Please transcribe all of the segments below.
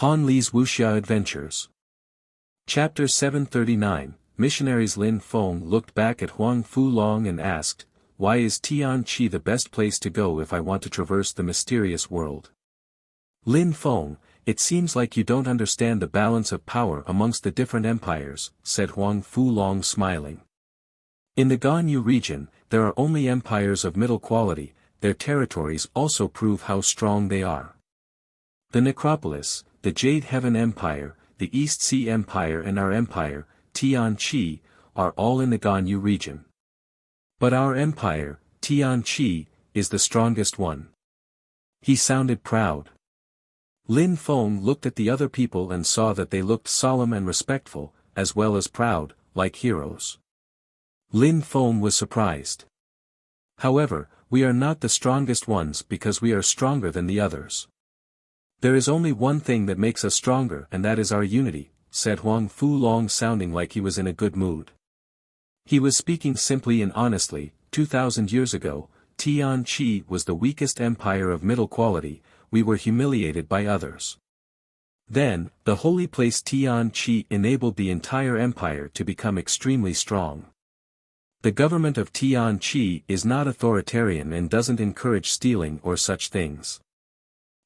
Han Li's Wuxia Adventures. Chapter 739, Missionaries. Lin Feng looked back at Huang Fulong and asked, "Why is Tianqi the best place to go if I want to traverse the mysterious world?" "Lin Feng, it seems like you don't understand the balance of power amongst the different empires," said Huang Fulong smiling. "In the Ganyu region, there are only empires of middle quality, their territories also prove how strong they are. The Necropolis, the Jade Heaven Empire, the East Sea Empire and our empire, Tianqi, are all in the Ganyu region. But our empire, Tianqi, is the strongest one." He sounded proud. Lin Feng looked at the other people and saw that they looked solemn and respectful, as well as proud, like heroes. Lin Feng was surprised. "However, we are not the strongest ones because we are stronger than the others. There is only one thing that makes us stronger and that is our unity," said Huang Fulong, sounding like he was in a good mood. He was speaking simply and honestly. 2,000 years ago, Tianqi was the weakest empire of middle quality, we were humiliated by others. Then, the holy place Tianqi enabled the entire empire to become extremely strong. The government of Tianqi is not authoritarian and doesn't encourage stealing or such things.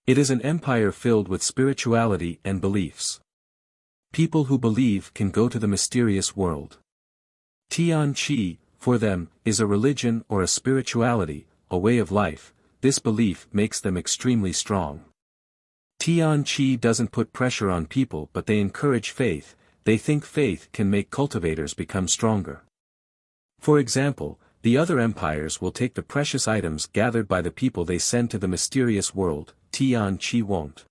It is an empire filled with spirituality and beliefs. People who believe can go to the mysterious world. Tianqi, for them, is a religion or a spirituality, a way of life. This belief makes them extremely strong. Tianqi doesn't put pressure on people but they encourage faith, they think faith can make cultivators become stronger. For example, the other empires will take the precious items gathered by the people they send to the mysterious world, Tianqi won't.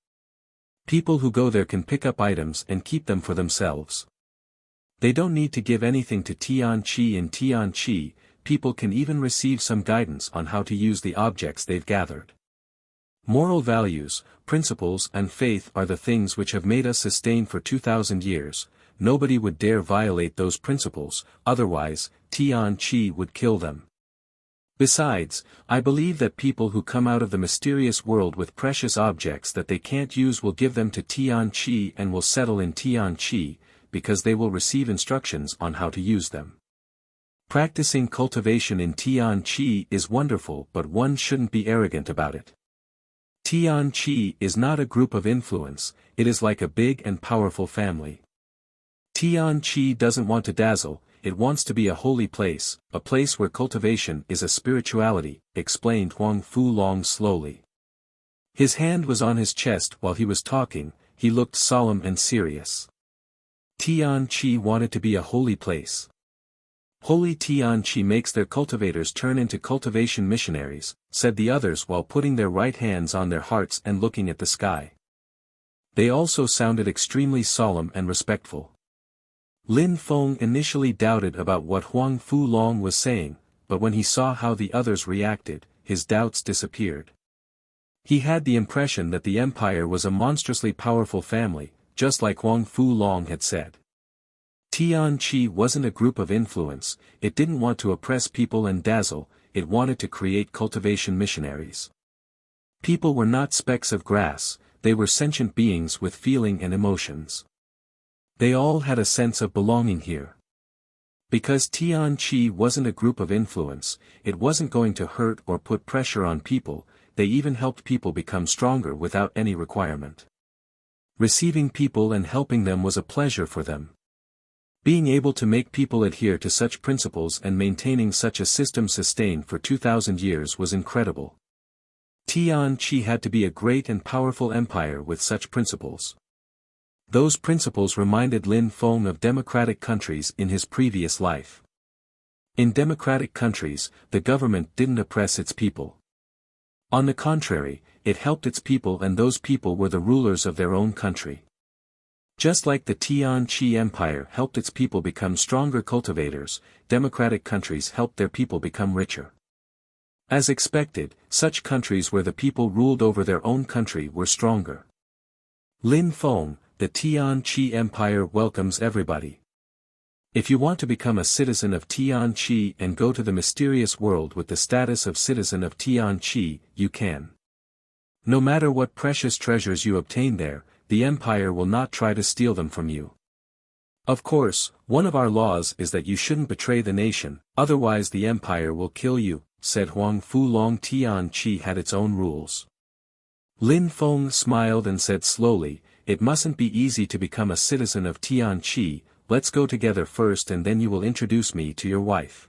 People who go there can pick up items and keep them for themselves. They don't need to give anything to Tianqi. In Tianqi, people can even receive some guidance on how to use the objects they've gathered. Moral values, principles and faith are the things which have made us sustain for 2,000 years, nobody would dare violate those principles, otherwise, Tianqi would kill them. Besides, I believe that people who come out of the mysterious world with precious objects that they can't use will give them to Tianqi and will settle in Tianqi, because they will receive instructions on how to use them. Practicing cultivation in Tianqi is wonderful but one shouldn't be arrogant about it. Tianqi is not a group of influence, it is like a big and powerful family. Tianqi doesn't want to dazzle, it wants to be a holy place, a place where cultivation is a spirituality, explained Huang Fulong slowly. His hand was on his chest while he was talking, he looked solemn and serious. Tianqi wanted to be a holy place. Holy Tianqi makes their cultivators turn into cultivation missionaries, said the others while putting their right hands on their hearts and looking at the sky. They also sounded extremely solemn and respectful. Lin Feng initially doubted about what Huang Fulong was saying, but when he saw how the others reacted, his doubts disappeared. He had the impression that the empire was a monstrously powerful family, just like Huang Fulong had said. Tianqi wasn't a group of influence, it didn't want to oppress people and dazzle, it wanted to create cultivation missionaries. People were not specks of grass, they were sentient beings with feeling and emotions. They all had a sense of belonging here. Because Tianqi wasn't a group of influence, it wasn't going to hurt or put pressure on people, they even helped people become stronger without any requirement. Receiving people and helping them was a pleasure for them. Being able to make people adhere to such principles and maintaining such a system sustained for 2,000 years was incredible. Tianqi had to be a great and powerful empire with such principles. Those principles reminded Lin Feng of democratic countries in his previous life. In democratic countries, the government didn't oppress its people. On the contrary, it helped its people and those people were the rulers of their own country. Just like the Tianqi Empire helped its people become stronger cultivators, democratic countries helped their people become richer. As expected, such countries where the people ruled over their own country were stronger. Lin Feng, the Tianqi Empire welcomes everybody. If you want to become a citizen of Tianqi and go to the mysterious world with the status of citizen of Tianqi, you can. No matter what precious treasures you obtain there, the Empire will not try to steal them from you. Of course, one of our laws is that you shouldn't betray the nation, otherwise the Empire will kill you, said Huang Fulong. Tianqi had its own rules. Lin Feng smiled and said slowly, it mustn't be easy to become a citizen of Tianqi, let's go together first and then you will introduce me to your wife.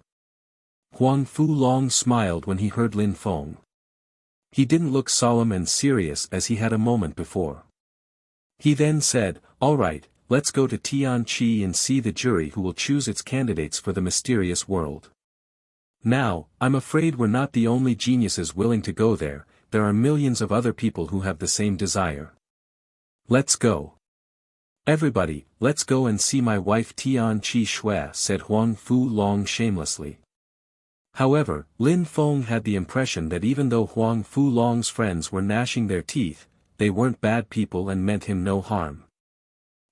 Huang Fulong smiled when he heard Lin Feng. He didn't look solemn and serious as he had a moment before. He then said, all right, let's go to Tianqi and see the jury who will choose its candidates for the mysterious world. Now, I'm afraid we're not the only geniuses willing to go there, there are millions of other people who have the same desire. Let's go. Everybody, let's go and see my wife Tianqi Shui, said Huang Fulong shamelessly. However, Lin Feng had the impression that even though Huang Fulong's friends were gnashing their teeth, they weren't bad people and meant him no harm.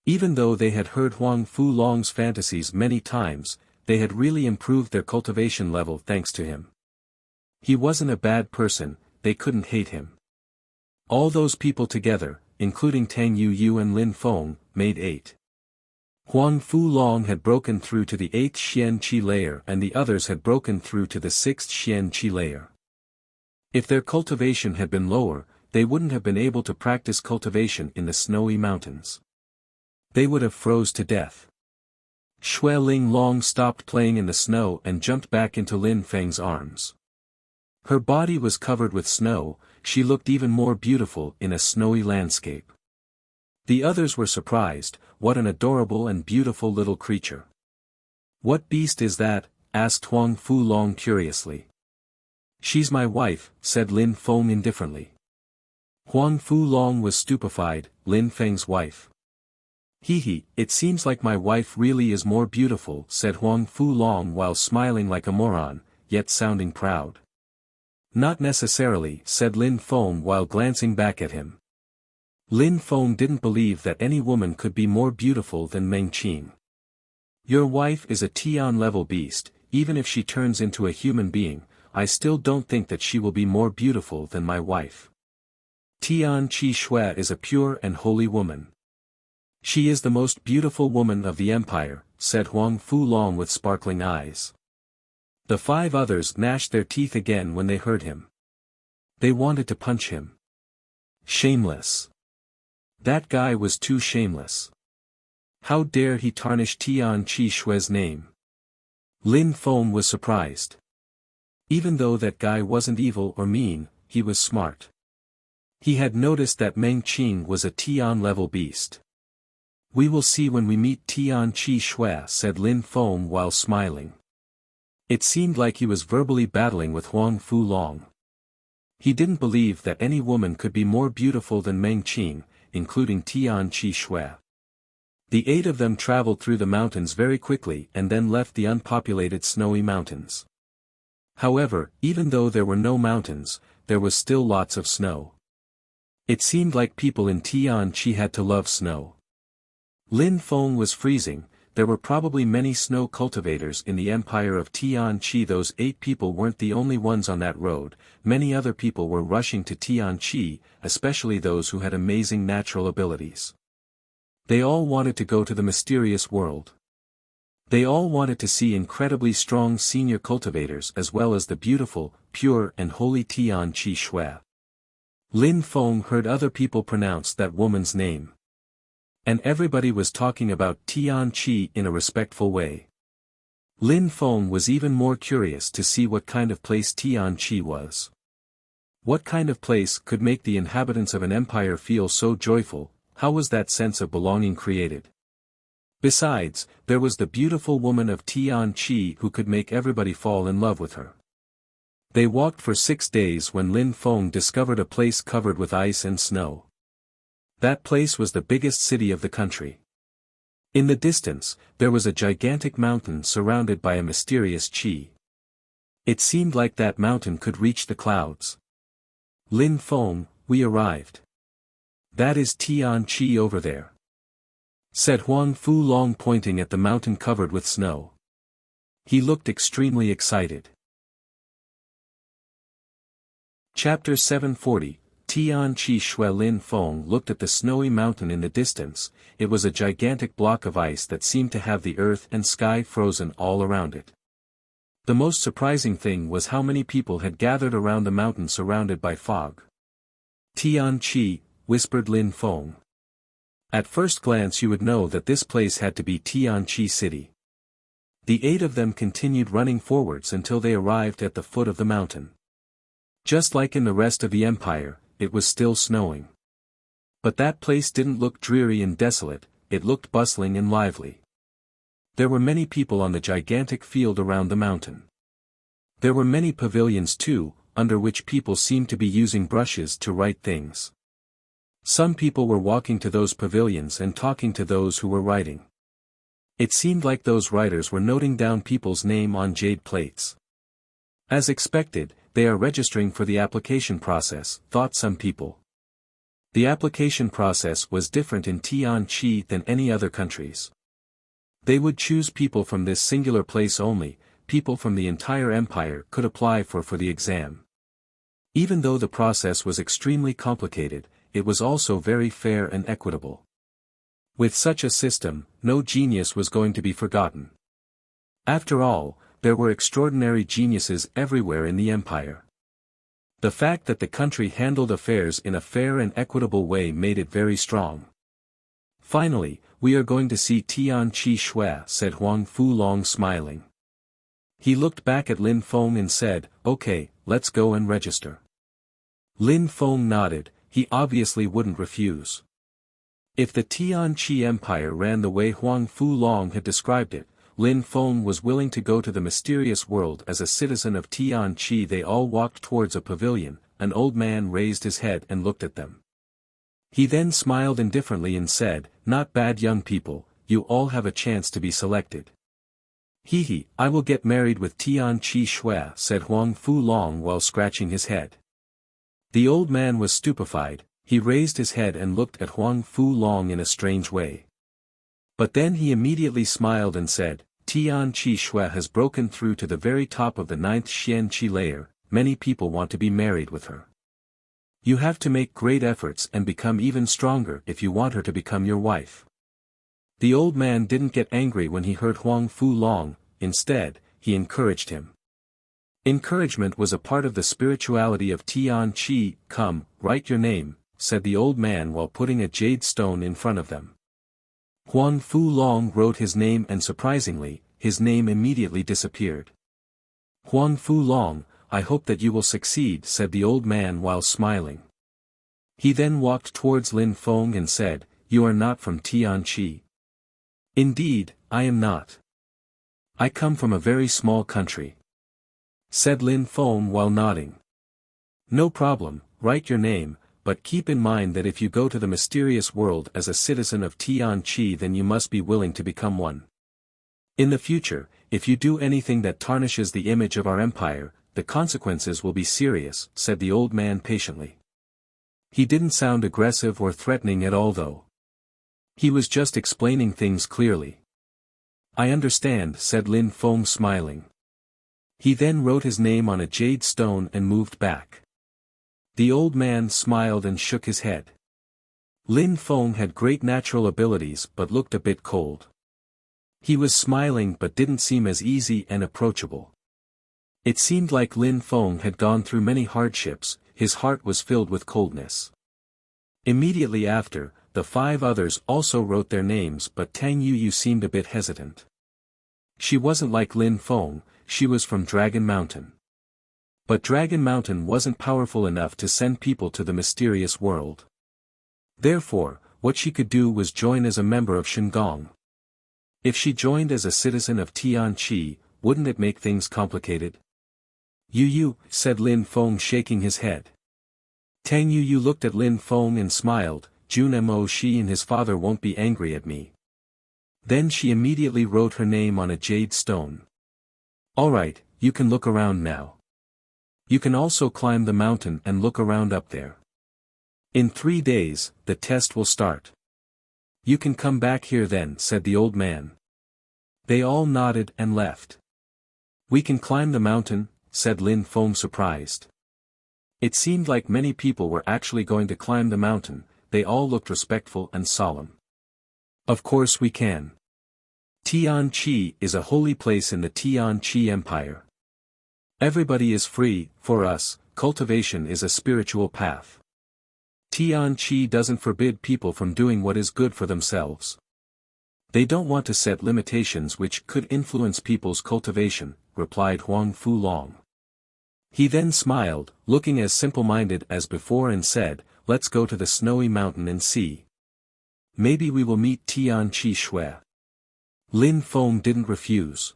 Even though they had heard Huang Fulong's fantasies many times, they had really improved their cultivation level thanks to him. He wasn't a bad person, they couldn't hate him. All those people together, including Tang Yu and Lin Feng, made 8. Huang Fulong had broken through to the 8th Xian Qi layer and the others had broken through to the 6th Xian Qi layer. If their cultivation had been lower, they wouldn't have been able to practice cultivation in the snowy mountains. They would have froze to death. Shui Ling Long stopped playing in the snow and jumped back into Lin Feng's arms. Her body was covered with snow, she looked even more beautiful in a snowy landscape. The others were surprised, what an adorable and beautiful little creature. What beast is that? Asked Huang Fulong curiously. She's my wife, said Lin Feng indifferently. Huang Fulong was stupefied, Lin Feng's wife. He, it seems like my wife really is more beautiful, said Huang Fulong while smiling like a moron, yet sounding proud. Not necessarily, said Lin Feng while glancing back at him. Lin Feng didn't believe that any woman could be more beautiful than Meng Qing. Your wife is a Tian-level beast, even if she turns into a human being, I still don't think that she will be more beautiful than my wife. Tianqi Shui is a pure and holy woman. She is the most beautiful woman of the empire, said Huang Fulong with sparkling eyes. The 5 others gnashed their teeth again when they heard him. They wanted to punch him. Shameless. That guy was too shameless. How dare he tarnish Tianqi Shui's name? Lin Feng was surprised. Even though that guy wasn't evil or mean, he was smart. He had noticed that Meng Qing was a Tian-level beast. We will see when we meet Tianqi Shui, said Lin Feng while smiling. It seemed like he was verbally battling with Huang Fulong. He didn't believe that any woman could be more beautiful than Meng Qing, including Tianqi Shui. The 8 of them traveled through the mountains very quickly and then left the unpopulated snowy mountains. However, even though there were no mountains, there was still lots of snow. It seemed like people in Tianqi had to love snow. Lin Feng was freezing, there were probably many snow cultivators in the empire of Tianqi. Those 8 people weren't the only ones on that road, many other people were rushing to Tianqi, especially those who had amazing natural abilities. They all wanted to go to the mysterious world. They all wanted to see incredibly strong senior cultivators as well as the beautiful, pure and holy Tianqi Shui. Lin Feng heard other people pronounce that woman's name. And everybody was talking about Tianqi in a respectful way. Lin Feng was even more curious to see what kind of place Tianqi was. What kind of place could make the inhabitants of an empire feel so joyful? How was that sense of belonging created? Besides, there was the beautiful woman of Tianqi who could make everybody fall in love with her. They walked for 6 days when Lin Feng discovered a place covered with ice and snow. That place was the biggest city of the country. In the distance, there was a gigantic mountain surrounded by a mysterious qi. It seemed like that mountain could reach the clouds. Lin Feng, we arrived. That is Tianqi over there, said Huang Fulong pointing at the mountain covered with snow. He looked extremely excited. Chapter 740, Tian Chi Shui Lin Feng looked at the snowy mountain in the distance. It was a gigantic block of ice that seemed to have the earth and sky frozen all around it. The most surprising thing was how many people had gathered around the mountain surrounded by fog. Tian Chi, whispered Lin Feng. At first glance you would know that this place had to be Tian Chi City. The 8 of them continued running forwards until they arrived at the foot of the mountain. Just like in the rest of the empire, it was still snowing. But that place didn't look dreary and desolate, it looked bustling and lively. There were many people on the gigantic field around the mountain. There were many pavilions too, under which people seemed to be using brushes to write things. Some people were walking to those pavilions and talking to those who were writing. It seemed like those writers were noting down people's name on jade plates. As expected, they are registering for the application process, thought some people. The application process was different in Tian Chi than any other countries. They would choose people from this singular place only, people from the entire empire could apply for the exam. Even though the process was extremely complicated, it was also very fair and equitable. With such a system, no genius was going to be forgotten. After all, there were extraordinary geniuses everywhere in the empire. The fact that the country handled affairs in a fair and equitable way made it very strong. Finally, we are going to see Tian Chi Shui, said Huang Fulong smiling. He looked back at Lin Feng and said, okay, let's go and register. Lin Feng nodded, he obviously wouldn't refuse. If the Tian Chi Empire ran the way Huang Fulong had described it, Lin Feng was willing to go to the mysterious world as a citizen of Tian Chi. They all walked towards a pavilion. An old man raised his head and looked at them. He then smiled indifferently and said, not bad young people, you all have a chance to be selected. He, I will get married with Tian Chi Shui, said Huang Fulong while scratching his head. The old man was stupefied, he raised his head and looked at Huang Fulong in a strange way. But then he immediately smiled and said, Tian Chi Shui has broken through to the very top of the 9th Xian Qi layer, many people want to be married with her. You have to make great efforts and become even stronger if you want her to become your wife. The old man didn't get angry when he heard Huang Fulong, instead, he encouraged him. Encouragement was a part of the spirituality of Tian Chi. Come, write your name, said the old man while putting a jade stone in front of them. Huang Fulong wrote his name and surprisingly, his name immediately disappeared. Huang Fulong, I hope that you will succeed, said the old man while smiling. He then walked towards Lin Feng and said, you are not from Tian Chi. Indeed, I am not. I come from a very small country, said Lin Feng while nodding. No problem, write your name, but keep in mind that if you go to the mysterious world as a citizen of Tian Chi then you must be willing to become one. In the future, if you do anything that tarnishes the image of our empire, the consequences will be serious, said the old man patiently. He didn't sound aggressive or threatening at all though. He was just explaining things clearly. I understand, said Lin Feng smiling. He then wrote his name on a jade stone and moved back. The old man smiled and shook his head. Lin Feng had great natural abilities but looked a bit cold. He was smiling but didn't seem as easy and approachable. It seemed like Lin Feng had gone through many hardships, his heart was filled with coldness. Immediately after, the 5 others also wrote their names but Tang Yu seemed a bit hesitant. She wasn't like Lin Feng, she was from Dragon Mountain. But Dragon Mountain wasn't powerful enough to send people to the mysterious world. Therefore, what she could do was join as a member of Shengong. If she joined as a citizen of Tian Chi, wouldn't it make things complicated? You, said Lin Feng shaking his head. Tang Yu looked at Lin Feng and smiled, Jun Mo Shi and his father won't be angry at me. Then she immediately wrote her name on a jade stone. Alright, you can look around now. You can also climb the mountain and look around up there. In 3 days, the test will start. You can come back here then, said the old man. They all nodded and left. We can climb the mountain, said Lin Feng surprised. It seemed like many people were actually going to climb the mountain. They all looked respectful and solemn. Of course we can. Tianqi is a holy place in the Tianqi Empire. Everybody is free. For us, cultivation is a spiritual path. Tianqi doesn't forbid people from doing what is good for themselves. They don't want to set limitations which could influence people's cultivation, replied Huang Fulong. He then smiled, looking as simple-minded as before, and said, "Let's go to the snowy mountain and see. Maybe we will meet Tianqi Shui." Lin Feng didn't refuse.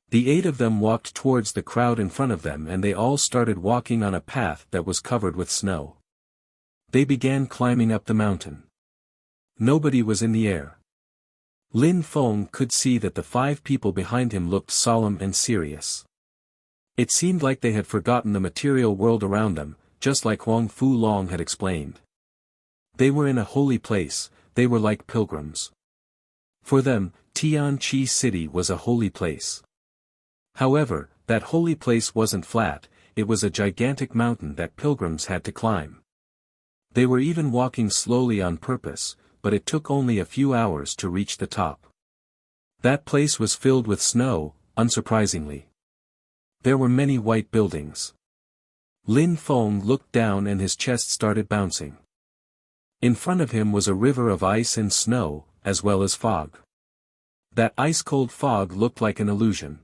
The 8 of them walked towards the crowd in front of them, and they all started walking on a path that was covered with snow. They began climbing up the mountain. Nobody was in the air. Lin Feng could see that the 5 people behind him looked solemn and serious. It seemed like they had forgotten the material world around them, just like Huang Fulong had explained. They were in a holy place. They were like pilgrims. For them, Tianqi City was a holy place. However, that holy place wasn't flat, it was a gigantic mountain that pilgrims had to climb. They were even walking slowly on purpose, but it took only a few hours to reach the top. That place was filled with snow, unsurprisingly. There were many white buildings. Lin Feng looked down and his chest started bouncing. In front of him was a river of ice and snow, as well as fog. That ice-cold fog looked like an illusion.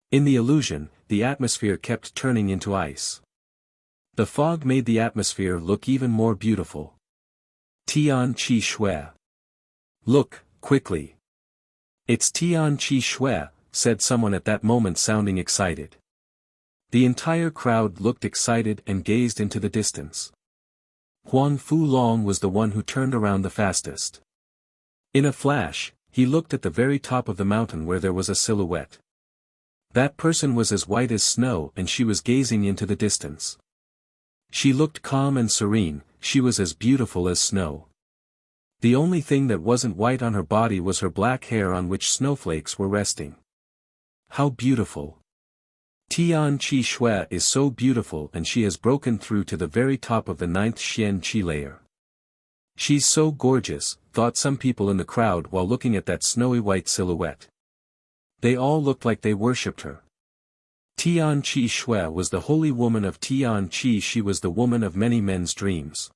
In the illusion, the atmosphere kept turning into ice. The fog made the atmosphere look even more beautiful. Tianqi Shui. Look, quickly. It's Tianqi Shui, said someone at that moment, sounding excited. The entire crowd looked excited and gazed into the distance. Huang Fulong was the one who turned around the fastest. In a flash, he looked at the very top of the mountain where there was a silhouette. That person was as white as snow, and she was gazing into the distance. She looked calm and serene. She was as beautiful as snow. The only thing that wasn't white on her body was her black hair on which snowflakes were resting. How beautiful! Tianqi Shui is so beautiful, and she has broken through to the very top of the 9th Xianqi layer. She's so gorgeous, thought some people in the crowd while looking at that snowy white silhouette. They all looked like they worshipped her. Tianqi Shui was the holy woman of Tianqi. She was the woman of many men's dreams.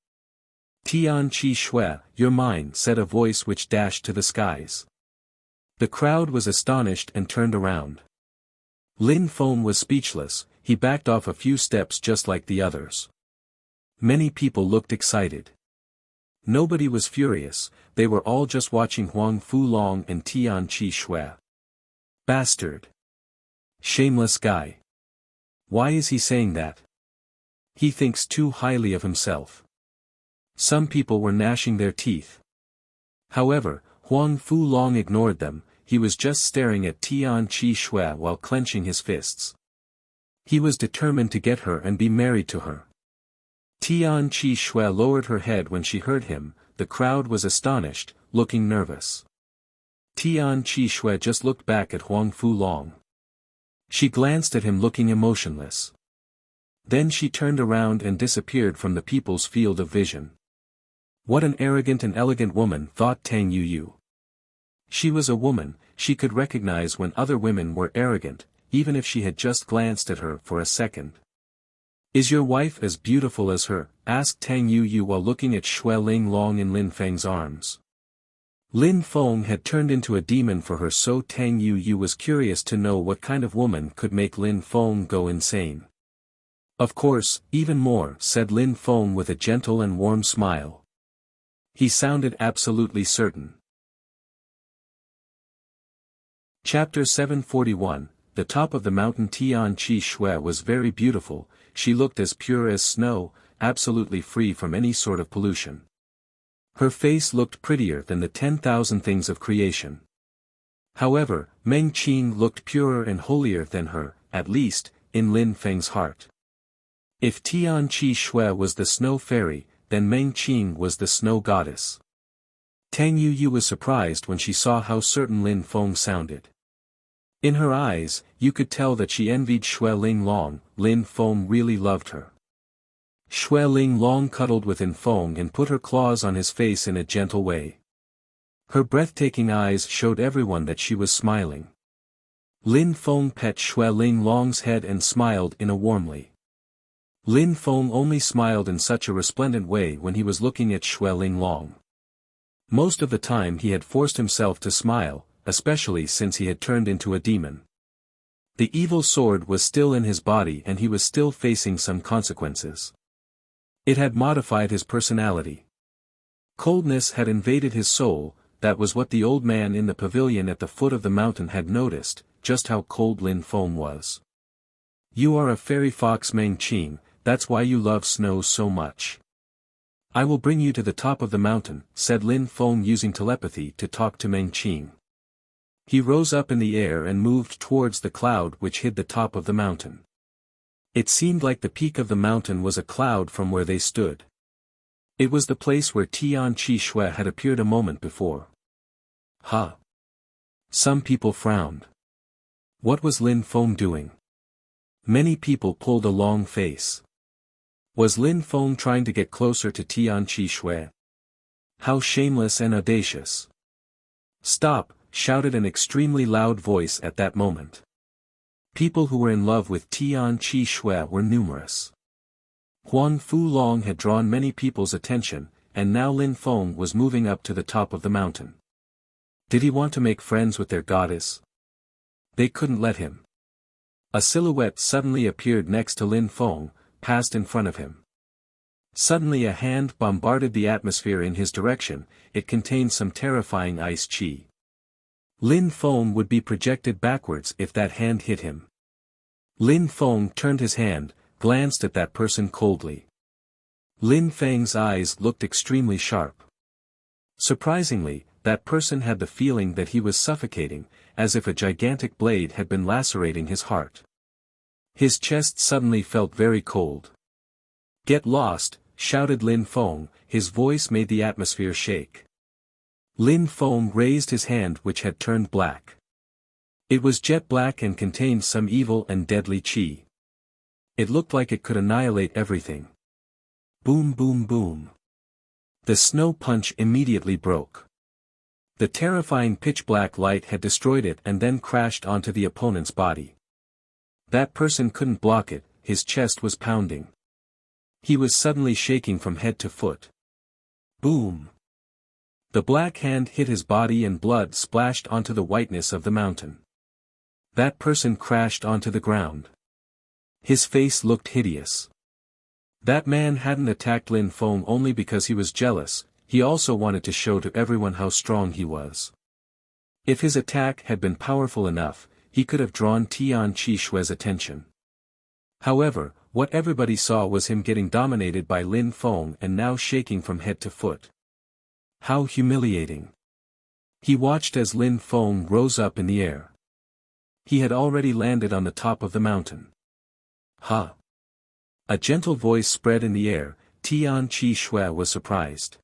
Tianqi Shui, you're mine, said a voice which dashed to the skies. The crowd was astonished and turned around. Lin Feng was speechless. He backed off a few steps just like the others. Many people looked excited. Nobody was furious, they were all just watching Huang Fulong and Tianqi Shui. Bastard! Shameless guy! Why is he saying that? He thinks too highly of himself. Some people were gnashing their teeth. However, Huang Fulong ignored them. He was just staring at Tianqi Shui while clenching his fists. He was determined to get her and be married to her. Tianqi Shui lowered her head when she heard him. The crowd was astonished, looking nervous. Tianqi Shui just looked back at Huang Fulong. She glanced at him looking emotionless. Then she turned around and disappeared from the people's field of vision. What an arrogant and elegant woman, thought Tang Yu. She was a woman, she could recognize when other women were arrogant, even if she had just glanced at her for a second. Is your wife as beautiful as her? Asked Tang Yu while looking at Shui Ling Long in Lin Feng's arms. Lin Feng had turned into a demon for her, so Tang Yu was curious to know what kind of woman could make Lin Feng go insane. Of course, even more, said Lin Feng with a gentle and warm smile. He sounded absolutely certain. Chapter 741, The top of the mountain. Tianqi Shui was very beautiful. She looked as pure as snow, absolutely free from any sort of pollution. Her face looked prettier than the 10,000 things of creation. However, Meng Qing looked purer and holier than her, at least, in Lin Feng's heart. If Tianqi Shui was the snow fairy, then Meng Qing was the snow goddess. Tang Yu was surprised when she saw how certain Lin Feng sounded. In her eyes, you could tell that she envied Shui Ling Long. Lin Feng really loved her. Xue Ling Long cuddled with Lin Feng and put her claws on his face in a gentle way. Her breathtaking eyes showed everyone that she was smiling. Lin Feng pet Xue Ling Long's head and smiled in a warmly. Lin Feng only smiled in such a resplendent way when he was looking at Xue Ling Long. Most of the time he had forced himself to smile, especially since he had turned into a demon. The evil sword was still in his body and he was still facing some consequences. It had modified his personality. Coldness had invaded his soul. That was what the old man in the pavilion at the foot of the mountain had noticed, just how cold Lin Feng was. "You are a fairy fox Meng Qing, that's why you love snow so much. I will bring you to the top of the mountain," said Lin Feng using telepathy to talk to Meng Qing. He rose up in the air and moved towards the cloud which hid the top of the mountain. It seemed like the peak of the mountain was a cloud from where they stood. It was the place where Tian Qi Shui had appeared a moment before. Huh! Some people frowned. What was Lin Feng doing? Many people pulled a long face. Was Lin Feng trying to get closer to Tian Qi Shui? How shameless and audacious! "Stop!" shouted an extremely loud voice at that moment. People who were in love with Tian Qi Shui were numerous. Huang Fulong had drawn many people's attention, and now Lin Feng was moving up to the top of the mountain. Did he want to make friends with their goddess? They couldn't let him. A silhouette suddenly appeared next to Lin Feng, passed in front of him. Suddenly a hand bombarded the atmosphere in his direction. It contained some terrifying ice chi. Lin Feng would be projected backwards if that hand hit him. Lin Feng turned his hand, glanced at that person coldly. Lin Feng's eyes looked extremely sharp. Surprisingly, that person had the feeling that he was suffocating, as if a gigantic blade had been lacerating his heart. His chest suddenly felt very cold. "Get lost!" shouted Lin Feng, his voice made the atmosphere shake. Lin Feng raised his hand which had turned black. It was jet black and contained some evil and deadly chi. It looked like it could annihilate everything. Boom boom boom. The snow punch immediately broke. The terrifying pitch-black light had destroyed it and then crashed onto the opponent's body. That person couldn't block it, his chest was pounding. He was suddenly shaking from head to foot. Boom! The black hand hit his body and blood splashed onto the whiteness of the mountain. That person crashed onto the ground. His face looked hideous. That man hadn't attacked Lin Feng only because he was jealous, he also wanted to show to everyone how strong he was. If his attack had been powerful enough, he could have drawn Tian Qi Shui's attention. However, what everybody saw was him getting dominated by Lin Feng and now shaking from head to foot. How humiliating. He watched as Lin Feng rose up in the air. He had already landed on the top of the mountain. "Huh!" A gentle voice spread in the air. Tian Qi Shui was surprised.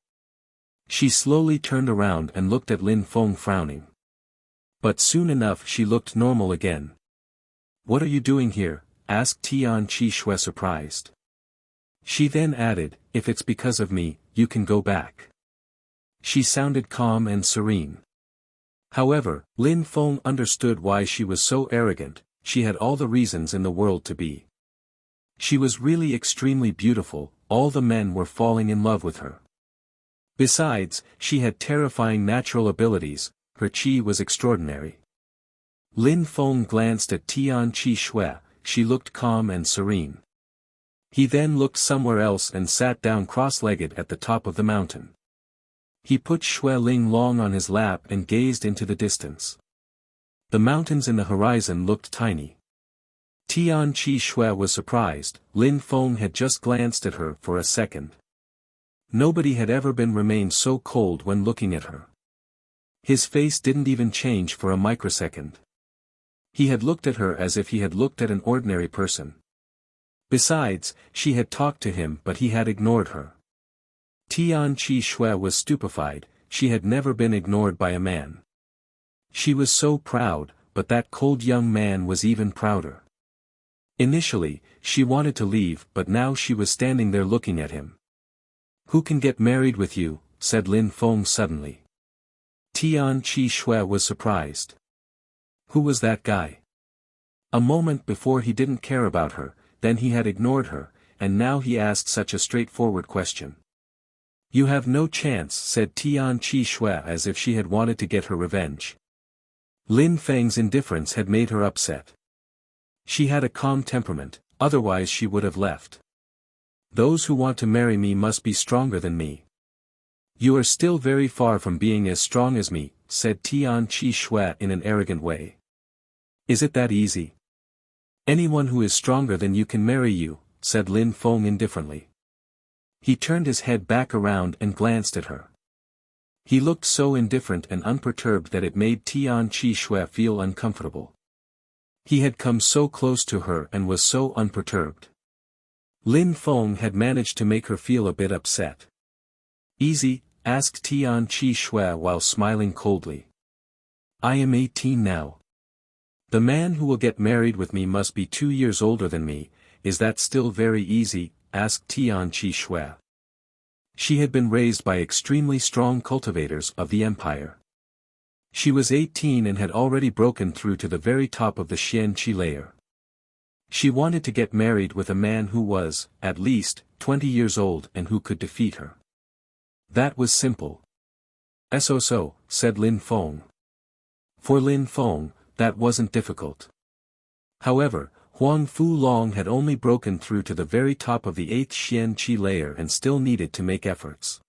She slowly turned around and looked at Lin Feng frowning. But soon enough she looked normal again. "What are you doing here?" asked Tian Qi Shui surprised. She then added, "If it's because of me, you can go back." She sounded calm and serene. However, Lin Feng understood why she was so arrogant. She had all the reasons in the world to be. She was really extremely beautiful, all the men were falling in love with her. Besides, she had terrifying natural abilities, her chi was extraordinary. Lin Feng glanced at Tian Qi Shui, she looked calm and serene. He then looked somewhere else and sat down cross-legged at the top of the mountain. He put Xue Ling Long on his lap and gazed into the distance. The mountains in the horizon looked tiny. Tian Qi Shui was surprised. Lin Feng had just glanced at her for a second. Nobody had ever been remained so cold when looking at her. His face didn't even change for a microsecond. He had looked at her as if he had looked at an ordinary person. Besides, she had talked to him but he had ignored her. Tian Qi Shui was stupefied, she had never been ignored by a man. She was so proud, but that cold young man was even prouder. Initially, she wanted to leave, but now she was standing there looking at him. "Who can get married with you?" said Lin Feng suddenly. Tian Qi Shui was surprised. Who was that guy? A moment before he didn't care about her, then he had ignored her, and now he asked such a straightforward question. "You have no chance," said Tian Qi Shui as if she had wanted to get her revenge. Lin Feng's indifference had made her upset. She had a calm temperament, otherwise she would have left. "Those who want to marry me must be stronger than me." "You are still very far from being as strong as me," said Tian Qi Shui in an arrogant way. "Is it that easy? Anyone who is stronger than you can marry you," said Lin Feng indifferently. He turned his head back around and glanced at her. He looked so indifferent and unperturbed that it made Tian Qi Shui feel uncomfortable. He had come so close to her and was so unperturbed. Lin Feng had managed to make her feel a bit upset. "Easy?" asked Tian Qi Shui while smiling coldly. "I am 18 now. The man who will get married with me must be 2 years older than me. Is that still very easy?" asked Tian Qi Shui. She had been raised by extremely strong cultivators of the empire. She was 18 and had already broken through to the very top of the Xianqi layer. She wanted to get married with a man who was, at least, 20 years old and who could defeat her. That was simple. "So," said Lin Feng. For Lin Feng, that wasn't difficult. However, Huang Fulong had only broken through to the very top of the 8th Xianqi layer and still needed to make efforts.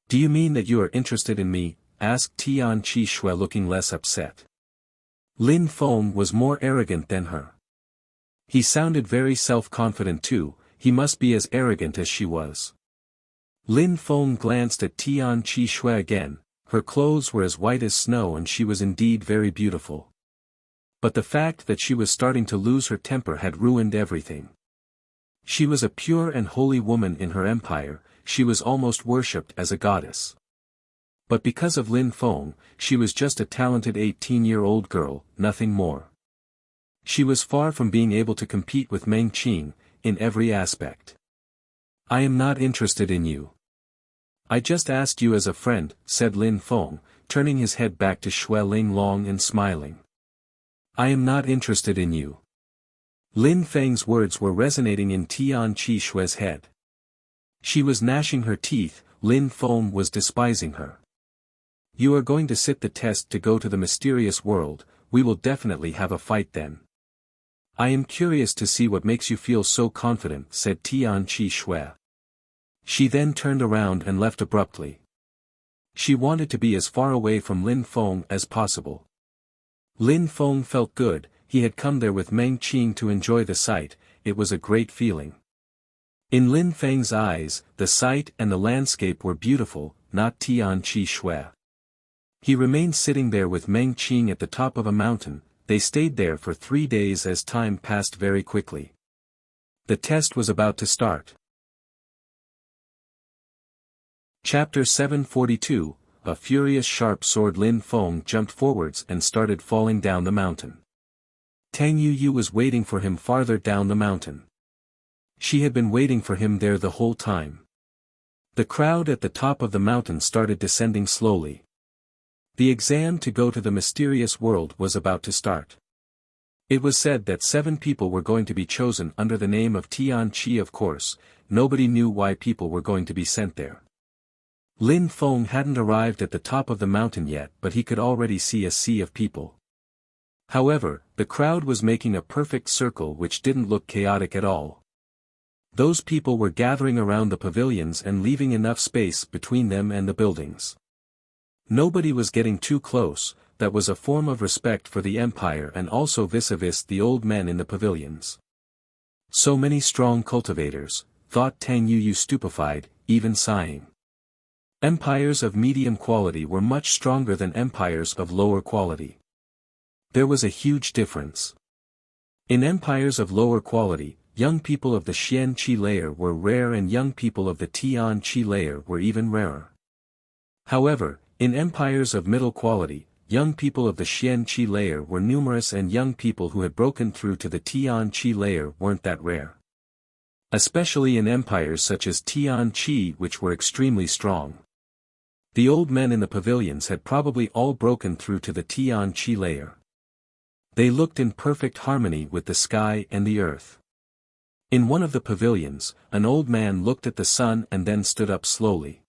"Do you mean that you are interested in me?" asked Tian Qi Shui looking less upset. Lin Feng was more arrogant than her. He sounded very self-confident too, he must be as arrogant as she was. Lin Feng glanced at Tian Qi Shui again, her clothes were as white as snow and she was indeed very beautiful. But the fact that she was starting to lose her temper had ruined everything. She was a pure and holy woman in her empire, she was almost worshipped as a goddess. But because of Lin Feng, she was just a talented 18-year-old girl, nothing more. She was far from being able to compete with Meng Qing, in every aspect. "I am not interested in you. I just asked you as a friend," said Lin Feng, turning his head back to Shui Linglong and smiling. "I am not interested in you." Lin Feng's words were resonating in Tian Qi Shui's head. She was gnashing her teeth, Lin Feng was despising her. "You are going to sit the test to go to the mysterious world, we will definitely have a fight then." "I am curious to see what makes you feel so confident," said Tian Qi Shui. She then turned around and left abruptly. She wanted to be as far away from Lin Feng as possible. Lin Feng felt good, he had come there with Meng Qing to enjoy the sight, it was a great feeling. In Lin Feng's eyes, the sight and the landscape were beautiful, not Tian Qi Shui. He remained sitting there with Meng Qing at the top of a mountain, they stayed there for 3 days as time passed very quickly. The test was about to start. Chapter 742, a furious sharp sword. Lin Feng jumped forwards and started falling down the mountain. Tang Yuyu was waiting for him farther down the mountain. She had been waiting for him there the whole time. The crowd at the top of the mountain started descending slowly. The exam to go to the mysterious world was about to start. It was said that 7 people were going to be chosen under the name of Tian Qi. Of course, nobody knew why people were going to be sent there. Lin Feng hadn't arrived at the top of the mountain yet, but he could already see a sea of people. However, the crowd was making a perfect circle which didn't look chaotic at all. Those people were gathering around the pavilions and leaving enough space between them and the buildings. Nobody was getting too close, that was a form of respect for the empire and also vis-a-vis the old men in the pavilions. So many strong cultivators, thought Tang Yuyu stupefied, even sighing. Empires of medium quality were much stronger than empires of lower quality. There was a huge difference. In empires of lower quality, young people of the Xianqi layer were rare and young people of the Tian Qi layer were even rarer. However, in empires of middle quality, young people of the Xian-Qi layer were numerous and young people who had broken through to the Tian-Qi layer weren't that rare. Especially in empires such as Tian-Qi which were extremely strong. The old men in the pavilions had probably all broken through to the Tian-Qi layer. They looked in perfect harmony with the sky and the earth. In one of the pavilions, an old man looked at the sun and then stood up slowly.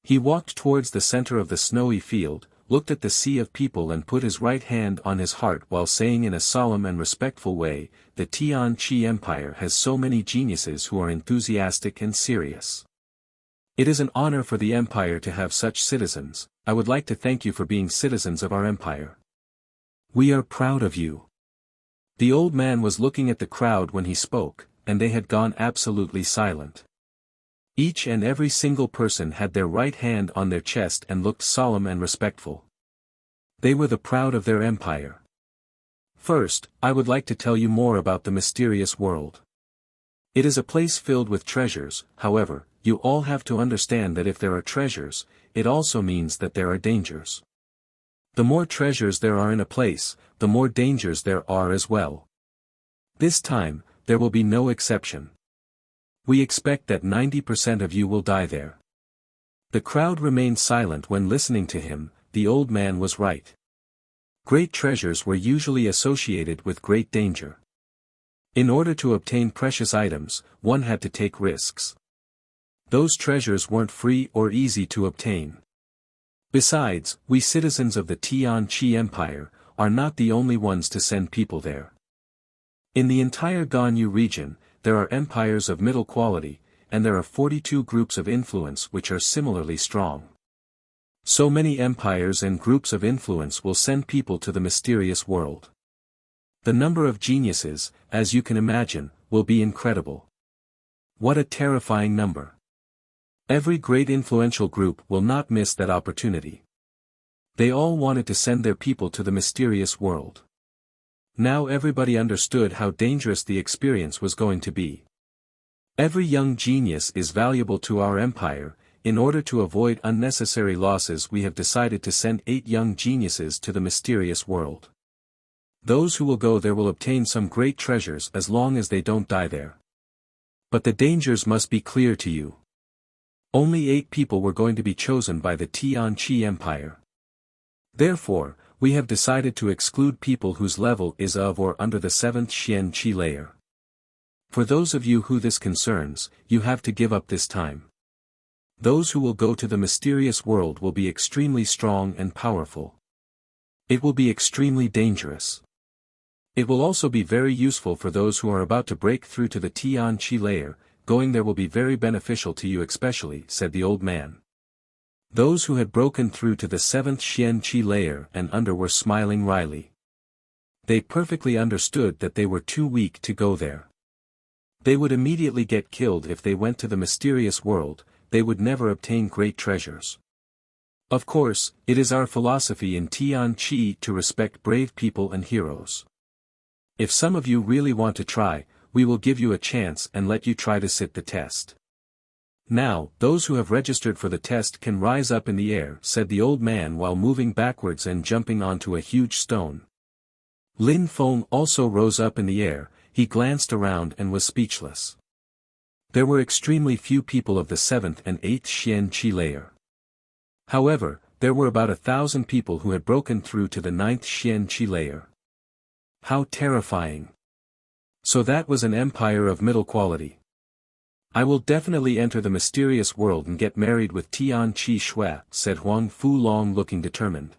He walked towards the center of the snowy field, looked at the sea of people and put his right hand on his heart while saying in a solemn and respectful way, "The Tian-Qi Empire has so many geniuses who are enthusiastic and serious. It is an honor for the empire to have such citizens. I would like to thank you for being citizens of our empire. We are proud of you." The old man was looking at the crowd when he spoke, and they had gone absolutely silent. Each and every single person had their right hand on their chest and looked solemn and respectful. They were the proud of their empire. First, I would like to tell you more about the mysterious world. It is a place filled with treasures. However, you all have to understand that if there are treasures, it also means that there are dangers. The more treasures there are in a place, the more dangers there are as well. This time, there will be no exception. We expect that 90% of you will die there. The crowd remained silent when listening to him. The old man was right. Great treasures were usually associated with great danger. In order to obtain precious items, one had to take risks. Those treasures weren't free or easy to obtain. Besides, we citizens of the Tian-Qi Empire are not the only ones to send people there. In the entire Ganyu region, there are empires of middle quality, and there are 42 groups of influence which are similarly strong. So many empires and groups of influence will send people to the mysterious world. The number of geniuses, as you can imagine, will be incredible. What a terrifying number. Every great influential group will not miss that opportunity. They all wanted to send their people to the mysterious world. Now everybody understood how dangerous the experience was going to be. Every young genius is valuable to our empire. In order to avoid unnecessary losses, we have decided to send 8 young geniuses to the mysterious world. Those who will go there will obtain some great treasures as long as they don't die there. But the dangers must be clear to you. Only 8 people were going to be chosen by the Tian-Qi Empire. Therefore, we have decided to exclude people whose level is of or under the 7th Xian-Qi layer. For those of you who this concerns, you have to give up this time. Those who will go to the mysterious world will be extremely strong and powerful. It will be extremely dangerous. It will also be very useful for those who are about to break through to the Tian-Qi layer. Going there will be very beneficial to you especially, said the old man. Those who had broken through to the 7th Xian-Qi layer and under were smiling wryly. They perfectly understood that they were too weak to go there. They would immediately get killed if they went to the mysterious world. They would never obtain great treasures. Of course, it is our philosophy in Tian-Qi to respect brave people and heroes. If some of you really want to try, we will give you a chance and let you try to sit the test. Now, those who have registered for the test can rise up in the air, said the old man while moving backwards and jumping onto a huge stone. Lin Feng also rose up in the air. He glanced around and was speechless. There were extremely few people of the 7th and 8th Xian-Qi layer. However, there were about 1,000 people who had broken through to the 9th Xian-Qi layer. How terrifying! So that was an empire of middle quality. I will definitely enter the mysterious world and get married with Tian-Qi Shui, said Huang Fulong looking determined.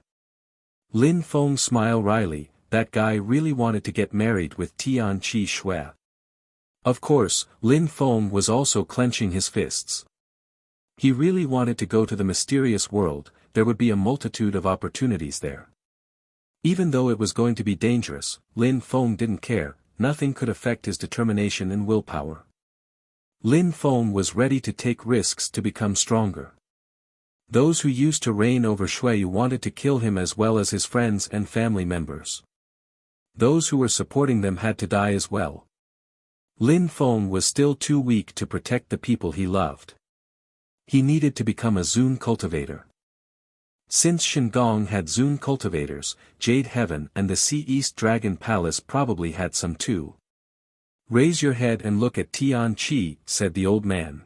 Lin Feng smiled wryly. That guy really wanted to get married with Tian-Qi Shui. Of course, Lin Feng was also clenching his fists. He really wanted to go to the mysterious world. There would be a multitude of opportunities there. Even though it was going to be dangerous, Lin Feng didn't care. Nothing could affect his determination and willpower. Lin Feng was ready to take risks to become stronger. Those who used to reign over Shui wanted to kill him as well as his friends and family members. Those who were supporting them had to die as well. Lin Feng was still too weak to protect the people he loved. He needed to become a Zun cultivator. Since Shandong had Zun cultivators, Jade Heaven and the Sea East Dragon Palace probably had some too. Raise your head and look at Tian Qi, said the old man.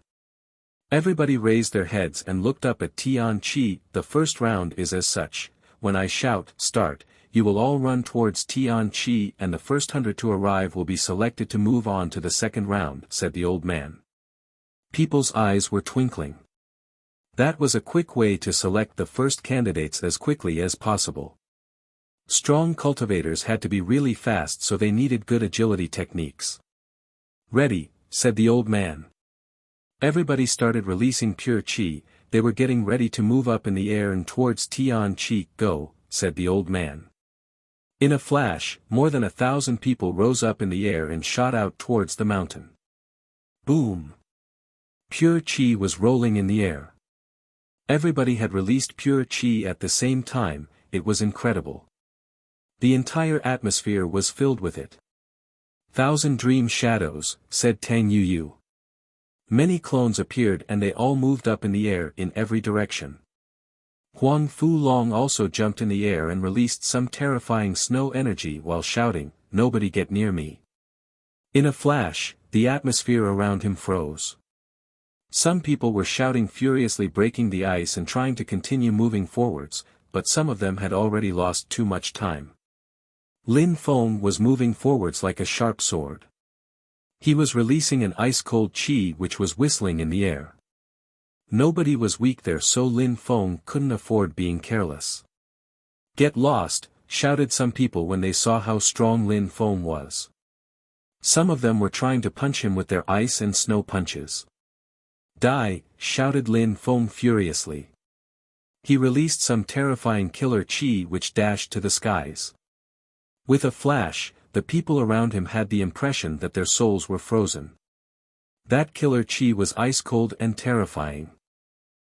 Everybody raised their heads and looked up at Tian Qi. The first round is as such. When I shout, start, you will all run towards Tian Qi and the first 100 to arrive will be selected to move on to the second round, said the old man. People's eyes were twinkling. That was a quick way to select the first candidates as quickly as possible. Strong cultivators had to be really fast, so they needed good agility techniques. Ready, said the old man. Everybody started releasing pure qi. They were getting ready to move up in the air and towards Tian Qi. Go, said the old man. In a flash, more than 1,000 people rose up in the air and shot out towards the mountain. Boom! Pure qi was rolling in the air. Everybody had released pure qi at the same time. It was incredible. The entire atmosphere was filled with it. 1,000 dream shadows, said Tang Yu. Many clones appeared and they all moved up in the air in every direction. Huang Fu Long also jumped in the air and released some terrifying snow energy while shouting, "Nobody get near me." In a flash, the atmosphere around him froze. Some people were shouting furiously, breaking the ice and trying to continue moving forwards, but some of them had already lost too much time. Lin Feng was moving forwards like a sharp sword. He was releasing an ice-cold qi which was whistling in the air. Nobody was weak there, so Lin Feng couldn't afford being careless. Get lost, shouted some people when they saw how strong Lin Feng was. Some of them were trying to punch him with their ice and snow punches. Die, shouted Lin Feng furiously. He released some terrifying killer qi which dashed to the skies. With a flash, the people around him had the impression that their souls were frozen. That killer qi was ice-cold and terrifying.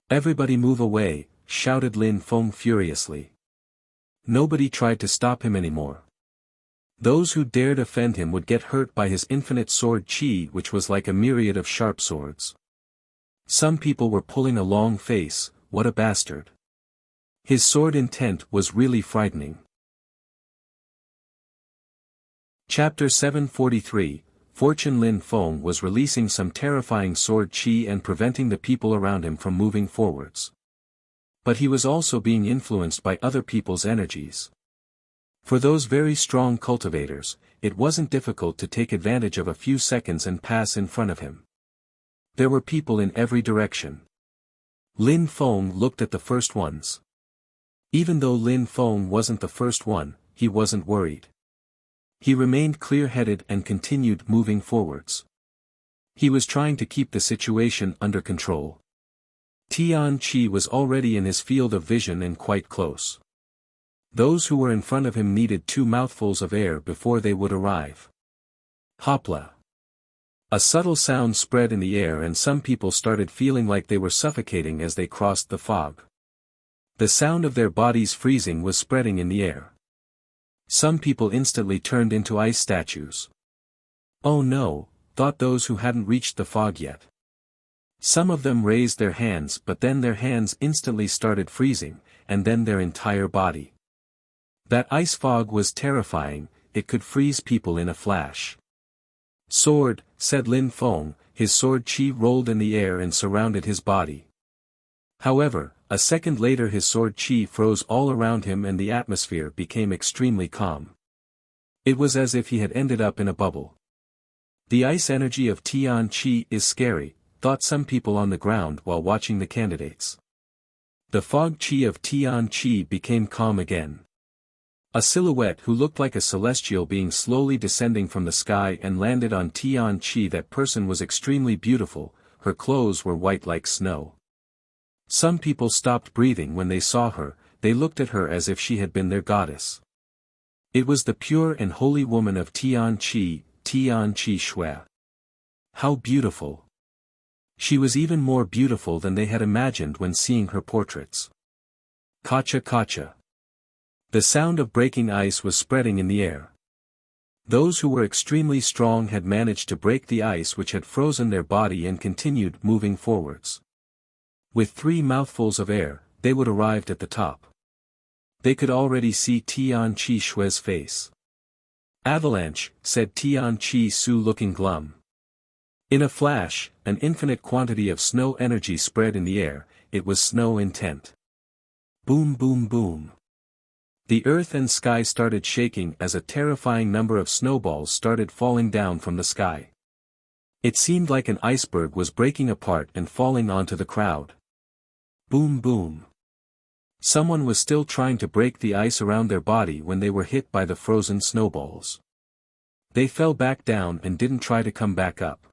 Everybody move away, shouted Lin Feng furiously. Nobody tried to stop him anymore. Those who dared offend him would get hurt by his infinite sword qi, which was like a myriad of sharp swords. Some people were pulling a long face. What a bastard. His sword intent was really frightening. Chapter 743, Fortune. Lin Feng was releasing some terrifying sword qi and preventing the people around him from moving forwards. But he was also being influenced by other people's energies. For those very strong cultivators, it wasn't difficult to take advantage of a few seconds and pass in front of him. There were people in every direction. Lin Feng looked at the first ones. Even though Lin Feng wasn't the first one, he wasn't worried. He remained clear-headed and continued moving forwards. He was trying to keep the situation under control. Tian Qi was already in his field of vision and quite close. Those who were in front of him needed 2 mouthfuls of air before they would arrive. Hopla! A subtle sound spread in the air and some people started feeling like they were suffocating as they crossed the fog. The sound of their bodies freezing was spreading in the air. Some people instantly turned into ice statues. Oh no, thought those who hadn't reached the fog yet. Some of them raised their hands, but then their hands instantly started freezing, and then their entire body. That ice fog was terrifying, it could freeze people in a flash. Sword, said Lin Feng, his sword qi rolled in the air and surrounded his body. However, a second later his sword qi froze all around him and the atmosphere became extremely calm. It was as if he had ended up in a bubble. The ice energy of Tian Qi is scary, thought some people on the ground while watching the candidates. The fog qi of Tian Qi became calm again. A silhouette who looked like a celestial being slowly descending from the sky and landed on Tian Qi. That person was extremely beautiful, her clothes were white like snow. Some people stopped breathing when they saw her, they looked at her as if she had been their goddess. It was the pure and holy woman of Tian Qi Shui. How beautiful! She was even more beautiful than they had imagined when seeing her portraits. Kacha kacha. The sound of breaking ice was spreading in the air. Those who were extremely strong had managed to break the ice which had frozen their body and continued moving forwards. With 3 mouthfuls of air, they would arrive at the top. They could already see Tianqi Shui's face. "Avalanche," said Tianqi Su, looking glum. In a flash, an infinite quantity of snow energy spread in the air. It was snow intent. Boom, boom, boom. The earth and sky started shaking as a terrifying number of snowballs started falling down from the sky. It seemed like an iceberg was breaking apart and falling onto the crowd. Boom, boom. Someone was still trying to break the ice around their body when they were hit by the frozen snowballs. They fell back down and didn't try to come back up.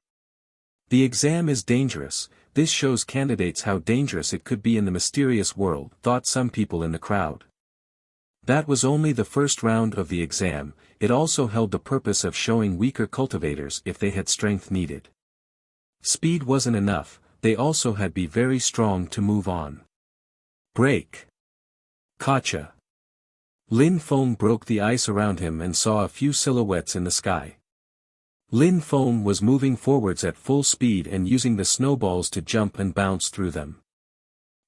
The exam is dangerous. This shows candidates how dangerous it could be in the mysterious world, thought some people in the crowd. That was only the first round of the exam. It also held the purpose of showing weaker cultivators if they had strength needed. Speed wasn't enough, they also had to be very strong to move on. Break. Gotcha. Lin Feng broke the ice around him and saw a few silhouettes in the sky. Lin Feng was moving forwards at full speed and using the snowballs to jump and bounce through them.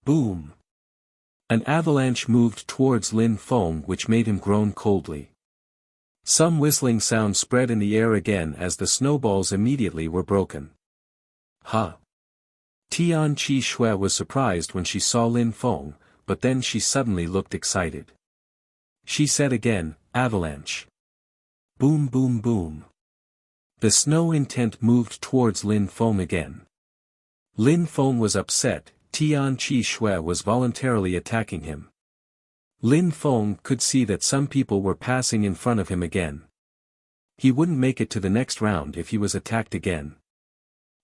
Boom. An avalanche moved towards Lin Feng, which made him groan coldly. Some whistling sound spread in the air again as the snowballs immediately were broken. Huh. Tianqi Shui was surprised when she saw Lin Feng, but then she suddenly looked excited. She said again, "Avalanche." Boom, boom, boom. The snow intent moved towards Lin Feng again. Lin Feng was upset. Tianqi Shui was voluntarily attacking him. Lin Feng could see that some people were passing in front of him again. He wouldn't make it to the next round if he was attacked again.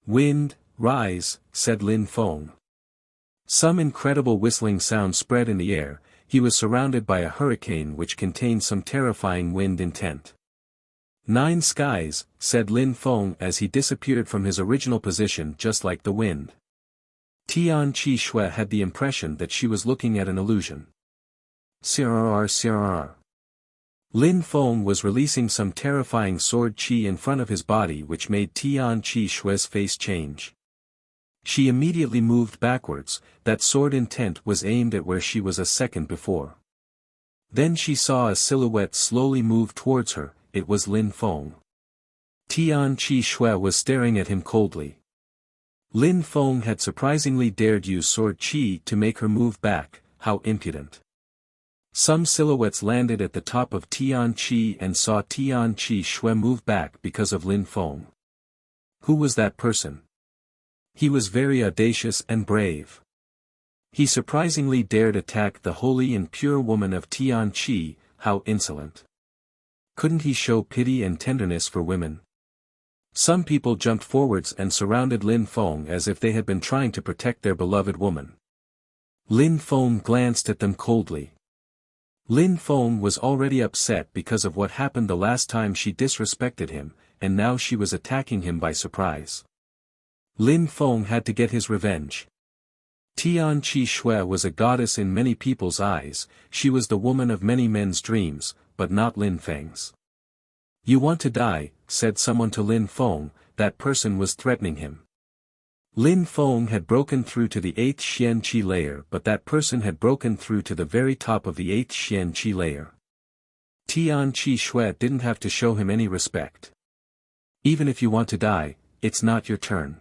"Wind, rise," said Lin Feng. Some incredible whistling sound spread in the air. He was surrounded by a hurricane which contained some terrifying wind intent. "Nine skies," said Lin Feng as he disappeared from his original position just like the wind. Tianqi Shui had the impression that she was looking at an illusion. Sirrr. Lin Feng was releasing some terrifying sword qi in front of his body, which made Tianqi Shui's face change. She immediately moved backwards. That sword intent was aimed at where she was a second before. Then she saw a silhouette slowly move towards her. It was Lin Feng. Tianqi Shui was staring at him coldly. Lin Feng had surprisingly dared use sword qi to make her move back. How impudent. Some silhouettes landed at the top of Tianqi and saw Tianqi Shui move back because of Lin Feng. Who was that person? He was very audacious and brave. He surprisingly dared attack the holy and pure woman of Tianqi. How insolent. Couldn't he show pity and tenderness for women? Some people jumped forwards and surrounded Lin Feng as if they had been trying to protect their beloved woman. Lin Feng glanced at them coldly. Lin Feng was already upset because of what happened the last time she disrespected him, and now she was attacking him by surprise. Lin Feng had to get his revenge. Tianqi Shui was a goddess in many people's eyes. She was the woman of many men's dreams, but not Lin Feng's. "You want to die," said someone to Lin Feng. That person was threatening him. Lin Feng had broken through to the 8th Xianqi layer, but that person had broken through to the very top of the 8th Xianqi layer. Tianqi Shui didn't have to show him any respect. "Even if you want to die, it's not your turn.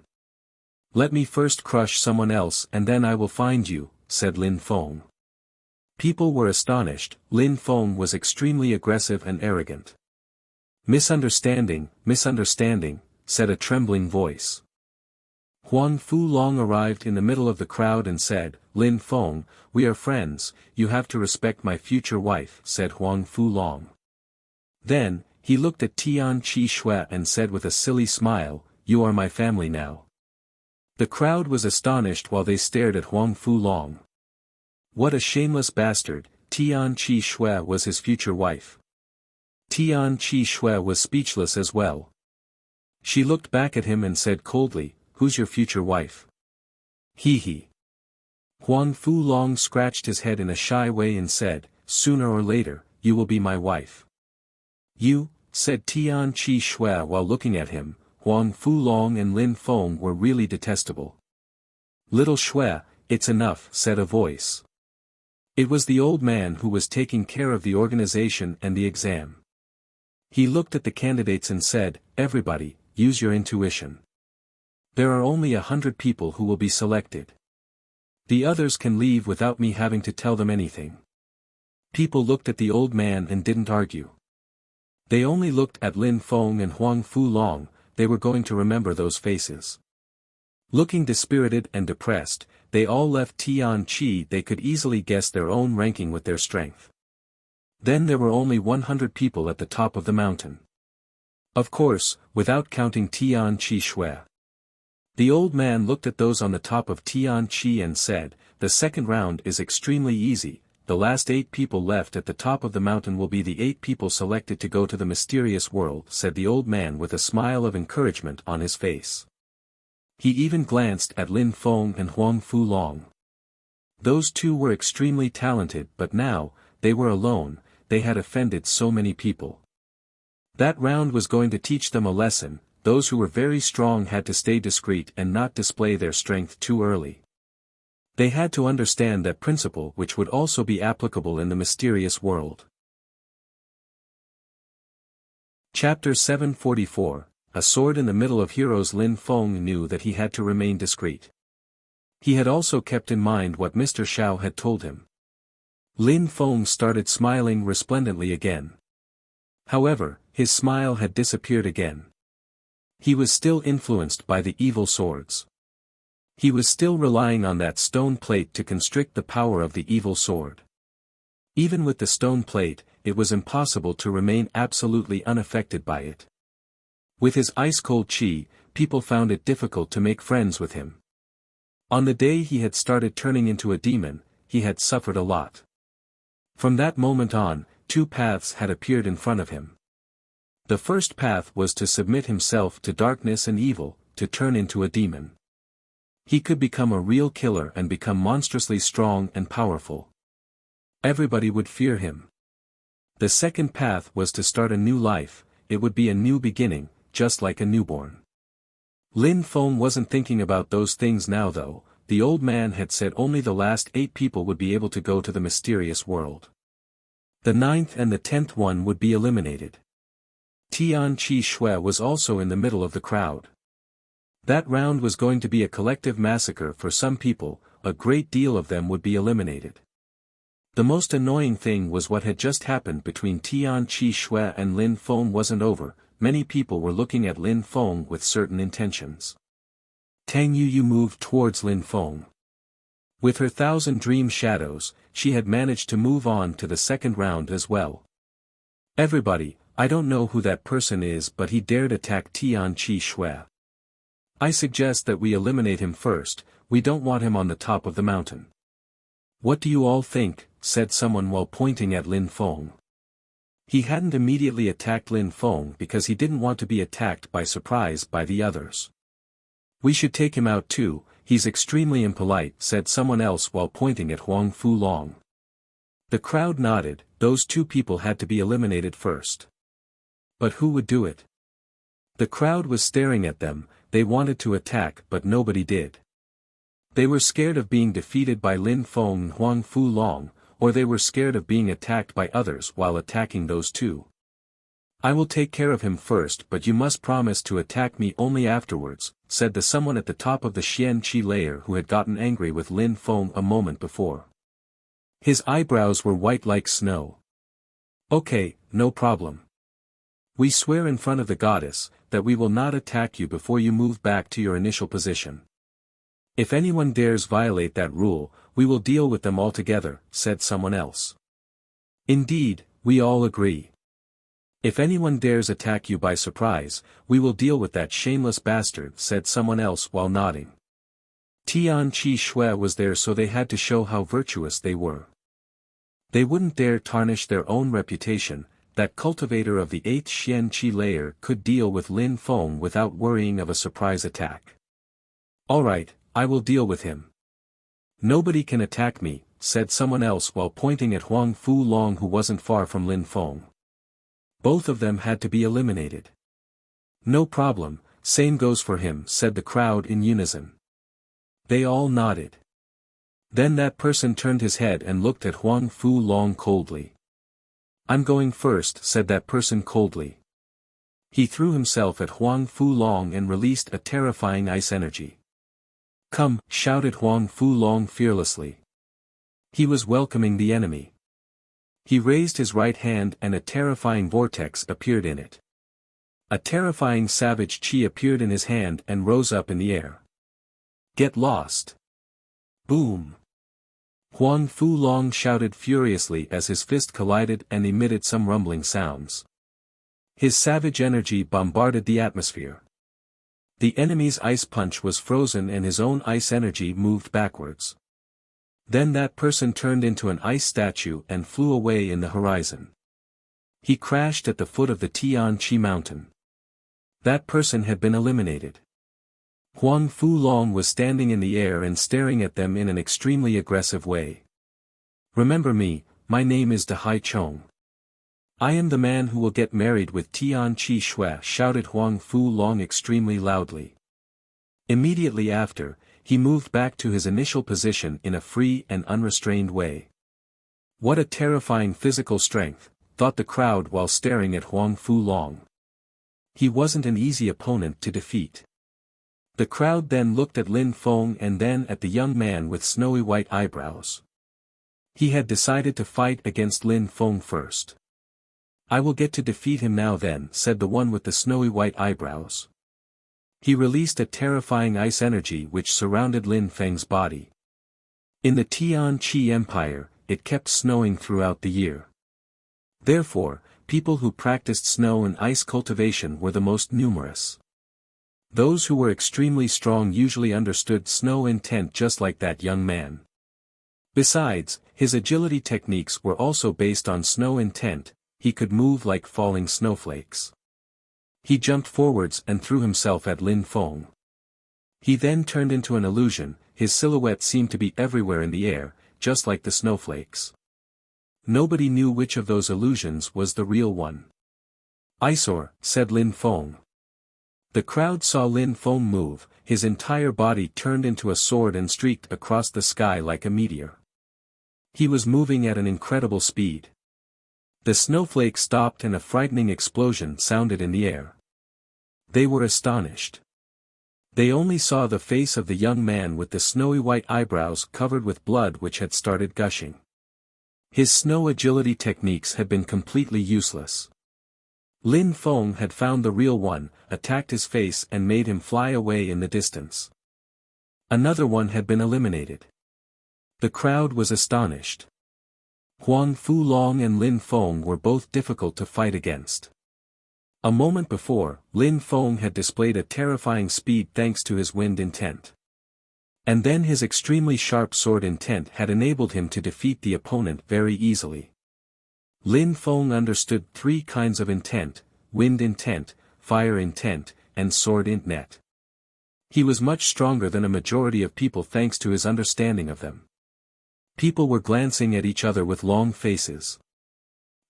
Let me first crush someone else and then I will find you," said Lin Feng. People were astonished. Lin Feng was extremely aggressive and arrogant. Misunderstanding," said a trembling voice. Huang Fulong arrived in the middle of the crowd and said, "Lin Feng, we are friends, you have to respect my future wife," said Huang Fulong. Then, he looked at Tianqi Shui and said with a silly smile, "You are my family now." The crowd was astonished while they stared at Huang Fulong. What a shameless bastard. Tianqi Shui was his future wife. Tianqi Shui was speechless as well. She looked back at him and said coldly, "Who's your future wife?" He. Huang Fulong scratched his head in a shy way and said, "Sooner or later, you will be my wife." "You," said Tianqi Shui while looking at him. Huang Fulong and Lin Feng were really detestable. "Little Shui, it's enough," said a voice. It was the old man who was taking care of the organization and the exam. He looked at the candidates and said, "Everybody, use your intuition. There are only 100 people who will be selected. The others can leave without me having to tell them anything." People looked at the old man and didn't argue. They only looked at Lin Feng and Huang Fulong. They were going to remember those faces. Looking dispirited and depressed, they all left Tianqi. They could easily guess their own ranking with their strength. Then there were only 100 people at the top of the mountain. Of course, without counting Tianqi Shui. The old man looked at those on the top of Tianqi and said, "The second round is extremely easy. The last 8 people left at the top of the mountain will be the 8 people selected to go to the mysterious world," said the old man with a smile of encouragement on his face. He even glanced at Lin Feng and Huang Fulong. Those two were extremely talented, but now, they were alone. They had offended so many people. That round was going to teach them a lesson. Those who were very strong had to stay discreet and not display their strength too early. They had to understand that principle, which would also be applicable in the mysterious world. Chapter 744, A Sword in the Middle of Heroes. Lin Feng knew that he had to remain discreet. He had also kept in mind what Mr. Xiao had told him. Lin Feng started smiling resplendently again. However, his smile had disappeared again. He was still influenced by the evil swords. He was still relying on that stone plate to constrict the power of the evil sword. Even with the stone plate, it was impossible to remain absolutely unaffected by it. With his ice-cold qi, people found it difficult to make friends with him. On the day he had started turning into a demon, he had suffered a lot. From that moment on, 2 paths had appeared in front of him. The first path was to submit himself to darkness and evil, to turn into a demon. He could become a real killer and become monstrously strong and powerful. Everybody would fear him. The second path was to start a new life. It would be a new beginning, just like a newborn. Lin Feng wasn't thinking about those things now though. The old man had said only the last 8 people would be able to go to the mysterious world. The 9th and the 10th one would be eliminated. Tianqi Shui was also in the middle of the crowd. That round was going to be a collective massacre for some people. A great deal of them would be eliminated. The most annoying thing was what had just happened between Tianqi Shui and Lin Feng wasn't over. Many people were looking at Lin Feng with certain intentions. Tang Yu moved towards Lin Feng. With her 1,000 dream shadows, she had managed to move on to the second round as well. "Everybody, I don't know who that person is, but he dared attack Tianqi Shui. I suggest that we eliminate him first. We don't want him on the top of the mountain." "What do you all think?" said someone while pointing at Lin Feng. He hadn't immediately attacked Lin Feng because he didn't want to be attacked by surprise by the others. "We should take him out too, he's extremely impolite," said someone else while pointing at Huang Fulong. The crowd nodded. Those 2 people had to be eliminated first. But who would do it? The crowd was staring at them. They wanted to attack but nobody did. They were scared of being defeated by Lin Feng and Huang Fulong, or they were scared of being attacked by others while attacking those 2. "I will take care of him first, but you must promise to attack me only afterwards," said the someone at the top of the Xianqi layer who had gotten angry with Lin Feng a moment before. His eyebrows were white like snow. "Okay, no problem. We swear in front of the goddess, that we will not attack you before you move back to your initial position. If anyone dares violate that rule, we will deal with them altogether," said someone else. "Indeed, we all agree. If anyone dares attack you by surprise, we will deal with that shameless bastard," said someone else while nodding. Tianqi Shui was there, so they had to show how virtuous they were. They wouldn't dare tarnish their own reputation. That cultivator of the 8th Xianqi layer could deal with Lin Feng without worrying of a surprise attack. "All right, I will deal with him." "Nobody can attack me," said someone else while pointing at Huang Fulong who wasn't far from Lin Feng. Both of them had to be eliminated. "No problem, same goes for him," said the crowd in unison. They all nodded. Then that person turned his head and looked at Huang Fu Long coldly. "I'm going first," said that person coldly. He threw himself at Huang Fu Long and released a terrifying ice energy. "Come," shouted Huang Fu Long fearlessly. He was welcoming the enemy. He raised his right hand and a terrifying vortex appeared in it. A terrifying savage chi appeared in his hand and rose up in the air. "Get lost!" Boom! Huang Fu Long shouted furiously as his fist collided and emitted some rumbling sounds. His savage energy bombarded the atmosphere. The enemy's ice punch was frozen and his own ice energy moved backwards. Then that person turned into an ice statue and flew away in the horizon. He crashed at the foot of the Tian Chi mountain. That person had been eliminated. Huang Fu Long was standing in the air and staring at them in an extremely aggressive way. "Remember me, my name is De Hai Chong. I am the man who will get married with Tian Chi Shui," shouted Huang Fu Long extremely loudly. Immediately after, he moved back to his initial position in a free and unrestrained way. What a terrifying physical strength, thought the crowd while staring at Huang Fu Long. He wasn't an easy opponent to defeat. The crowd then looked at Lin Feng and then at the young man with snowy white eyebrows. He had decided to fight against Lin Feng first. "I will get to defeat him now then," said the one with the snowy white eyebrows. He released a terrifying ice energy which surrounded Lin Feng's body. In the Tian Chi Empire, it kept snowing throughout the year. Therefore, people who practiced snow and ice cultivation were the most numerous. Those who were extremely strong usually understood snow intent just like that young man. Besides, his agility techniques were also based on snow intent. He could move like falling snowflakes. He jumped forwards and threw himself at Lin Feng. He then turned into an illusion. His silhouette seemed to be everywhere in the air, just like the snowflakes. Nobody knew which of those illusions was the real one. "Eyesore," said Lin Feng. The crowd saw Lin Feng move, his entire body turned into a sword and streaked across the sky like a meteor. He was moving at an incredible speed. The snowflake stopped and a frightening explosion sounded in the air. They were astonished. They only saw the face of the young man with the snowy white eyebrows covered with blood which had started gushing. His snow agility techniques had been completely useless. Lin Feng had found the real one, attacked his face and made him fly away in the distance. Another one had been eliminated. The crowd was astonished. Huang Fu Long and Lin Feng were both difficult to fight against. A moment before, Lin Feng had displayed a terrifying speed thanks to his wind intent. And then his extremely sharp sword intent had enabled him to defeat the opponent very easily. Lin Feng understood three kinds of intent: wind intent, fire intent, and sword intent. He was much stronger than a majority of people thanks to his understanding of them. People were glancing at each other with long faces.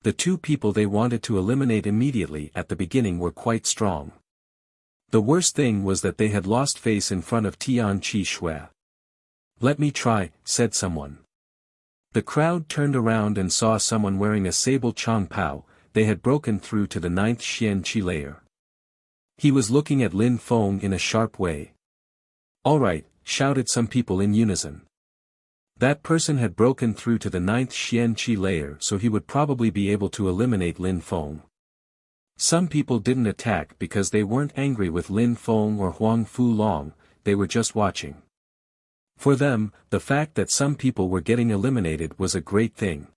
The two people they wanted to eliminate immediately at the beginning were quite strong. The worst thing was that they had lost face in front of Tian Chi Shui. "Let me try," said someone. The crowd turned around and saw someone wearing a sable Chang Pao. They had broken through to the 9th Xian Chi layer. He was looking at Lin Feng in a sharp way. "All right," shouted some people in unison. That person had broken through to the 9th Xian Chi layer, so he would probably be able to eliminate Lin Feng. Some people didn't attack because they weren't angry with Lin Feng or Huang Fu Long, they were just watching. For them, the fact that some people were getting eliminated was a great thing.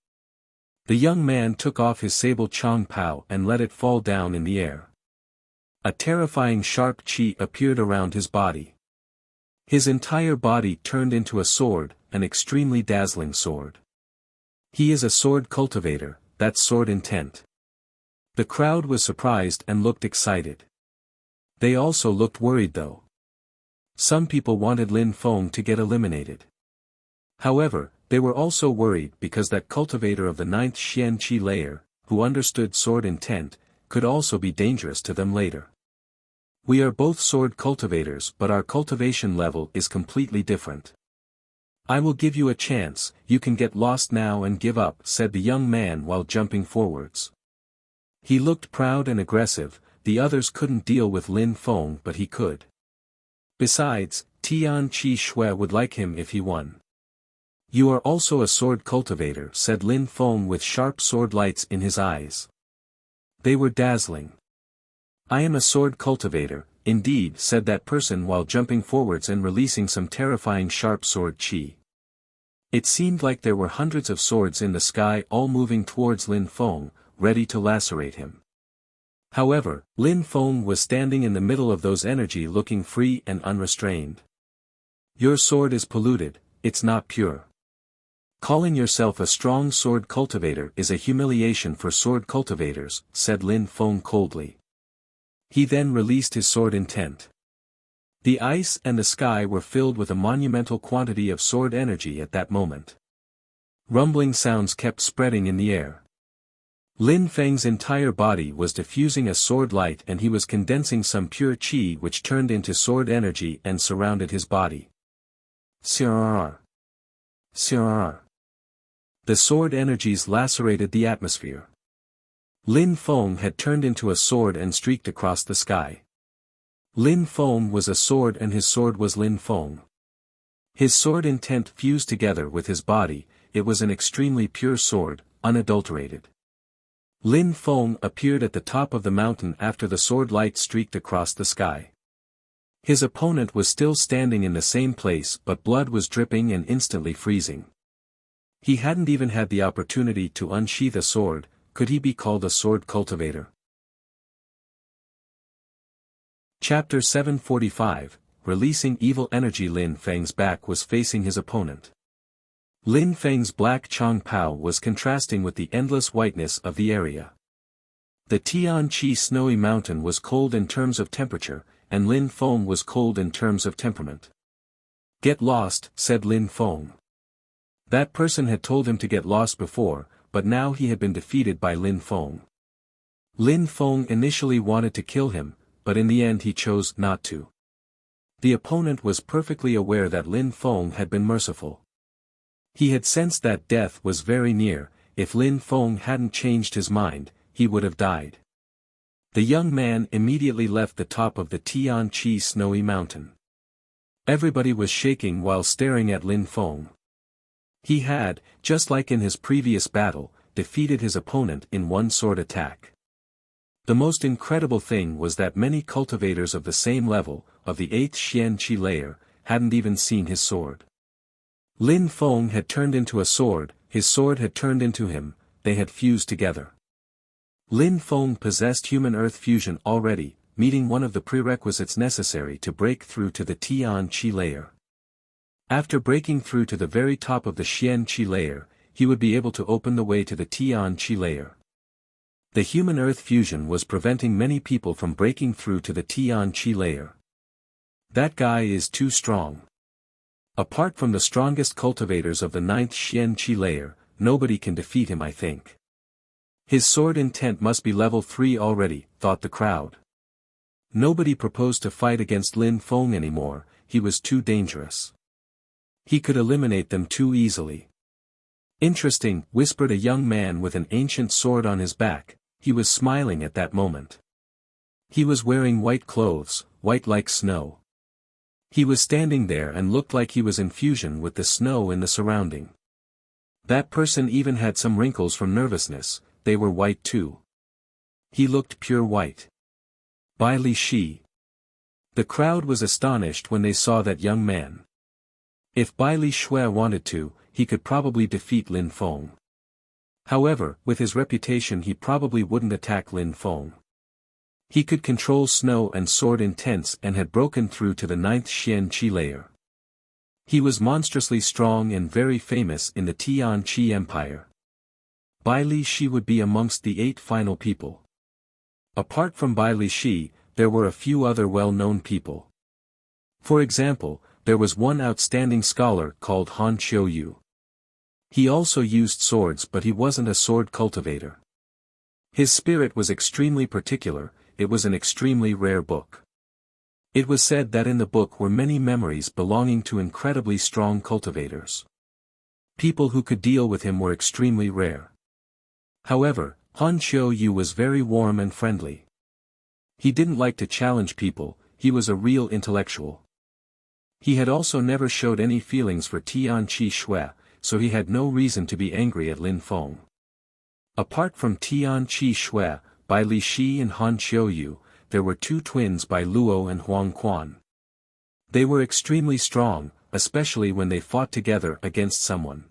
The young man took off his sable Chang Pao and let it fall down in the air. A terrifying sharp chi appeared around his body. His entire body turned into a sword, an extremely dazzling sword. "He is a sword cultivator, that's sword intent." The crowd was surprised and looked excited. They also looked worried though. Some people wanted Lin Feng to get eliminated. However, they were also worried because that cultivator of the 9th Xian Chi layer, who understood sword intent, could also be dangerous to them later. "We are both sword cultivators but our cultivation level is completely different. I will give you a chance, you can get lost now and give up, said the young man while jumping forwards. He looked proud and aggressive, the others couldn't deal with Lin Feng but he could. Besides, Tian Qi Shui would like him if he won. You are also a sword cultivator, said Lin Feng with sharp sword lights in his eyes. They were dazzling. I am a sword cultivator, indeed, said that person while jumping forwards and releasing some terrifying sharp sword qi. It seemed like there were hundreds of swords in the sky all moving towards Lin Feng, ready to lacerate him. However, Lin Feng was standing in the middle of those energy looking free and unrestrained. Your sword is polluted, it's not pure. Calling yourself a strong sword cultivator is a humiliation for sword cultivators, said Lin Feng coldly. He then released his sword intent. The ice and the sky were filled with a monumental quantity of sword energy at that moment. Rumbling sounds kept spreading in the air. Lin Feng's entire body was diffusing a sword light and he was condensing some pure qi which turned into sword energy and surrounded his body. Sirrr. Sirrr. The sword energies lacerated the atmosphere. Lin Feng had turned into a sword and streaked across the sky. Lin Feng was a sword and his sword was Lin Feng. His sword intent fused together with his body, it was an extremely pure sword, unadulterated. Lin Feng appeared at the top of the mountain after the sword light streaked across the sky. His opponent was still standing in the same place but blood was dripping and instantly freezing. He hadn't even had the opportunity to unsheath a sword, could he be called a sword cultivator? Chapter 745, Releasing Evil Energy. Lin Feng's back was facing his opponent. Lin Feng's black Chong Pao was contrasting with the endless whiteness of the area. The Tian Qi snowy mountain was cold in terms of temperature, and Lin Feng was cold in terms of temperament. Get lost, said Lin Feng. That person had told him to get lost before, but now he had been defeated by Lin Feng. Lin Feng initially wanted to kill him, but in the end he chose not to. The opponent was perfectly aware that Lin Feng had been merciful. He had sensed that death was very near, if Lin Feng hadn't changed his mind, he would have died. The young man immediately left the top of the Tian Qi snowy mountain. Everybody was shaking while staring at Lin Feng. He had, just like in his previous battle, defeated his opponent in one sword attack. The most incredible thing was that many cultivators of the same level, of the 8th Xian Qi layer, hadn't even seen his sword. Lin Feng had turned into a sword, his sword had turned into him, they had fused together. Lin Feng possessed human earth fusion already, meeting one of the prerequisites necessary to break through to the Tian Qi layer. After breaking through to the very top of the Xian Qi layer, he would be able to open the way to the Tian Qi layer. The human earth fusion was preventing many people from breaking through to the Tian Qi layer. That guy is too strong. Apart from the strongest cultivators of the 9th Xian Qi layer, nobody can defeat him, I think. His sword intent must be level 3 already, thought the crowd. Nobody proposed to fight against Lin Feng anymore, he was too dangerous. He could eliminate them too easily. Interesting, whispered a young man with an ancient sword on his back, he was smiling at that moment. He was wearing white clothes, white like snow. He was standing there and looked like he was in fusion with the snow in the surrounding. That person even had some wrinkles from nervousness, they were white too. He looked pure white. Bai Li Shi. The crowd was astonished when they saw that young man. If Bai Li Shui wanted to, he could probably defeat Lin Feng. However, with his reputation he probably wouldn't attack Lin Feng. He could control snow and sword intents and had broken through to the 9th Xian Qi layer. He was monstrously strong and very famous in the Tian Qi Empire. Bai Li Shi would be amongst the 8 final people. Apart from Bai Li Shi, there were a few other well-known people. For example, there was one outstanding scholar called Han Qiuyu. He also used swords but he wasn't a sword cultivator. His spirit was extremely particular, it was an extremely rare book. It was said that in the book were many memories belonging to incredibly strong cultivators. People who could deal with him were extremely rare. However, Han Qiu was very warm and friendly. He didn't like to challenge people, he was a real intellectual. He had also never showed any feelings for Tian Qi Shui, so he had no reason to be angry at Lin Feng. Apart from Tian Qi Shui, by Li Shi and Han Qiu, there were two twins by Luo and Huang Quan. They were extremely strong, especially when they fought together against someone.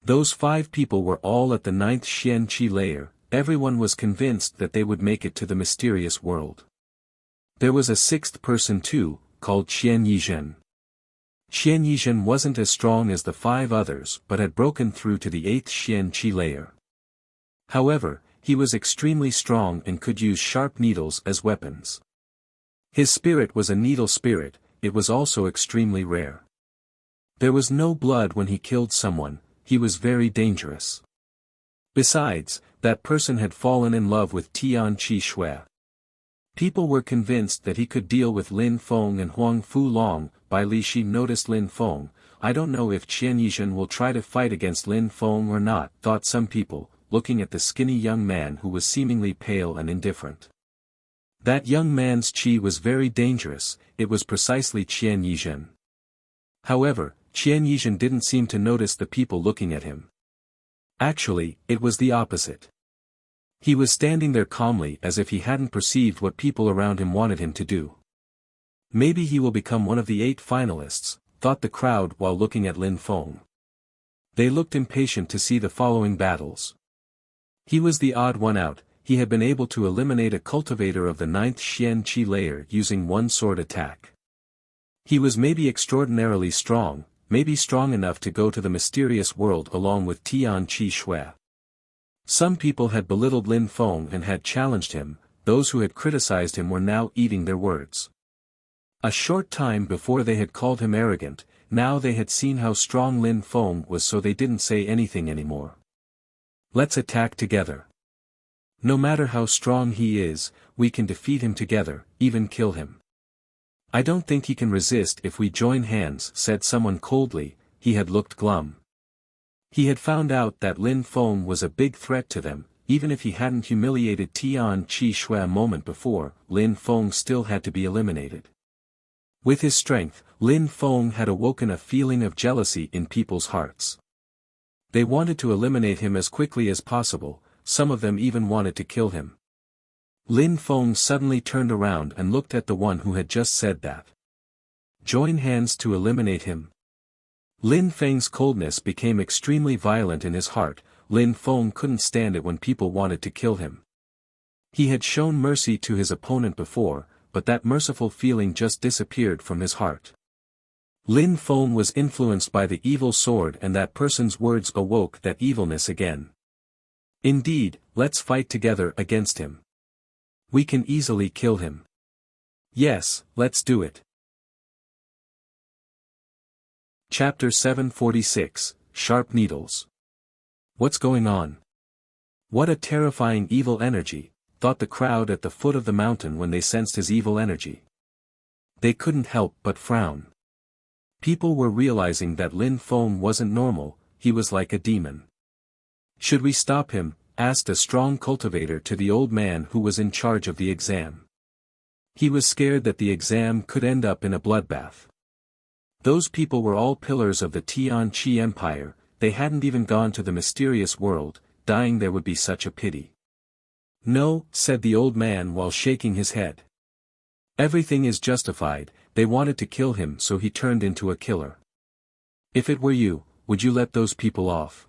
Those 5 people were all at the 9th Xian Qi layer. Everyone was convinced that they would make it to the mysterious world. There was a 6th person too, called Qian Yizhen. Qian Yizhen wasn't as strong as the 5 others but had broken through to the 8th Xian Qi layer. However, he was extremely strong and could use sharp needles as weapons. His spirit was a needle spirit, it was also extremely rare. There was no blood when he killed someone, he was very dangerous. Besides, that person had fallen in love with Tian Qi Shui. People were convinced that he could deal with Lin Feng and Huang Fulong. By Li Shi noticed Lin Feng. I don't know if Qian Yizhen will try to fight against Lin Feng or not, thought some people, looking at the skinny young man who was seemingly pale and indifferent. That young man's qi was very dangerous, it was precisely Qian Yizhen. However, Qian Yizhen didn't seem to notice the people looking at him. Actually, it was the opposite. He was standing there calmly as if he hadn't perceived what people around him wanted him to do. Maybe he will become one of the 8 finalists, thought the crowd while looking at Lin Feng. They looked impatient to see the following battles. He was the odd one out, he had been able to eliminate a cultivator of the 9th Xian Qi layer using one sword attack. He was maybe extraordinarily strong, maybe strong enough to go to the mysterious world along with Tian Qi Shui. Some people had belittled Lin Feng and had challenged him, those who had criticized him were now eating their words. A short time before they had called him arrogant, now they had seen how strong Lin Feng was, so they didn't say anything anymore. Let's attack together. No matter how strong he is, we can defeat him together, even kill him. I don't think he can resist if we join hands, said someone coldly. He had looked glum. He had found out that Lin Feng was a big threat to them, even if he hadn't humiliated Tian Qi Shui a moment before, Lin Feng still had to be eliminated. With his strength, Lin Feng had awoken a feeling of jealousy in people's hearts. They wanted to eliminate him as quickly as possible, some of them even wanted to kill him. Lin Feng suddenly turned around and looked at the one who had just said that. Join hands to eliminate him. Lin Feng's coldness became extremely violent in his heart. Lin Feng couldn't stand it when people wanted to kill him. He had shown mercy to his opponent before, but that merciful feeling just disappeared from his heart. Lin Feng was influenced by the evil sword, and that person's words awoke that evilness again. Indeed, let's fight together against him. We can easily kill him. Yes, let's do it. Chapter 746, Sharp Needles. What's going on? What a terrifying evil energy, thought the crowd at the foot of the mountain when they sensed his evil energy. They couldn't help but frown. People were realizing that Lin Feng wasn't normal, he was like a demon. Should we stop him? Asked a strong cultivator to the old man who was in charge of the exam. He was scared that the exam could end up in a bloodbath. Those people were all pillars of the Tian Qi Empire, they hadn't even gone to the mysterious world, dying there would be such a pity. No, said the old man while shaking his head. Everything is justified, they wanted to kill him so he turned into a killer. If it were you, would you let those people off?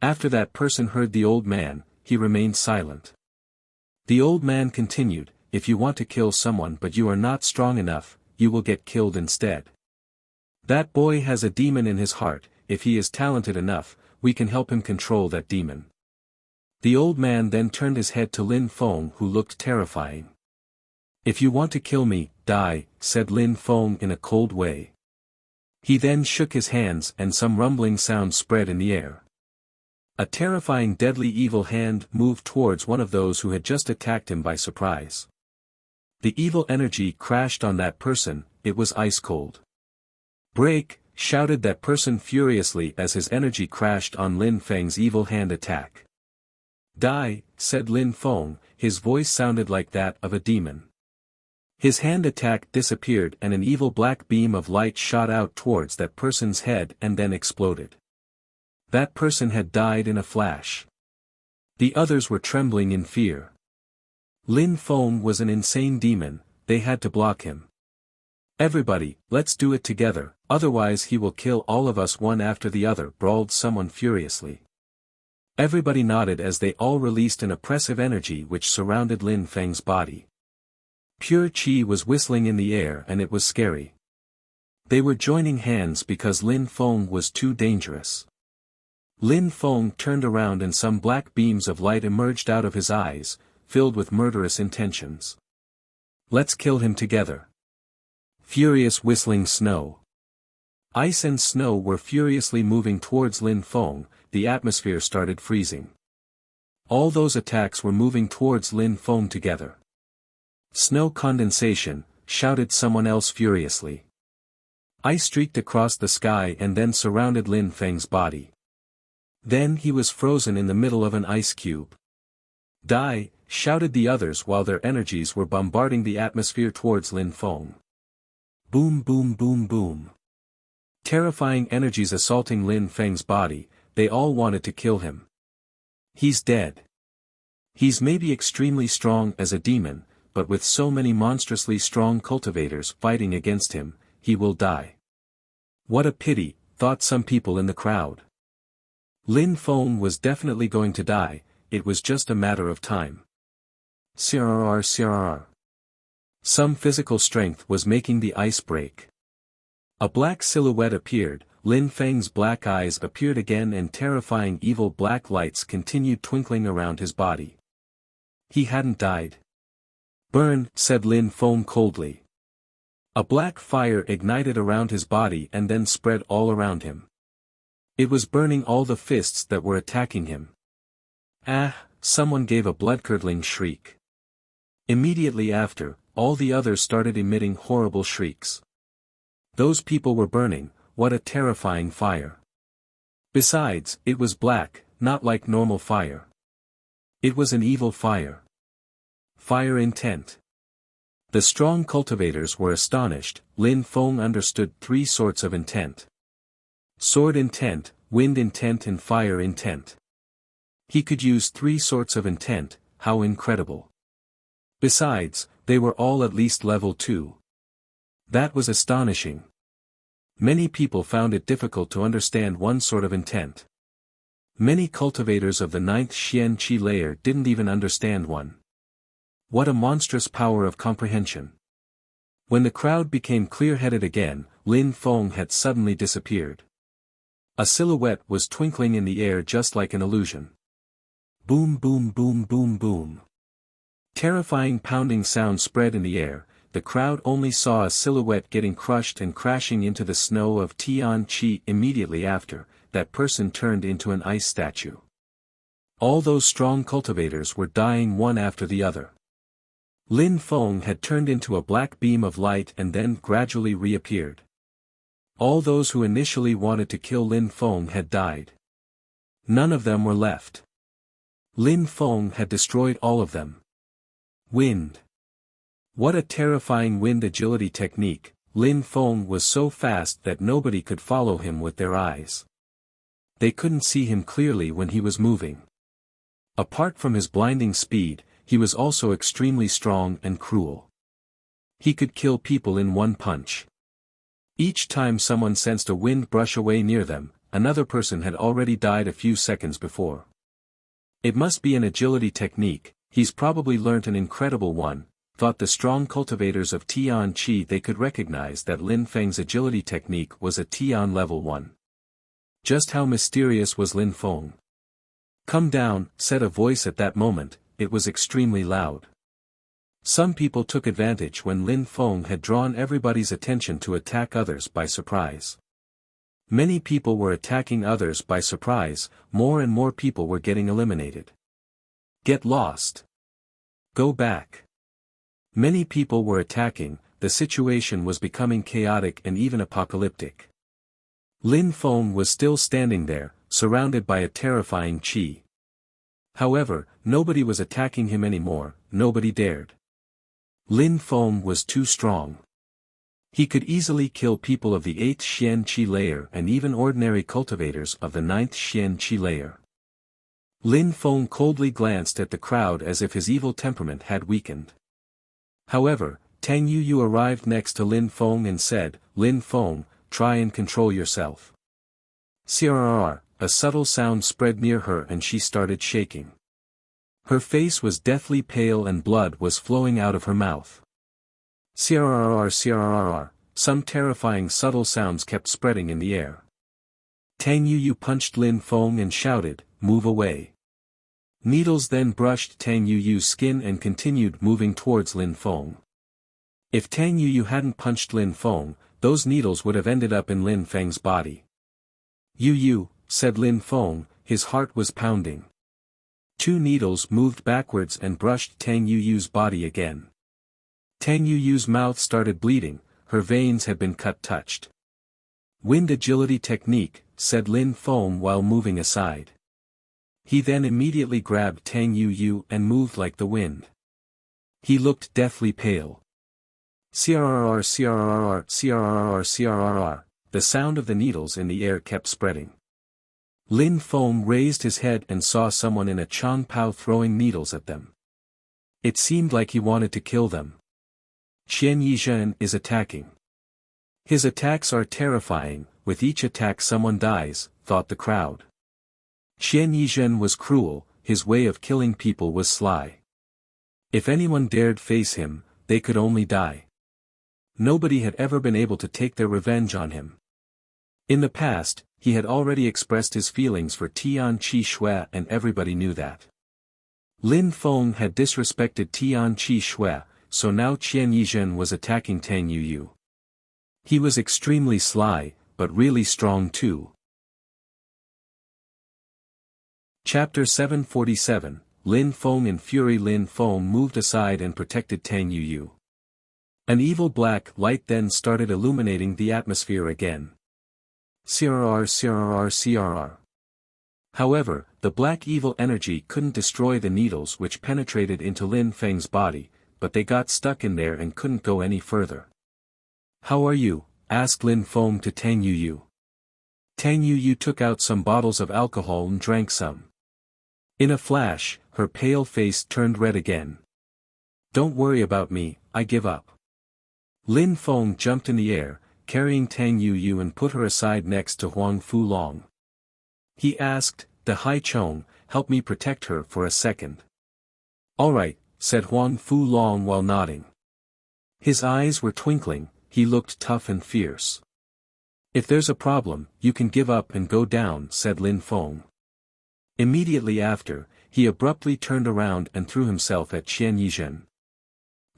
After that person heard the old man, he remained silent. The old man continued, if you want to kill someone but you are not strong enough, you will get killed instead. That boy has a demon in his heart, if he is talented enough, we can help him control that demon. The old man then turned his head to Lin Feng, who looked terrifying. If you want to kill me, die, said Lin Feng in a cold way. He then shook his hands and some rumbling sound spread in the air. A terrifying deadly evil hand moved towards one of those who had just attacked him by surprise. The evil energy crashed on that person, it was ice cold. "Break!" shouted that person furiously as his energy crashed on Lin Feng's evil hand attack. "Die," said Lin Feng, his voice sounded like that of a demon. His hand attack disappeared and an evil black beam of light shot out towards that person's head and then exploded. That person had died in a flash. The others were trembling in fear. Lin Feng was an insane demon, they had to block him. "Everybody, let's do it together, otherwise he will kill all of us one after the other," brawled someone furiously. Everybody nodded as they all released an oppressive energy which surrounded Lin Feng's body. Pure chi was whistling in the air and it was scary. They were joining hands because Lin Feng was too dangerous. Lin Feng turned around and some black beams of light emerged out of his eyes, filled with murderous intentions. "Let's kill him together." Furious whistling snow. Ice and snow were furiously moving towards Lin Feng, the atmosphere started freezing. All those attacks were moving towards Lin Feng together. "Snow condensation," shouted someone else furiously. Ice streaked across the sky and then surrounded Lin Feng's body. Then he was frozen in the middle of an ice cube. "Die," shouted the others while their energies were bombarding the atmosphere towards Lin Feng. Boom boom boom boom. Terrifying energies assaulting Lin Feng's body, they all wanted to kill him. "He's dead. He's maybe extremely strong as a demon, but with so many monstrously strong cultivators fighting against him, he will die." What a pity, thought some people in the crowd. Lin Feng was definitely going to die, it was just a matter of time. Crrr. Some physical strength was making the ice break. A black silhouette appeared, Lin Feng's black eyes appeared again and terrifying evil black lights continued twinkling around his body. He hadn't died. "Burn," said Lin Feng coldly. A black fire ignited around his body and then spread all around him. It was burning all the fists that were attacking him. "Ah!" someone gave a blood-curdling shriek. Immediately after, all the others started emitting horrible shrieks. Those people were burning, what a terrifying fire. Besides, it was black, not like normal fire. It was an evil fire. Fire intent. The strong cultivators were astonished, Lin Feng understood 3 sorts of intent. Sword intent, wind intent and fire intent. He could use 3 sorts of intent, how incredible. Besides, they were all at least level 2. That was astonishing. Many people found it difficult to understand one sort of intent. Many cultivators of the 9th Xian Qi layer didn't even understand one. What a monstrous power of comprehension. When the crowd became clear-headed again, Lin Feng had suddenly disappeared. A silhouette was twinkling in the air just like an illusion. Boom boom boom boom boom. Terrifying pounding sound spread in the air, the crowd only saw a silhouette getting crushed and crashing into the snow of Tian Qi. Immediately after, that person turned into an ice statue. All those strong cultivators were dying one after the other. Lin Feng had turned into a black beam of light and then gradually reappeared. All those who initially wanted to kill Lin Feng had died. None of them were left. Lin Feng had destroyed all of them. Wind. What a terrifying wind agility technique. Lin Feng was so fast that nobody could follow him with their eyes. They couldn't see him clearly when he was moving. Apart from his blinding speed, he was also extremely strong and cruel. He could kill people in one punch. Each time someone sensed a wind brush away near them, another person had already died a few seconds before. It must be an agility technique, he's probably learnt an incredible one, thought the strong cultivators of Tian Qi. They could recognize that Lin Feng's agility technique was a Tian level 1. Just how mysterious was Lin Feng? "Come down," said a voice at that moment, it was extremely loud. Some people took advantage when Lin Feng had drawn everybody's attention to attack others by surprise. Many people were attacking others by surprise, more and more people were getting eliminated. "Get lost. Go back. Many people were attacking, the situation was becoming chaotic and even apocalyptic. Lin Feng was still standing there, surrounded by a terrifying qi. However, nobody was attacking him anymore, nobody dared. Lin Feng was too strong. He could easily kill people of the 8th Xian Qi layer and even ordinary cultivators of the 9th Xian Qi layer. Lin Feng coldly glanced at the crowd as if his evil temperament had weakened. However, Tang Yuyu arrived next to Lin Feng and said, "Lin Feng, try and control yourself." Crrr, a subtle sound spread near her and she started shaking. Her face was deathly pale and blood was flowing out of her mouth. Crrr, some terrifying subtle sounds kept spreading in the air. Tang Yuyu punched Lin Feng and shouted, "Move away." Needles then brushed Tang Yuyu's skin and continued moving towards Lin Feng. If Tang Yuyu hadn't punched Lin Feng, those needles would have ended up in Lin Feng's body. "Yuyu," said Lin Feng, his heart was pounding. 2 needles moved backwards and brushed Tang Yuyu's body again. Tang Yuyu's mouth started bleeding, her veins had been touched. "Wind agility technique," said Lin Feng while moving aside. He then immediately grabbed Tang Yuyu and moved like the wind. He looked deathly pale. Crrr, the sound of the needles in the air kept spreading. Lin Feng raised his head and saw someone in a Changpao throwing needles at them. It seemed like he wanted to kill them. Qian Yizhen is attacking. His attacks are terrifying, with each attack someone dies, thought the crowd. Qian Yizhen was cruel, his way of killing people was sly. If anyone dared face him, they could only die. Nobody had ever been able to take their revenge on him. In the past, he had already expressed his feelings for Tian Qi Shui and everybody knew that. Lin Feng had disrespected Tian Qi Shui, so now Qian Yizhen was attacking Tang Yuyu. He was extremely sly, but really strong too. Chapter 747, Lin Feng in fury. Lin Feng moved aside and protected Tang Yuyu. An evil black light then started illuminating the atmosphere again. Crrr. However, the black evil energy couldn't destroy the needles which penetrated into Lin Feng's body, but they got stuck in there and couldn't go any further. "How are you?" asked Lin Feng to Tang Yuyu. Tang Yuyu took out some bottles of alcohol and drank some. In a flash, her pale face turned red again. "Don't worry about me, I give up." Lin Feng jumped in the air, carrying Tang Yuyu and put her aside next to Huang Fulong. He asked, "The Hai Chong, help me protect her for a second." "All right," said Huang Fulong while nodding. His eyes were twinkling, he looked tough and fierce. "If there's a problem, you can give up and go down," said Lin Feng. Immediately after, he abruptly turned around and threw himself at Qian Yizhen.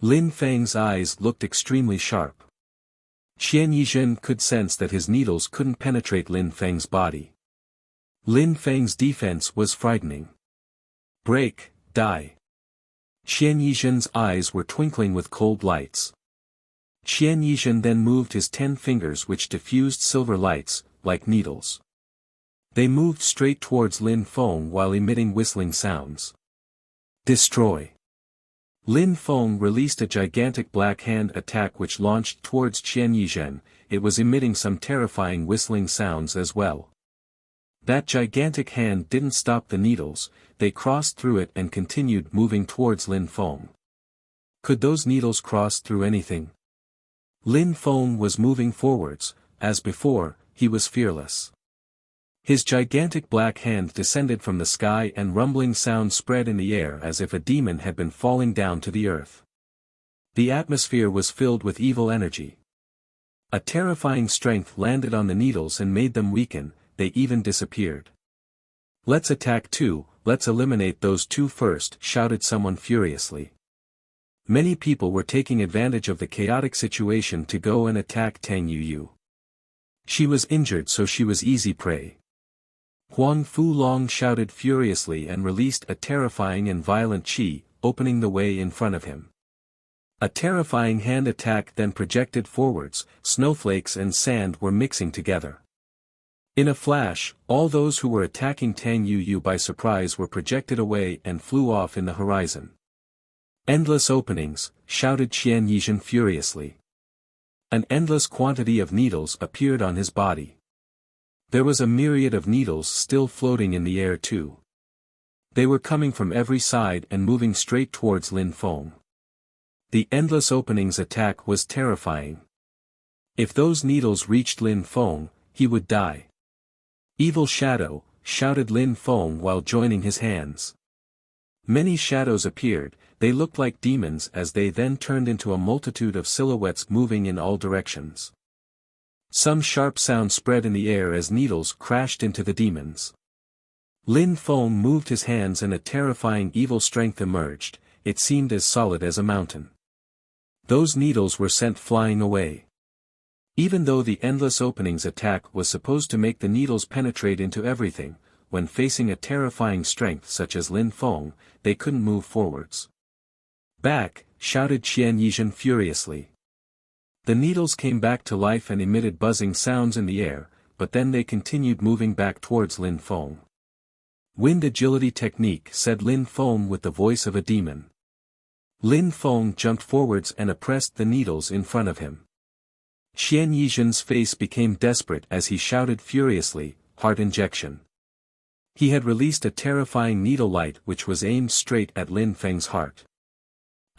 Lin Feng's eyes looked extremely sharp. Qian Yizhen could sense that his needles couldn't penetrate Lin Feng's body. Lin Feng's defense was frightening. "Break, die." Qian Yizhen's eyes were twinkling with cold lights. Qian Yizhen then moved his 10 fingers which diffused silver lights, like needles. They moved straight towards Lin Feng while emitting whistling sounds. "Destroy." Lin Feng released a gigantic black hand attack which launched towards Qian Yizhen, it was emitting some terrifying whistling sounds as well. That gigantic hand didn't stop the needles, they crossed through it and continued moving towards Lin Feng. Could those needles cross through anything? Lin Feng was moving forwards, as before, he was fearless. His gigantic black hand descended from the sky and rumbling sound spread in the air as if a demon had been falling down to the earth. The atmosphere was filled with evil energy. A terrifying strength landed on the needles and made them weaken, they even disappeared. "Let's attack too, let's eliminate those 2 first," shouted someone furiously. Many people were taking advantage of the chaotic situation to go and attack Tang Yuyu. She was injured so she was easy prey. Huang Fulong shouted furiously and released a terrifying and violent qi, opening the way in front of him. A terrifying hand attack then projected forwards, snowflakes and sand were mixing together. In a flash, all those who were attacking Tang Yu by surprise were projected away and flew off in the horizon. "Endless openings," shouted Qian Yizhen furiously. An endless quantity of needles appeared on his body. There was a myriad of needles still floating in the air too. They were coming from every side and moving straight towards Lin Feng. The endless openings attack was terrifying. If those needles reached Lin Feng, he would die. "Evil shadow," shouted Lin Feng while joining his hands. Many shadows appeared, they looked like demons as they then turned into a multitude of silhouettes moving in all directions. Some sharp sound spread in the air as needles crashed into the demons. Lin Feng moved his hands and a terrifying evil strength emerged, it seemed as solid as a mountain. Those needles were sent flying away. Even though the endless openings attack was supposed to make the needles penetrate into everything, when facing a terrifying strength such as Lin Feng, they couldn't move forwards. "Back!" shouted Qian Yizhen furiously. The needles came back to life and emitted buzzing sounds in the air, but then they continued moving back towards Lin Feng. "Wind agility technique," said Lin Feng with the voice of a demon. Lin Feng jumped forwards and oppressed the needles in front of him. Qian Yizhen's face became desperate as he shouted furiously, "Heart injection." He had released a terrifying needle light which was aimed straight at Lin Feng's heart.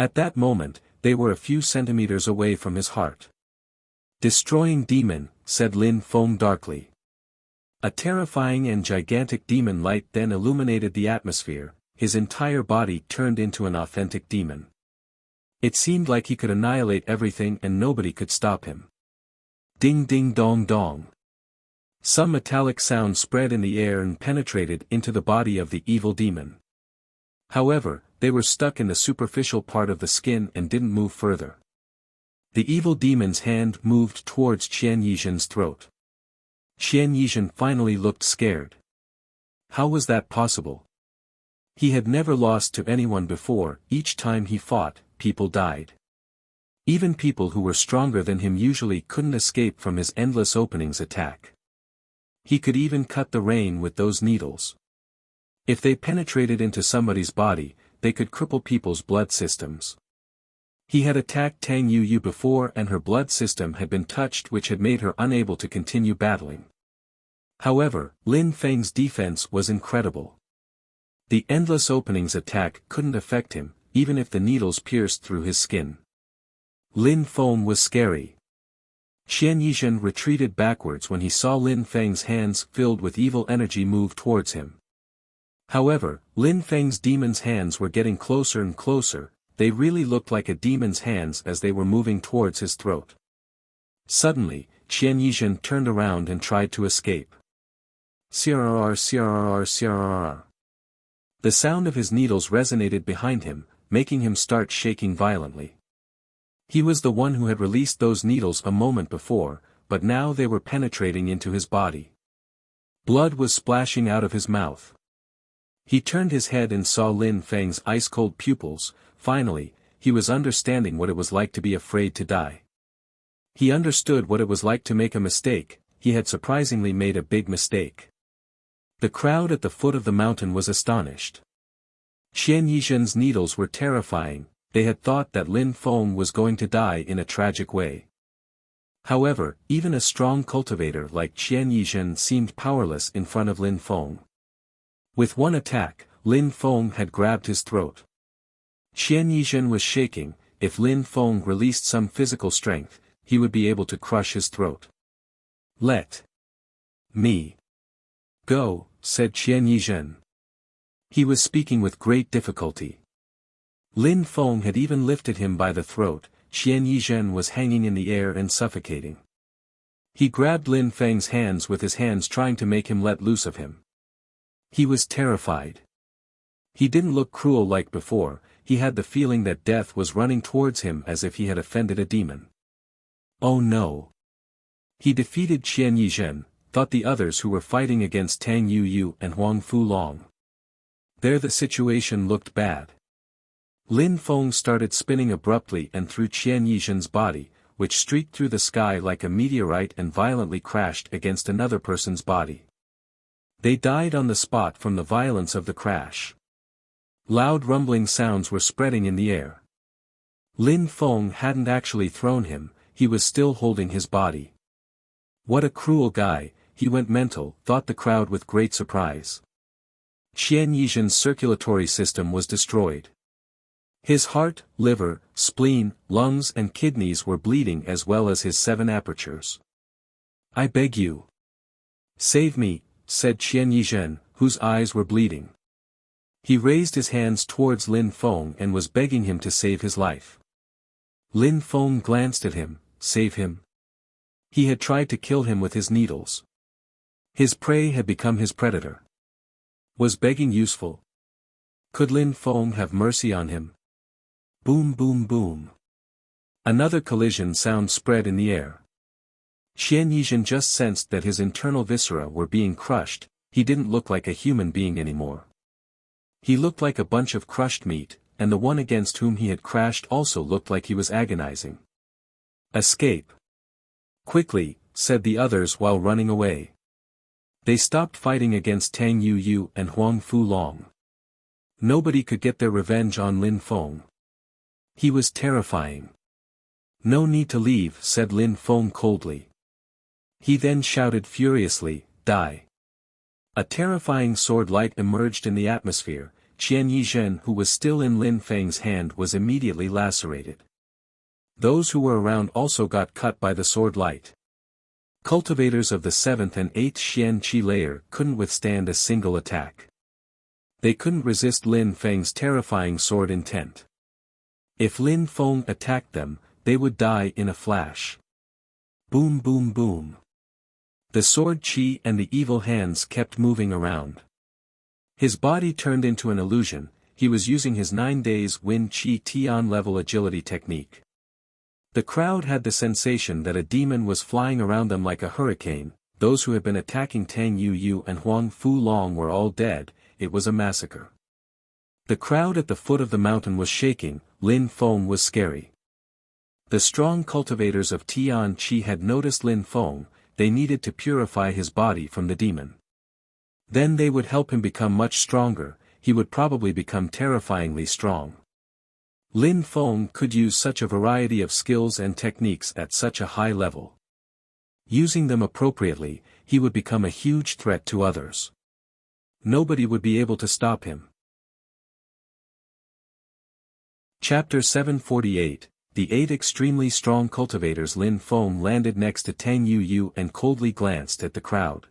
At that moment, they were a few centimeters away from his heart. "Destroying demon," said Lin Feng darkly. A terrifying and gigantic demon light then illuminated the atmosphere, his entire body turned into an authentic demon. It seemed like he could annihilate everything and nobody could stop him. Ding ding dong dong. Some metallic sound spread in the air and penetrated into the body of the evil demon. However, they were stuck in the superficial part of the skin and didn't move further. The evil demon's hand moved towards Qian Yizhen's throat. Qian Yizhen finally looked scared. How was that possible? He had never lost to anyone before, each time he fought, people died. Even people who were stronger than him usually couldn't escape from his endless openings attack. He could even cut the rain with those needles. If they penetrated into somebody's body, they could cripple people's blood systems. He had attacked Tang Yu before and her blood system had been touched which had made her unable to continue battling. However, Lin Feng's defense was incredible. The endless openings attack couldn't affect him, even if the needles pierced through his skin. Lin Feng was scary. Qian Yizhen retreated backwards when he saw Lin Feng's hands filled with evil energy move towards him. However, Lin Feng's demon's hands were getting closer and closer, they really looked like a demon's hands as they were moving towards his throat. Suddenly, Qian Yizhen turned around and tried to escape. "Crrr crrr crrr." The sound of his needles resonated behind him, making him start shaking violently. He was the one who had released those needles a moment before, but now they were penetrating into his body. Blood was splashing out of his mouth. He turned his head and saw Lin Feng's ice-cold pupils. Finally, he was understanding what it was like to be afraid to die. He understood what it was like to make a mistake, he had surprisingly made a big mistake. The crowd at the foot of the mountain was astonished. Qian Yizhen's needles were terrifying, they had thought that Lin Feng was going to die in a tragic way. However, even a strong cultivator like Qian Yizhen seemed powerless in front of Lin Feng. With one attack, Lin Feng had grabbed his throat. Qian Yizhen was shaking, if Lin Feng released some physical strength, he would be able to crush his throat. "Let me go," said Qian Yizhen. He was speaking with great difficulty. Lin Feng had even lifted him by the throat, Qian Yizhen was hanging in the air and suffocating. He grabbed Lin Feng's hands with his hands trying to make him let loose of him. He was terrified. He didn't look cruel like before, he had the feeling that death was running towards him as if he had offended a demon. Oh no! He defeated Qian Yizhen, thought the others who were fighting against Tang Yu and Huang Fulong. There the situation looked bad. Lin Feng started spinning abruptly and through Qian Yizhen's body, which streaked through the sky like a meteorite and violently crashed against another person's body. They died on the spot from the violence of the crash. Loud rumbling sounds were spreading in the air. Lin Feng hadn't actually thrown him, he was still holding his body. What a cruel guy, he went mental, thought the crowd with great surprise. Qian Yizhen's circulatory system was destroyed. His heart, liver, spleen, lungs and kidneys were bleeding as well as his 7 apertures. "I beg you. Save me," said Qian Yizhen, whose eyes were bleeding. He raised his hands towards Lin Feng and was begging him to save his life. Lin Feng glanced at him. Save him? He had tried to kill him with his needles. His prey had become his predator. Was begging useful? Could Lin Feng have mercy on him? Boom boom boom. Another collision sound spread in the air. Qian Yizhen just sensed that his internal viscera were being crushed, he didn't look like a human being anymore. He looked like a bunch of crushed meat, and the one against whom he had crashed also looked like he was agonizing. "Escape! Quickly," said the others while running away. They stopped fighting against Tang Yuyu and Huang Fulong. Nobody could get their revenge on Lin Feng. He was terrifying. "No need to leave," said Lin Feng coldly. He then shouted furiously, "Die!" A terrifying sword light emerged in the atmosphere. Qian Yizhen, who was still in Lin Feng's hand, was immediately lacerated. Those who were around also got cut by the sword light. Cultivators of the 7th and 8th Xian Qi layer couldn't withstand a single attack. They couldn't resist Lin Feng's terrifying sword intent. If Lin Feng attacked them, they would die in a flash. Boom boom boom. The sword qi and the evil hands kept moving around. His body turned into an illusion, he was using his 9 days Win Qi Tian level agility technique. The crowd had the sensation that a demon was flying around them like a hurricane. Those who had been attacking Tang Yuyu and Huang Fulong were all dead. It was a massacre. The crowd at the foot of the mountain was shaking. Lin Feng was scary. The strong cultivators of Tian Qi had noticed Lin Feng. They needed to purify his body from the demon. Then they would help him become much stronger, he would probably become terrifyingly strong. Lin Feng could use such a variety of skills and techniques at such a high level. Using them appropriately, he would become a huge threat to others. Nobody would be able to stop him. Chapter 748. The 8 extremely strong cultivators. Lin Feng landed next to Tang Yuyu and coldly glanced at the crowd.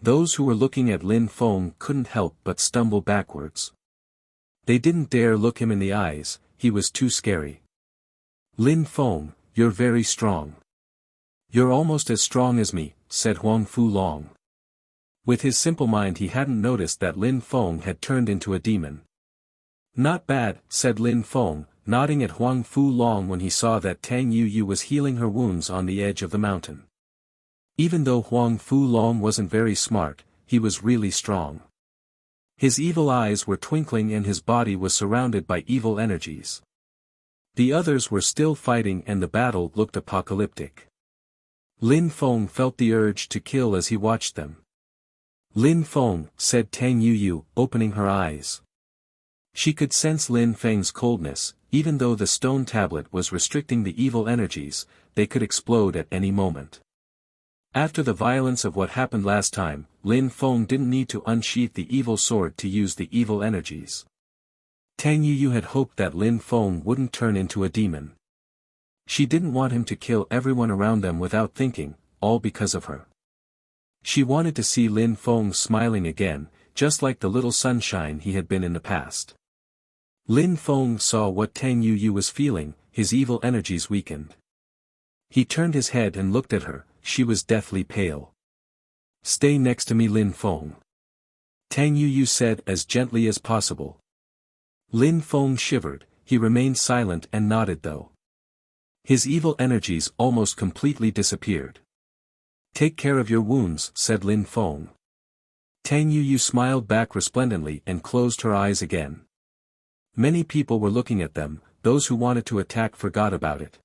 Those who were looking at Lin Feng couldn't help but stumble backwards. They didn't dare look him in the eyes, he was too scary. "Lin Feng, you're very strong. You're almost as strong as me," said Huang Fulong. With his simple mind he hadn't noticed that Lin Feng had turned into a demon. "Not bad," said Lin Feng, nodding at Huang Fulong when he saw that Tang Yuyu was healing her wounds on the edge of the mountain. Even though Huang Fulong wasn't very smart, he was really strong. His evil eyes were twinkling and his body was surrounded by evil energies. The others were still fighting and the battle looked apocalyptic. Lin Feng felt the urge to kill as he watched them. "Lin Feng," said Tang Yuyu, opening her eyes. She could sense Lin Feng's coldness. Even though the stone tablet was restricting the evil energies, they could explode at any moment. After the violence of what happened last time, Lin Feng didn't need to unsheath the evil sword to use the evil energies. Tang Yuyu had hoped that Lin Feng wouldn't turn into a demon. She didn't want him to kill everyone around them without thinking, all because of her. She wanted to see Lin Feng smiling again, just like the little sunshine he had been in the past. Lin Feng saw what Tang Yuyu was feeling, his evil energies weakened. He turned his head and looked at her, she was deathly pale. "Stay next to me, Lin Feng," Tang Yuyu said as gently as possible. Lin Feng shivered, he remained silent and nodded though. His evil energies almost completely disappeared. "Take care of your wounds," said Lin Feng. Tang Yuyu smiled back resplendently and closed her eyes again. Many people were looking at them, those who wanted to attack forgot about it.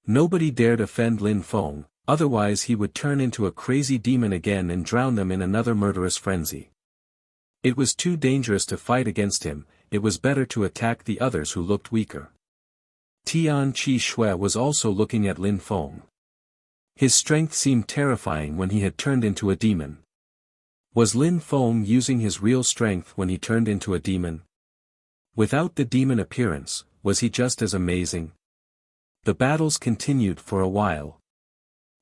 Nobody dared offend Lin Feng, otherwise he would turn into a crazy demon again and drown them in another murderous frenzy. It was too dangerous to fight against him, it was better to attack the others who looked weaker. Tian Qi Shui was also looking at Lin Feng. His strength seemed terrifying when he had turned into a demon. Was Lin Feng using his real strength when he turned into a demon? Without the demon appearance, was he just as amazing? The battles continued for a while.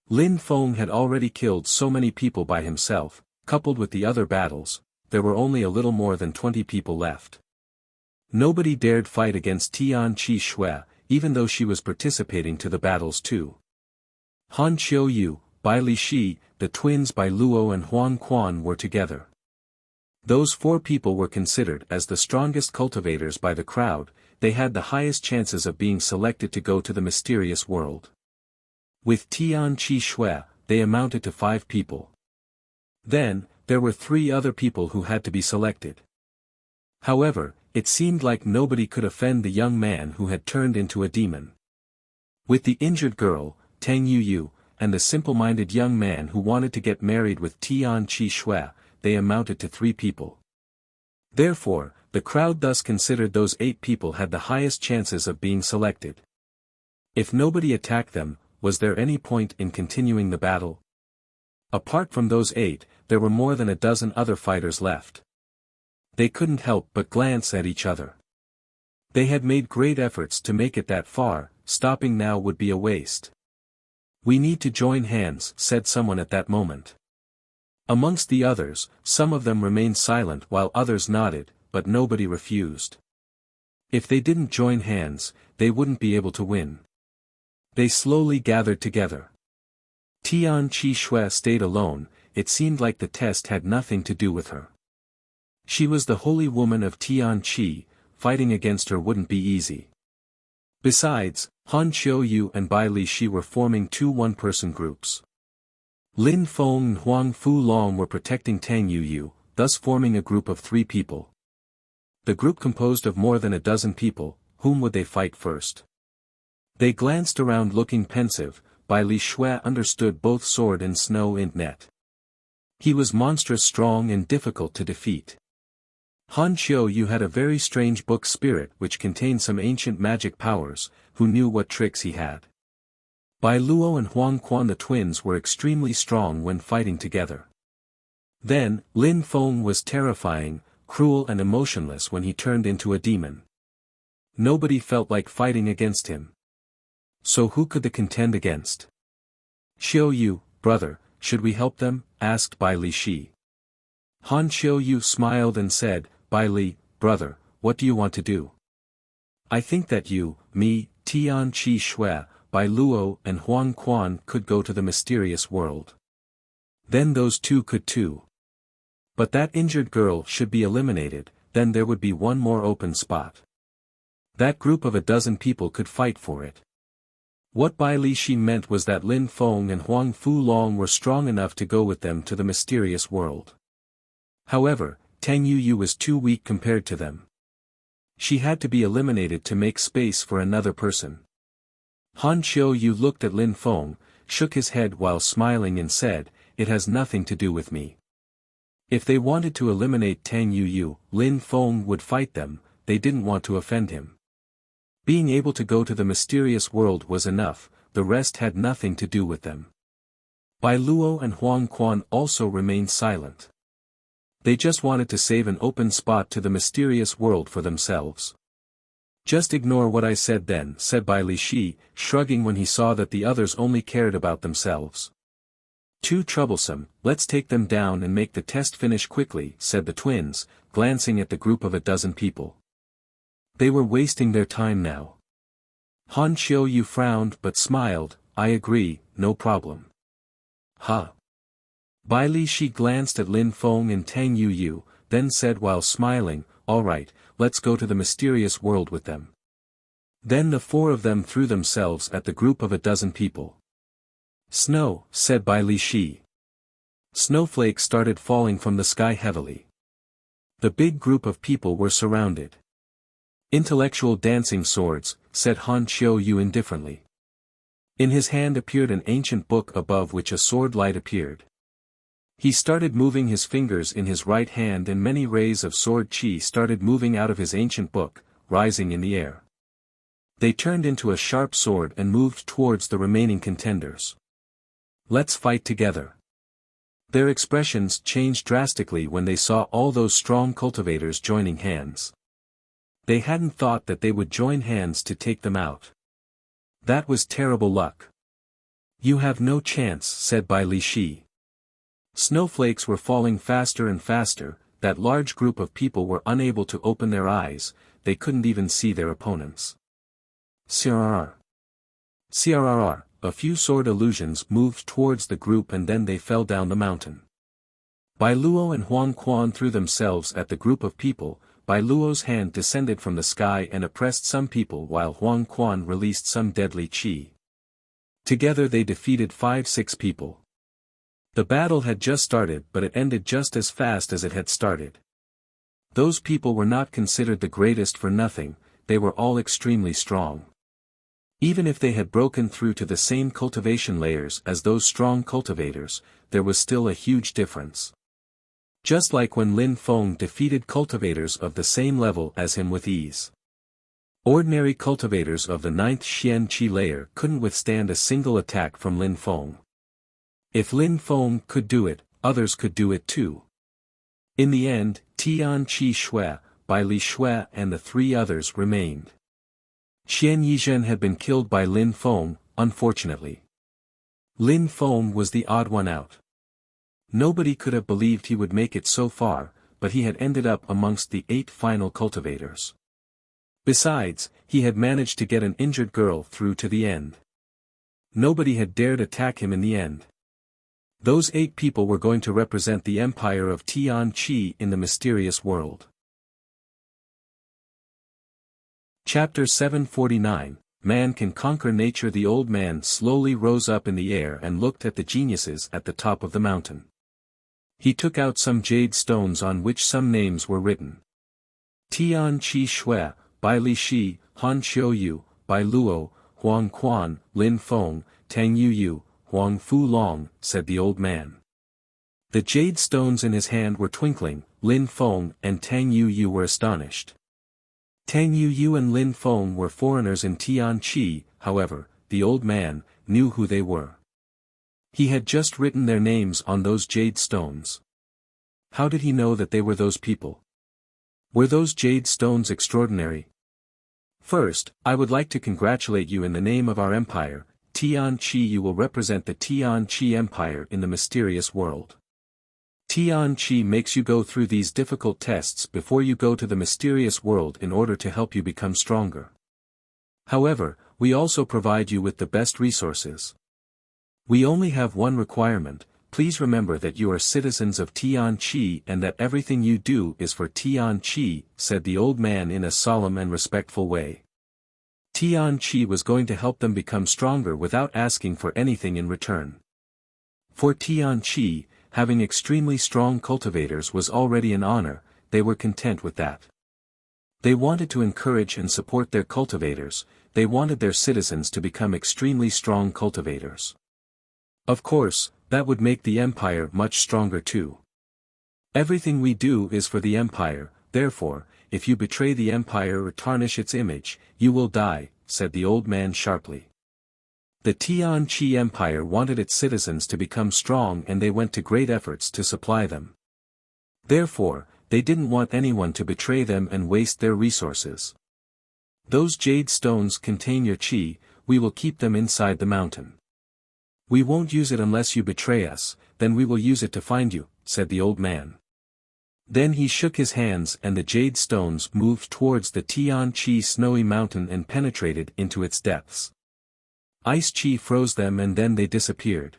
Lin Feng had already killed so many people by himself, coupled with the other battles, there were only a little more than 20 people left. Nobody dared fight against Tian Qi Shui, even though she was participating to the battles too. Han Qiuyu, Bai Li Shi, the twins Bai Luo and Huang Quan were together. Those 4 people were considered as the strongest cultivators by the crowd, they had the highest chances of being selected to go to the mysterious world. With Tian Qi Shui, they amounted to 5 people. Then, there were 3 other people who had to be selected. However, it seemed like nobody could offend the young man who had turned into a demon. With the injured girl, Tang Yuyu, and the simple-minded young man who wanted to get married with Tian Qi Shui, they amounted to 3 people. Therefore, the crowd thus considered those 8 people had the highest chances of being selected. If nobody attacked them, was there any point in continuing the battle? Apart from those 8, there were more than a dozen other fighters left. They couldn't help but glance at each other. They had made great efforts to make it that far, stopping now would be a waste. "We need to join hands," said someone at that moment. Amongst the others, some of them remained silent while others nodded, but nobody refused. If they didn't join hands, they wouldn't be able to win. They slowly gathered together. Tian Qi Shui stayed alone, it seemed like the test had nothing to do with her. She was the holy woman of Tian Qi, fighting against her wouldn't be easy. Besides, Han Qiuyu and Bai Li Shi were forming 2 one-person groups. Lin Feng and Huang Fulong were protecting Tang Yuyu, thus forming a group of 3 people. The group composed of more than a dozen people, whom would they fight first? They glanced around looking pensive, Bai Li Shui understood both sword and snow and net. He was monstrous strong and difficult to defeat. Han Qiuyu had a very strange book spirit which contained some ancient magic powers, who knew what tricks he had. Bai Luo and Huang Quan the twins were extremely strong when fighting together. Then, Lin Feng was terrifying, cruel and emotionless when he turned into a demon. Nobody felt like fighting against him. So who could they contend against? "Qiuyu, brother, should we help them?" asked Bai Li Shi. Han Qiuyu smiled and said, "Bai Li, brother, what do you want to do? I think that you, me, Tian Qi Shui, Bai Luo and Huang Quan could go to the mysterious world. Then those 2 could too. But that injured girl should be eliminated, then there would be 1 more open spot. That group of a dozen people could fight for it." What Bai Li Shi meant was that Lin Feng and Huang Fulong were strong enough to go with them to the mysterious world. However, Tang Yuyu was too weak compared to them. She had to be eliminated to make space for another person. Han Qiuyu looked at Lin Feng, shook his head while smiling and said, "It has nothing to do with me." If they wanted to eliminate Tang Yuyu, Lin Feng would fight them, they didn't want to offend him. Being able to go to the mysterious world was enough, the rest had nothing to do with them. Bai Luo and Huang Quan also remained silent. They just wanted to save an open spot to the mysterious world for themselves. "Just ignore what I said then," said Bai Li Shi, shrugging when he saw that the others only cared about themselves. "Too troublesome, let's take them down and make the test finish quickly," said the twins, glancing at the group of a dozen people. They were wasting their time now. Han Qiuyu frowned but smiled, "I agree, no problem." "Huh." Bai Li Shi glanced at Lin Feng and Tang Yuyu, then said while smiling, "All right, let's go to the mysterious world with them." Then the 4 of them threw themselves at the group of a dozen people. "Snow," said Bai Li Shi. Snowflakes started falling from the sky heavily. The big group of people were surrounded. Intellectual dancing swords, said Han Qiu indifferently. In his hand appeared an ancient book above which a sword light appeared. He started moving his fingers in his right hand and many rays of sword qi started moving out of his ancient book, rising in the air. They turned into a sharp sword and moved towards the remaining contenders. Let's fight together. Their expressions changed drastically when they saw all those strong cultivators joining hands. They hadn't thought that they would join hands to take them out. That was terrible luck. You have no chance, said Bai Li Shi. Snowflakes were falling faster and faster, that large group of people were unable to open their eyes, they couldn't even see their opponents. CRR. CRRR, a few sword illusions moved towards the group and then they fell down the mountain. Bai Luo and Huang Quan threw themselves at the group of people. Bai Luo's hand descended from the sky and oppressed some people while Huang Quan released some deadly qi. Together they defeated 5-6 people. The battle had just started but it ended just as fast as it had started. Those people were not considered the greatest for nothing, they were all extremely strong. Even if they had broken through to the same cultivation layers as those strong cultivators, there was still a huge difference. Just like when Lin Feng defeated cultivators of the same level as him with ease. Ordinary cultivators of the 9th Xian Qi layer couldn't withstand a single attack from Lin Feng. If Lin Feng could do it, others could do it too. In the end, Tian Qi Shui, Bai Li Shui and the 3 others remained. Qian Yizhen had been killed by Lin Feng, unfortunately. Lin Feng was the odd one out. Nobody could have believed he would make it so far, but he had ended up amongst the 8 final cultivators. Besides, he had managed to get an injured girl through to the end. Nobody had dared attack him in the end. Those 8 people were going to represent the empire of Tian Qi in the mysterious world. Chapter 749, Man Can Conquer Nature. The old man slowly rose up in the air and looked at the geniuses at the top of the mountain. He took out some jade stones on which some names were written. Tian Qi Shui, Bai Li Shi, Han Qiu, Bai Luo, Huang Quan, Lin Feng, Tang Yu, Huang Fu Long, said the old man. The jade stones in his hand were twinkling. Lin Feng and Tang Yu were astonished. Tang Yu and Lin Feng were foreigners in Tian Qi, however, the old man knew who they were. He had just written their names on those jade stones. How did he know that they were those people? Were those jade stones extraordinary? First, I would like to congratulate you in the name of our empire, Tian Qi. You will represent the Tian Qi Empire in the mysterious world. Tian Qi makes you go through these difficult tests before you go to the mysterious world in order to help you become stronger. However, we also provide you with the best resources. We only have one requirement. Please remember that you are citizens of Tian Qi and that everything you do is for Tian Qi, said the old man in a solemn and respectful way. Tian Qi was going to help them become stronger without asking for anything in return. For Tian Qi, having extremely strong cultivators was already an honor, they were content with that. They wanted to encourage and support their cultivators, they wanted their citizens to become extremely strong cultivators. Of course, that would make the empire much stronger too. Everything we do is for the empire, therefore, if you betray the empire or tarnish its image, you will die, said the old man sharply. The Tian Qi Empire wanted its citizens to become strong and they went to great efforts to supply them. Therefore, they didn't want anyone to betray them and waste their resources. Those jade stones contain your qi, we will keep them inside the mountain. We won't use it unless you betray us, then we will use it to find you, said the old man. Then he shook his hands and the jade stones moved towards the Tian Qi snowy mountain and penetrated into its depths. Ice qi froze them and then they disappeared.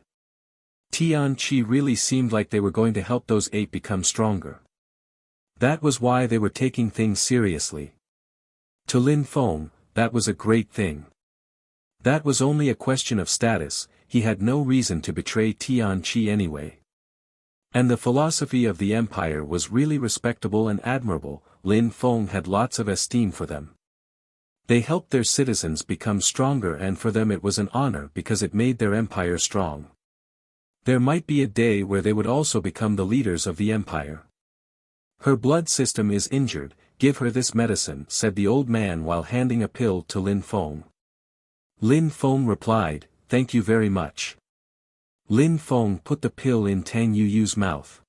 Tian Qi really seemed like they were going to help those 8 become stronger. That was why they were taking things seriously. To Lin Feng, that was a great thing. That was only a question of status, he had no reason to betray Tian Qi anyway. And the philosophy of the empire was really respectable and admirable. Lin Feng had lots of esteem for them. They helped their citizens become stronger, and for them it was an honor because it made their empire strong. There might be a day where they would also become the leaders of the empire. Her blood system is injured, give her this medicine, said the old man while handing a pill to Lin Feng. Lin Feng replied, thank you very much. Lin Feng put the pill in Tang Yuyu's mouth.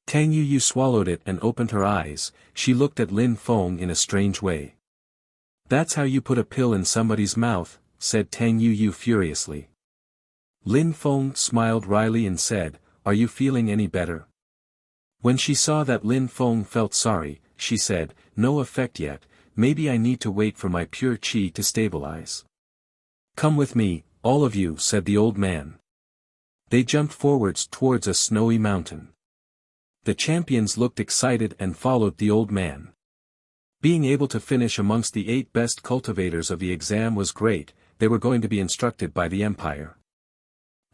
Tang Yuyu swallowed it and opened her eyes. She looked at Lin Feng in a strange way. That's how you put a pill in somebody's mouth, said Tang Yuyu furiously. Lin Feng smiled wryly and said, are you feeling any better? When she saw that Lin Feng felt sorry, she said, no effect yet, maybe I need to wait for my pure qi to stabilize. Come with me, all of you, said the old man. They jumped forwards towards a snowy mountain. The champions looked excited and followed the old man. Being able to finish amongst the 8 best cultivators of the exam was great, they were going to be instructed by the empire.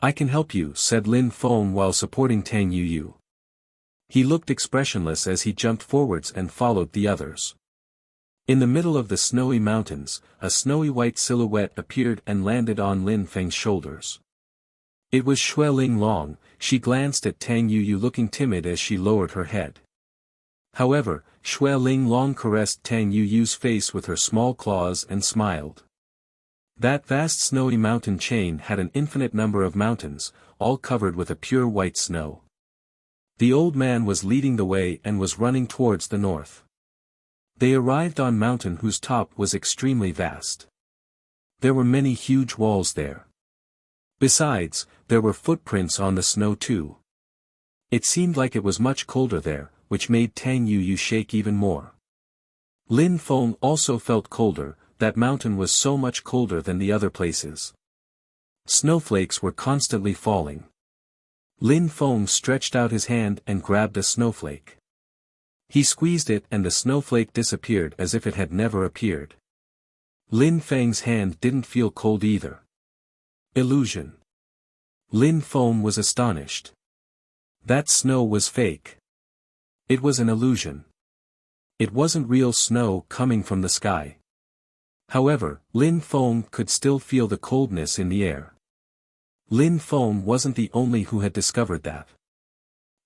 I can help you, said Lin Feng while supporting Tang Yuyu. He looked expressionless as he jumped forwards and followed the others. In the middle of the snowy mountains, a snowy white silhouette appeared and landed on Lin Feng's shoulders. It was Xue Ling Long. She glanced at Tang Yuyu looking timid as she lowered her head. However, Xue Ling Long caressed Tang Yuyu's face with her small claws and smiled. That vast snowy mountain chain had an infinite number of mountains, all covered with a pure white snow. The old man was leading the way and was running towards the north. They arrived on a mountain whose top was extremely vast. There were many huge walls there. Besides, there were footprints on the snow too. It seemed like it was much colder there, which made Tang Yuyu shake even more. Lin Feng also felt colder, that mountain was so much colder than the other places. Snowflakes were constantly falling. Lin Feng stretched out his hand and grabbed a snowflake. He squeezed it and the snowflake disappeared as if it had never appeared. Lin Feng's hand didn't feel cold either. Illusion. Lin Feng was astonished. That snow was fake. It was an illusion. It wasn't real snow coming from the sky. However, Lin Feng could still feel the coldness in the air. Lin Feng wasn't the only who had discovered that.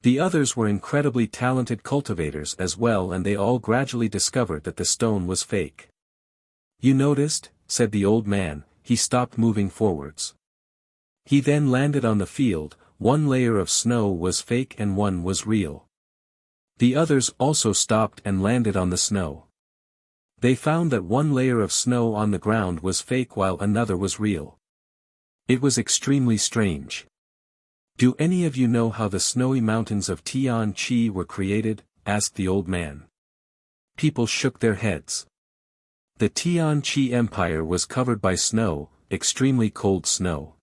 The others were incredibly talented cultivators as well, and they all gradually discovered that the stone was fake. You noticed, said the old man. He stopped moving forwards. He then landed on the field. One layer of snow was fake and one was real. The others also stopped and landed on the snow. They found that one layer of snow on the ground was fake while another was real. It was extremely strange. Do any of you know how the snowy mountains of Tianqi were created? Asked the old man. People shook their heads. The Tianqi Empire was covered by snow, extremely cold snow.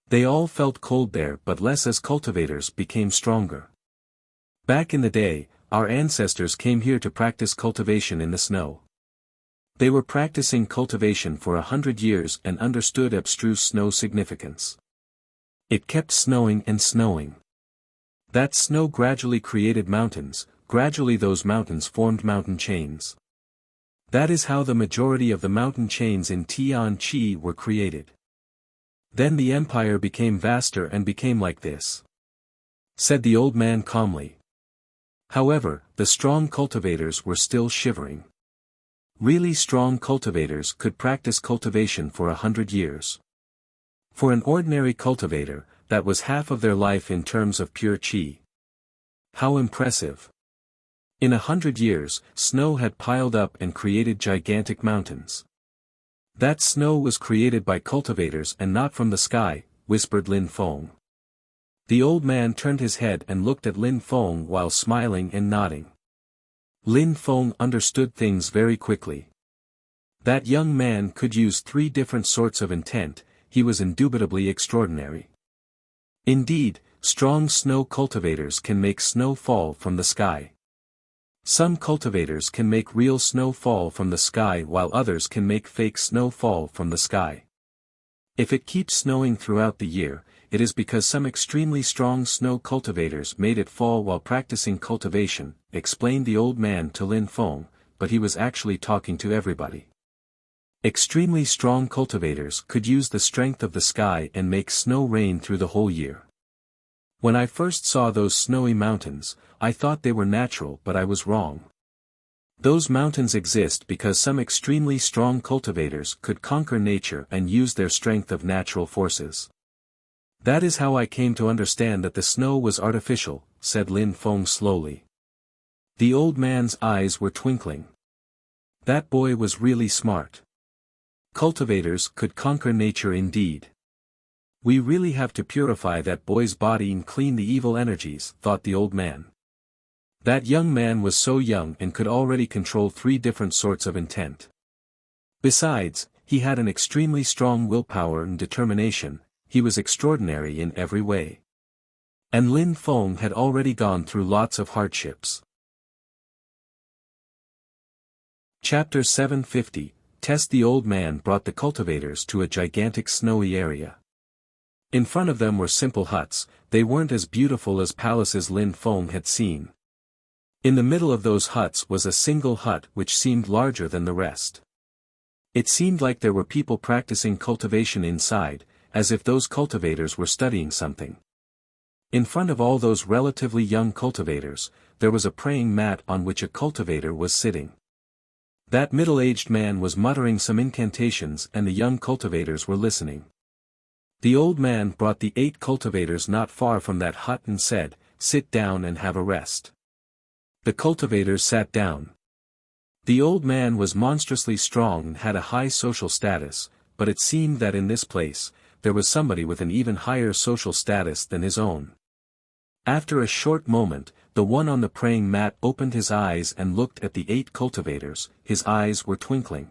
They all felt cold there, but less as cultivators became stronger. Back in the day, our ancestors came here to practice cultivation in the snow. They were practicing cultivation for 100 years and understood abstruse snow significance. It kept snowing and snowing. That snow gradually created mountains, gradually those mountains formed mountain chains. That is how the majority of the mountain chains in Tianqi were created. Then the empire became vaster and became like this, said the old man calmly. However, the strong cultivators were still shivering. Really strong cultivators could practice cultivation for 100 years. For an ordinary cultivator, that was half of their life in terms of pure qi. How impressive! In 100 years, snow had piled up and created gigantic mountains. That snow was created by cultivators and not from the sky, whispered Lin Feng. The old man turned his head and looked at Lin Feng while smiling and nodding. Lin Feng understood things very quickly. That young man could use 3 different sorts of intent. He was indubitably extraordinary. Indeed, strong snow cultivators can make snow fall from the sky. Some cultivators can make real snow fall from the sky while others can make fake snow fall from the sky. If it keeps snowing throughout the year, it is because some extremely strong snow cultivators made it fall while practicing cultivation, explained the old man to Lin Feng, but he was actually talking to everybody. Extremely strong cultivators could use the strength of the sky and make snow rain through the whole year. When I first saw those snowy mountains, I thought they were natural, but I was wrong. Those mountains exist because some extremely strong cultivators could conquer nature and use their strength of natural forces. That is how I came to understand that the snow was artificial, said Lin Feng slowly. The old man's eyes were twinkling. That boy was really smart. Cultivators could conquer nature indeed. We really have to purify that boy's body and clean the evil energies, thought the old man. That young man was so young and could already control 3 different sorts of intent. Besides, he had an extremely strong willpower and determination. He was extraordinary in every way. And Lin Feng had already gone through lots of hardships. Chapter 750, Test. The old man brought the cultivators to a gigantic snowy area. In front of them were simple huts. They weren't as beautiful as palaces Lin Feng had seen. In the middle of those huts was a single hut which seemed larger than the rest. It seemed like there were people practicing cultivation inside, as if those cultivators were studying something. In front of all those relatively young cultivators, there was a praying mat on which a cultivator was sitting. That middle-aged man was muttering some incantations and the young cultivators were listening. The old man brought the 8 cultivators not far from that hut and said, "Sit down and have a rest." The cultivators sat down. The old man was monstrously strong and had a high social status, but it seemed that in this place, there was somebody with an even higher social status than his own. After a short moment, the one on the praying mat opened his eyes and looked at the 8 cultivators. His eyes were twinkling.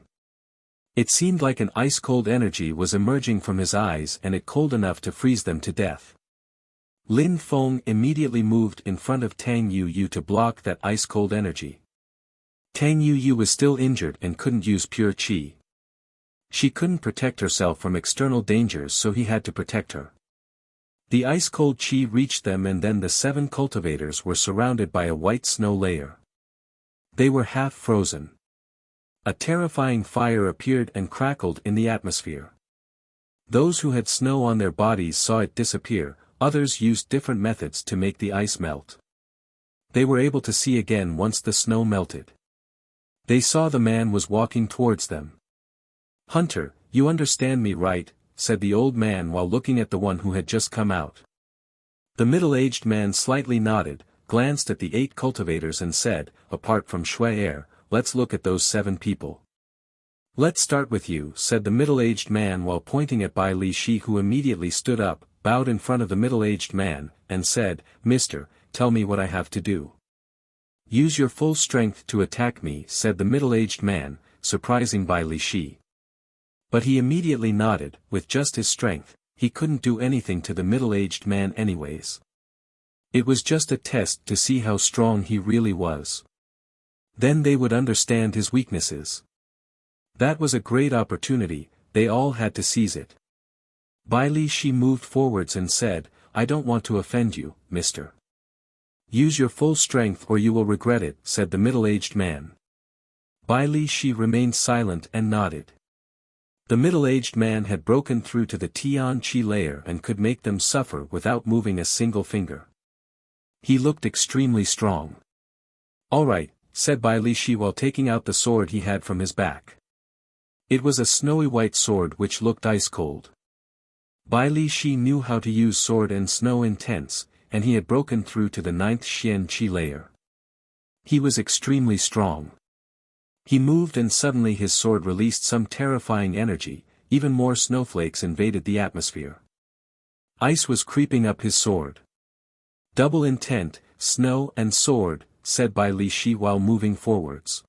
It seemed like an ice-cold energy was emerging from his eyes and it cold enough to freeze them to death. Lin Feng immediately moved in front of Tang Yu to block that ice-cold energy. Tang Yu was still injured and couldn't use pure qi. She couldn't protect herself from external dangers, so he had to protect her. The ice-cold qi reached them and then the 7 cultivators were surrounded by a white snow layer. They were half frozen. A terrifying fire appeared and crackled in the atmosphere. Those who had snow on their bodies saw it disappear, others used different methods to make the ice melt. They were able to see again once the snow melted. They saw the man was walking towards them. "Hunter, you understand me, right?" said the old man while looking at the one who had just come out. The middle-aged man slightly nodded, glanced at the 8 cultivators and said, "Apart from Shui, let's look at those 7 people." "Let's start with you," said the middle-aged man while pointing at Bai Li Shi, who immediately stood up, bowed in front of the middle-aged man, and said, "Mister, tell me what I have to do." "Use your full strength to attack me," said the middle-aged man, surprising Bai Li Shi. But he immediately nodded. With just his strength, he couldn't do anything to the middle-aged man anyways. It was just a test to see how strong he really was. Then they would understand his weaknesses. That was a great opportunity, they all had to seize it. Bai Li Shi moved forwards and said, "I don't want to offend you, mister. Use your full strength or you will regret it," said the middle-aged man. Bai Li Shi remained silent and nodded. The middle-aged man had broken through to the Tian Qi layer and could make them suffer without moving a single finger. He looked extremely strong. "All right," said Bai Li Shi while taking out the sword he had from his back. It was a snowy white sword which looked ice-cold. Bai Li Shi knew how to use sword and snow intense, and he had broken through to the 9th Xian Qi layer. He was extremely strong. He moved and suddenly his sword released some terrifying energy, even more snowflakes invaded the atmosphere. Ice was creeping up his sword. "Double intent, snow and sword," said Bai Li Shi while moving forwards.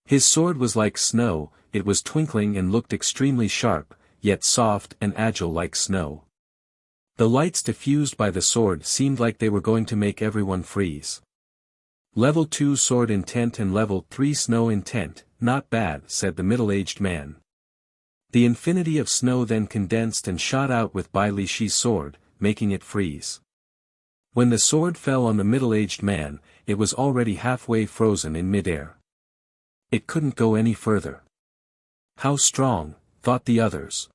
His sword was like snow, it was twinkling and looked extremely sharp, yet soft and agile like snow. The lights diffused by the sword seemed like they were going to make everyone freeze. "Level 2 sword intent and level 3 snow intent, not bad," said the middle-aged man. The infinity of snow then condensed and shot out with Bai Li Shi's sword, making it freeze. When the sword fell on the middle-aged man, it was already halfway frozen in mid-air. It couldn't go any further. How strong, thought the others.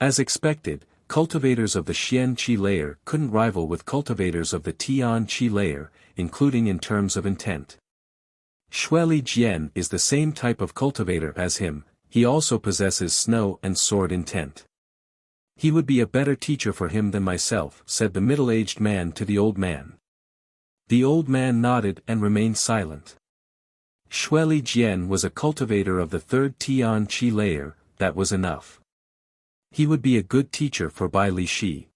As expected, cultivators of the Xian Qi layer couldn't rival with cultivators of the Tian Qi layer, including in terms of intent. Shueli Jian is the same type of cultivator as him, he also possesses snow and sword intent. He would be a better teacher for him than myself, said the middle-aged man to the old man. The old man nodded and remained silent. Shueli Jian was a cultivator of the third Tian Qi layer, that was enough. He would be a good teacher for Bai Li Shi.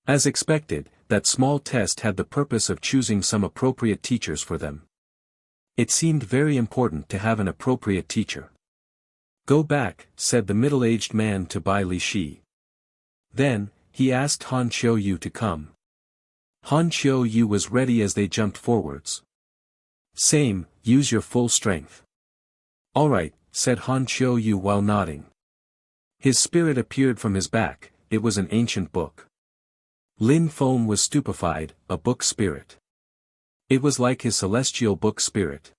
As expected, that small test had the purpose of choosing some appropriate teachers for them. It seemed very important to have an appropriate teacher. Go back, said the middle-aged man to Bai Li Shi. Then, he asked Han Qiu to come. Han Qiu was ready as they jumped forwards. Same, use your full strength. All right, said Han Qiu while nodding. His spirit appeared from his back, it was an ancient book. Lin Feng was stupefied, a book spirit. It was like his celestial book spirit.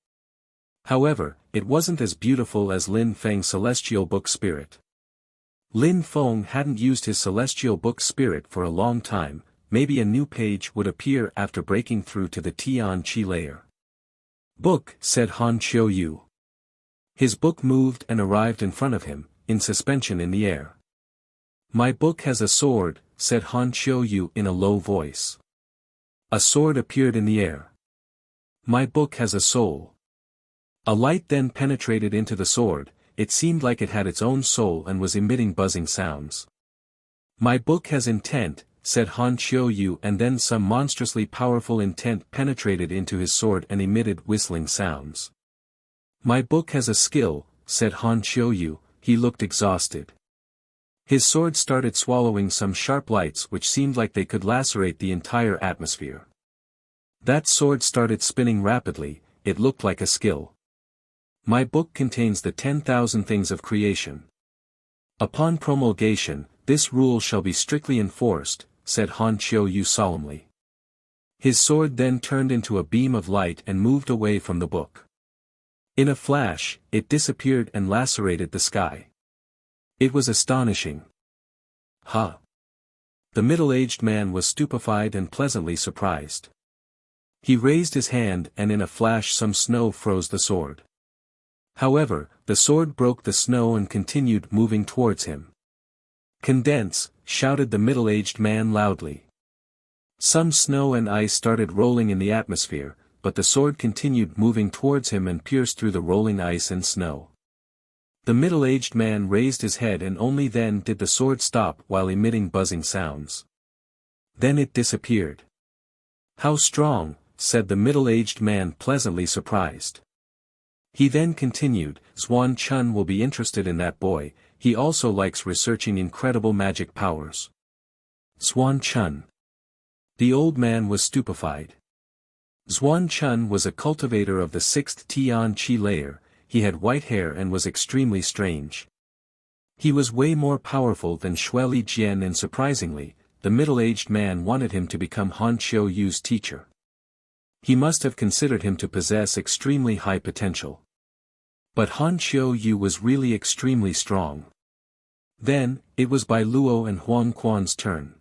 However, it wasn't as beautiful as Lin Feng's celestial book spirit. Lin Feng hadn't used his celestial book spirit for a long time, maybe a new page would appear after breaking through to the Tian Qi layer. Book, said Han Qiu. His book moved and arrived in front of him, in suspension in the air. My book has a sword, said Han Qiu in a low voice. A sword appeared in the air. My book has a soul. A light then penetrated into the sword, it seemed like it had its own soul and was emitting buzzing sounds. My book has intent, said Han Qiu, and then some monstrously powerful intent penetrated into his sword and emitted whistling sounds. My book has a skill, said Han Qiu, he looked exhausted. His sword started swallowing some sharp lights which seemed like they could lacerate the entire atmosphere. That sword started spinning rapidly, it looked like a skill. My book contains the 10,000 things of creation. Upon promulgation, this rule shall be strictly enforced, said Han Qiu solemnly. His sword then turned into a beam of light and moved away from the book. In a flash, it disappeared and lacerated the sky. It was astonishing. Huh! The middle-aged man was stupefied and pleasantly surprised. He raised his hand and in a flash some snow froze the sword. However, the sword broke the snow and continued moving towards him. Condense, shouted the middle-aged man loudly. Some snow and ice started rolling in the atmosphere, but the sword continued moving towards him and pierced through the rolling ice and snow. The middle-aged man raised his head and only then did the sword stop while emitting buzzing sounds. Then it disappeared. How strong, said the middle-aged man pleasantly surprised. He then continued, Xuan Chun will be interested in that boy, he also likes researching incredible magic powers. Xuan Chun. The old man was stupefied. Xuan Chun was a cultivator of the 6th Tian Qi layer, he had white hair and was extremely strange. He was way more powerful than Shueli Jian and surprisingly, the middle-aged man wanted him to become Han Qiu's teacher. He must have considered him to possess extremely high potential. But Han Qiu was really extremely strong. Then, it was Bai Luo and Huang Quan's turn.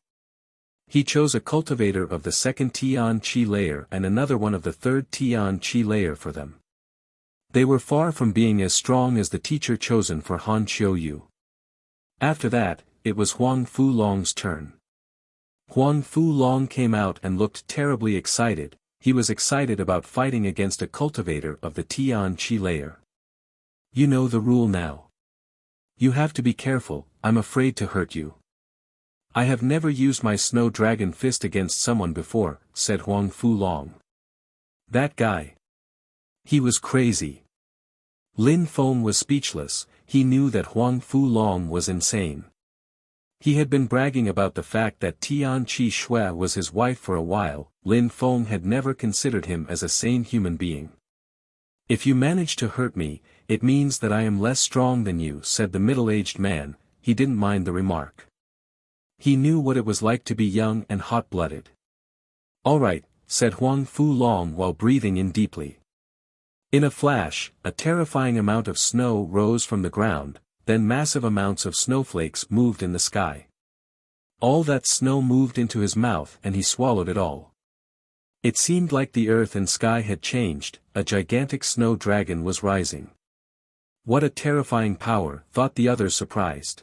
He chose a cultivator of the 2nd Tian Qi layer and another one of the 3rd Tian Qi layer for them. They were far from being as strong as the teacher chosen for Han Qiu. After that, it was Huang Fulong's turn. Huang Fulong came out and looked terribly excited, he was excited about fighting against a cultivator of the Tian Qi layer. You know the rule now. You have to be careful, I'm afraid to hurt you. I have never used my snow dragon fist against someone before, said Huang Fulong. That guy. He was crazy. Lin Feng was speechless, he knew that Huang Fulong was insane. He had been bragging about the fact that Tian Qi Shui was his wife for a while, Lin Feng had never considered him as a sane human being. If you manage to hurt me, it means that I am less strong than you, said the middle-aged man, he didn't mind the remark. He knew what it was like to be young and hot-blooded. All right, said Huang Fulong while breathing in deeply. In a flash, a terrifying amount of snow rose from the ground, then massive amounts of snowflakes moved in the sky. All that snow moved into his mouth and he swallowed it all. It seemed like the earth and sky had changed, a gigantic snow dragon was rising. What a terrifying power, thought the others surprised.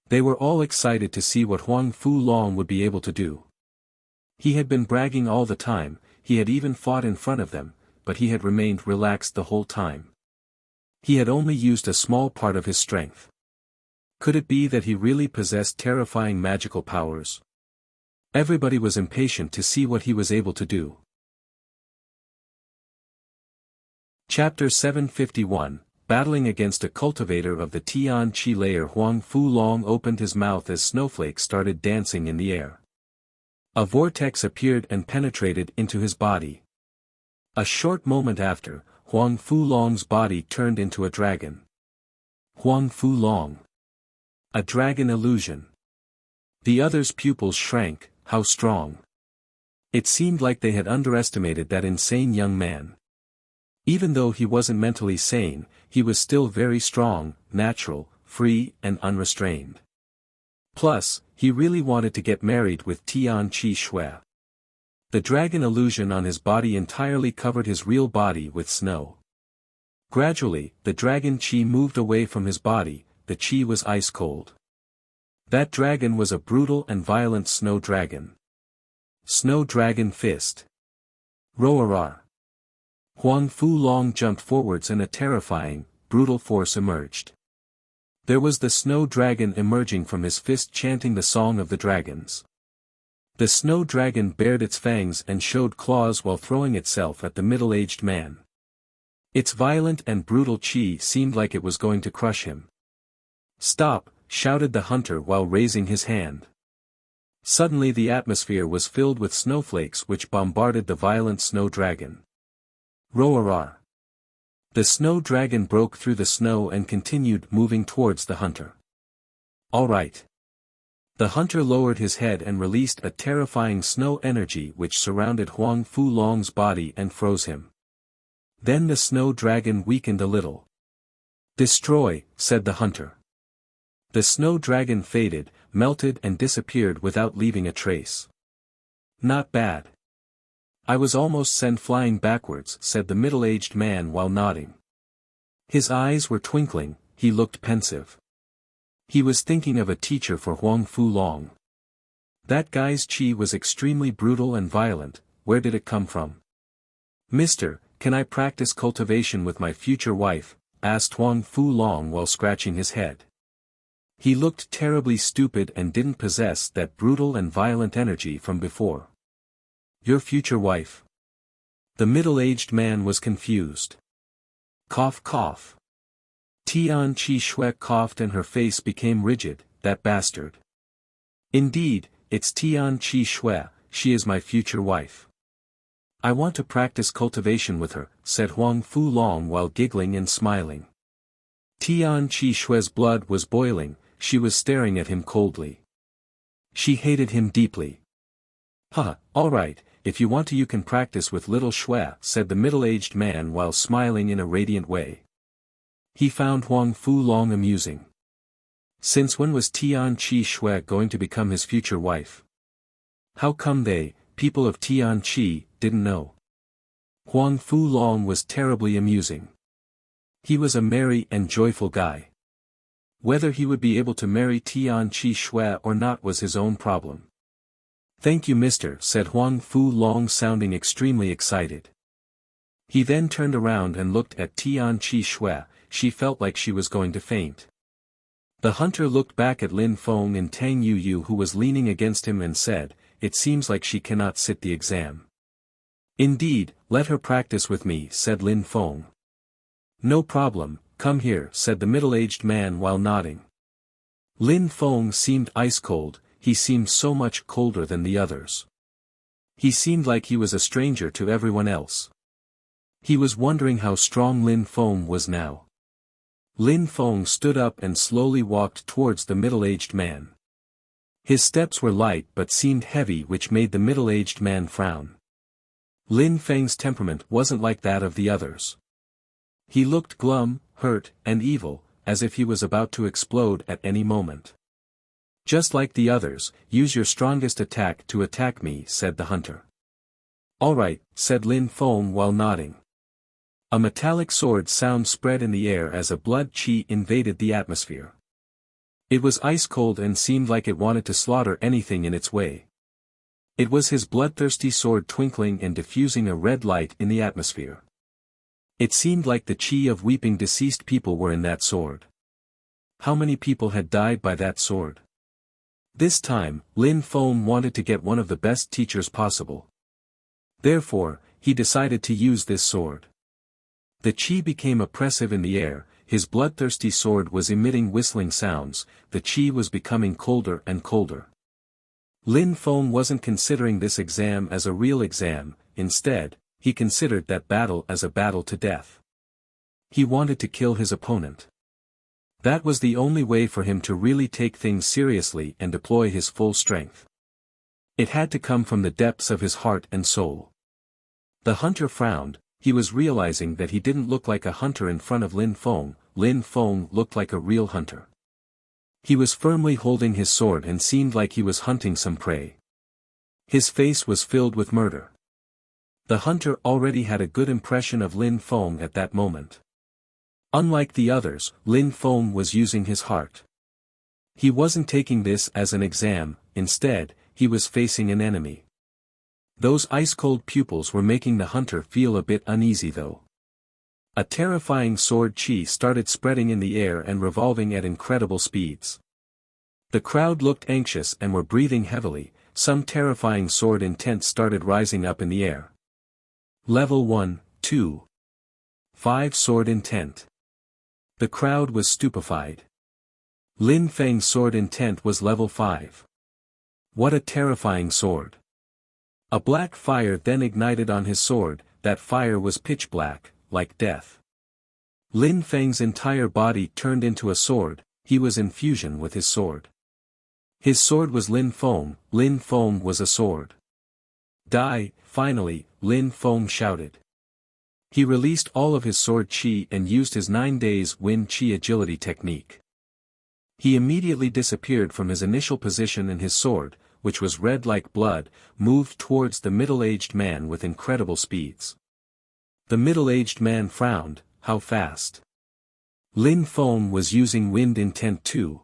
They were all excited to see what Huang Fu-long would be able to do. He had been bragging all the time, he had even fought in front of them, but he had remained relaxed the whole time. He had only used a small part of his strength. Could it be that he really possessed terrifying magical powers? Everybody was impatient to see what he was able to do. Chapter 751, Battling against a cultivator of the Tian Qi layer. Huang Fu-long opened his mouth as snowflakes started dancing in the air. A vortex appeared and penetrated into his body. A short moment after, Huang Fu-long's body turned into a dragon. Huang Fu-long. A dragon illusion. The others' pupils shrank. How strong. It seemed like they had underestimated that insane young man. Even though he wasn't mentally sane, he was still very strong, natural, free, and unrestrained. Plus, he really wanted to get married with Tian Qi Shui. The dragon illusion on his body entirely covered his real body with snow. Gradually, the dragon qi moved away from his body, the qi was ice cold. That dragon was a brutal and violent snow dragon. Snow Dragon Fist. Roarar. Huang Fu-long jumped forwards and a terrifying, brutal force emerged. There was the snow dragon emerging from his fist chanting the song of the dragons. The snow dragon bared its fangs and showed claws while throwing itself at the middle-aged man. Its violent and brutal qi seemed like it was going to crush him. "Stop!" shouted the hunter while raising his hand. Suddenly the atmosphere was filled with snowflakes which bombarded the violent snow dragon. Roarar. The snow dragon broke through the snow and continued moving towards the hunter. "All right." The hunter lowered his head and released a terrifying snow energy which surrounded Huang Fu-long's body and froze him. Then the snow dragon weakened a little. "Destroy," said the hunter. The snow dragon faded, melted and disappeared without leaving a trace. "Not bad. I was almost sent flying backwards," said the middle-aged man while nodding. His eyes were twinkling, he looked pensive. He was thinking of a teacher for Huang Fu-long. That guy's qi was extremely brutal and violent. Where did it come from? "Mister, can I practice cultivation with my future wife?" asked Huang Fu-long while scratching his head. He looked terribly stupid and didn't possess that brutal and violent energy from before. "Your future wife?" The middle-aged man was confused. Cough cough. Tian Qi Shui coughed and her face became rigid. "That bastard. Indeed, it's Tian Qi Shui, she is my future wife. I want to practice cultivation with her," said Huang Fu-long while giggling and smiling. Tian Qi Shui's blood was boiling, she was staring at him coldly. She hated him deeply. "Huh, all right, if you want to you can practice with little Shui," said the middle-aged man while smiling in a radiant way. He found Huang Fu-long amusing. Since when was Tian Qi Shui going to become his future wife? How come they, people of Tian Qi, didn't know? Huang Fu-long was terribly amusing. He was a merry and joyful guy. Whether he would be able to marry Tian Qi Shui or not was his own problem. "Thank you, mister," said Huang Fu-long sounding extremely excited. He then turned around and looked at Tian Qi Shui, she felt like she was going to faint. The hunter looked back at Lin Feng and Tang Yu who was leaning against him and said, "It seems like she cannot sit the exam." "Indeed, let her practice with me," said Lin Feng. "No problem, come here," said the middle-aged man while nodding. Lin Feng seemed ice-cold, he seemed so much colder than the others. He seemed like he was a stranger to everyone else. He was wondering how strong Lin Feng was now. Lin Feng stood up and slowly walked towards the middle-aged man. His steps were light but seemed heavy, which made the middle-aged man frown. Lin Feng's temperament wasn't like that of the others. He looked glum, hurt, and evil, as if he was about to explode at any moment. "Just like the others, use your strongest attack to attack me," said the hunter. "All right," said Lin Feng while nodding. A metallic sword sound spread in the air as a blood chi invaded the atmosphere. It was ice-cold and seemed like it wanted to slaughter anything in its way. It was his bloodthirsty sword twinkling and diffusing a red light in the atmosphere. It seemed like the chi of weeping deceased people were in that sword. How many people had died by that sword? This time, Lin Feng wanted to get one of the best teachers possible. Therefore, he decided to use this sword. The chi became oppressive in the air, his bloodthirsty sword was emitting whistling sounds, the chi was becoming colder and colder. Lin Feng wasn't considering this exam as a real exam, instead, he considered that battle as a battle to death. He wanted to kill his opponent. That was the only way for him to really take things seriously and deploy his full strength. It had to come from the depths of his heart and soul. The hunter frowned, he was realizing that he didn't look like a hunter in front of Lin Feng looked like a real hunter. He was firmly holding his sword and seemed like he was hunting some prey. His face was filled with murder. The hunter already had a good impression of Lin Feng at that moment. Unlike the others, Lin Feng was using his heart. He wasn't taking this as an exam, instead, he was facing an enemy. Those ice-cold pupils were making the hunter feel a bit uneasy though. A terrifying sword chi started spreading in the air and revolving at incredible speeds. The crowd looked anxious and were breathing heavily, some terrifying sword intent started rising up in the air. Level 1, 2. 5 sword intent. The crowd was stupefied. Lin Feng's sword intent was level 5. What a terrifying sword. A black fire then ignited on his sword, that fire was pitch black, like death. Lin Feng's entire body turned into a sword, he was in fusion with his sword. His sword was Lin Feng was a sword. Die, finally, Lin Feng shouted. He released all of his sword chi and used his 9 days wind chi agility technique. He immediately disappeared from his initial position and his sword, which was red like blood, moved towards the middle-aged man with incredible speeds. The middle-aged man frowned, how fast? Lin Feng was using wind intent too.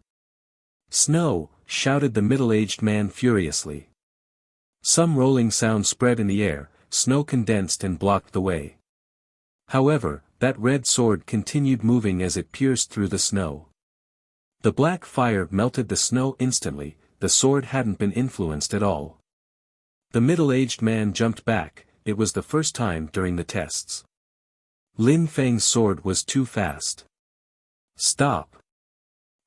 Snow, shouted the middle-aged man furiously. Some rolling sound spread in the air, snow condensed and blocked the way. However, that red sword continued moving as it pierced through the snow. The black fire melted the snow instantly, the sword hadn't been influenced at all. The middle-aged man jumped back, it was the first time during the tests. Lin Feng's sword was too fast. Stop!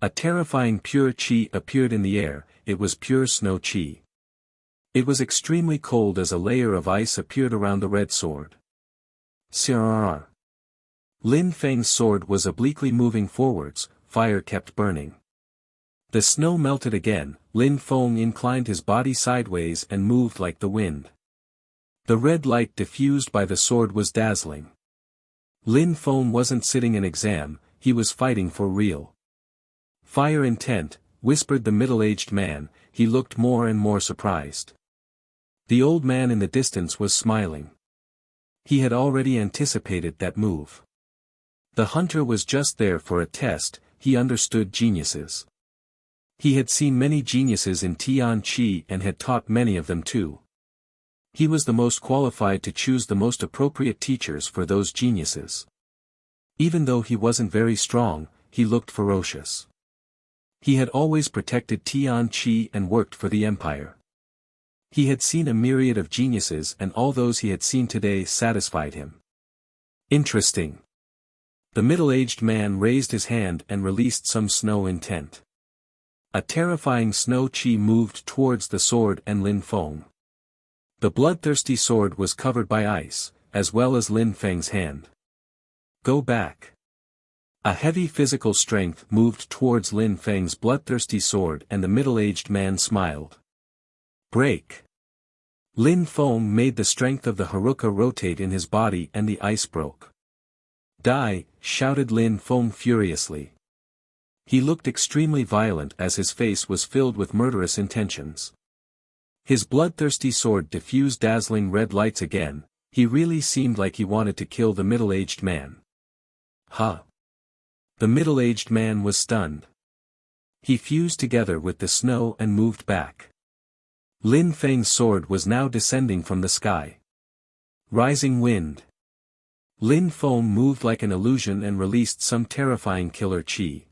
A terrifying pure chi appeared in the air, it was pure snow chi. It was extremely cold as a layer of ice appeared around the red sword. Sirrr. Lin Feng's sword was obliquely moving forwards, fire kept burning. The snow melted again, Lin Feng inclined his body sideways and moved like the wind. The red light diffused by the sword was dazzling. Lin Feng wasn't sitting an exam, he was fighting for real. Fire intent, whispered the middle-aged man, he looked more and more surprised. The old man in the distance was smiling. He had already anticipated that move. The hunter was just there for a test, he understood geniuses. He had seen many geniuses in Tian Chi and had taught many of them too. He was the most qualified to choose the most appropriate teachers for those geniuses. Even though he wasn't very strong, he looked ferocious. He had always protected Tian Chi and worked for the empire. He had seen a myriad of geniuses and all those he had seen today satisfied him. Interesting. The middle-aged man raised his hand and released some snow intent. A terrifying snow chi moved towards the sword and Lin Feng. The bloodthirsty sword was covered by ice, as well as Lin Feng's hand. Go back. A heavy physical strength moved towards Lin Feng's bloodthirsty sword and the middle-aged man smiled. Break. Lin Feng made the strength of the Haruka rotate in his body and the ice broke. Die, shouted Lin Feng furiously. He looked extremely violent as his face was filled with murderous intentions. His bloodthirsty sword diffused dazzling red lights again. He really seemed like he wanted to kill the middle-aged man. Huh! The middle-aged man was stunned. He fused together with the snow and moved back. Lin Feng's sword was now descending from the sky. Rising wind. Lin Feng moved like an illusion and released some terrifying killer chi.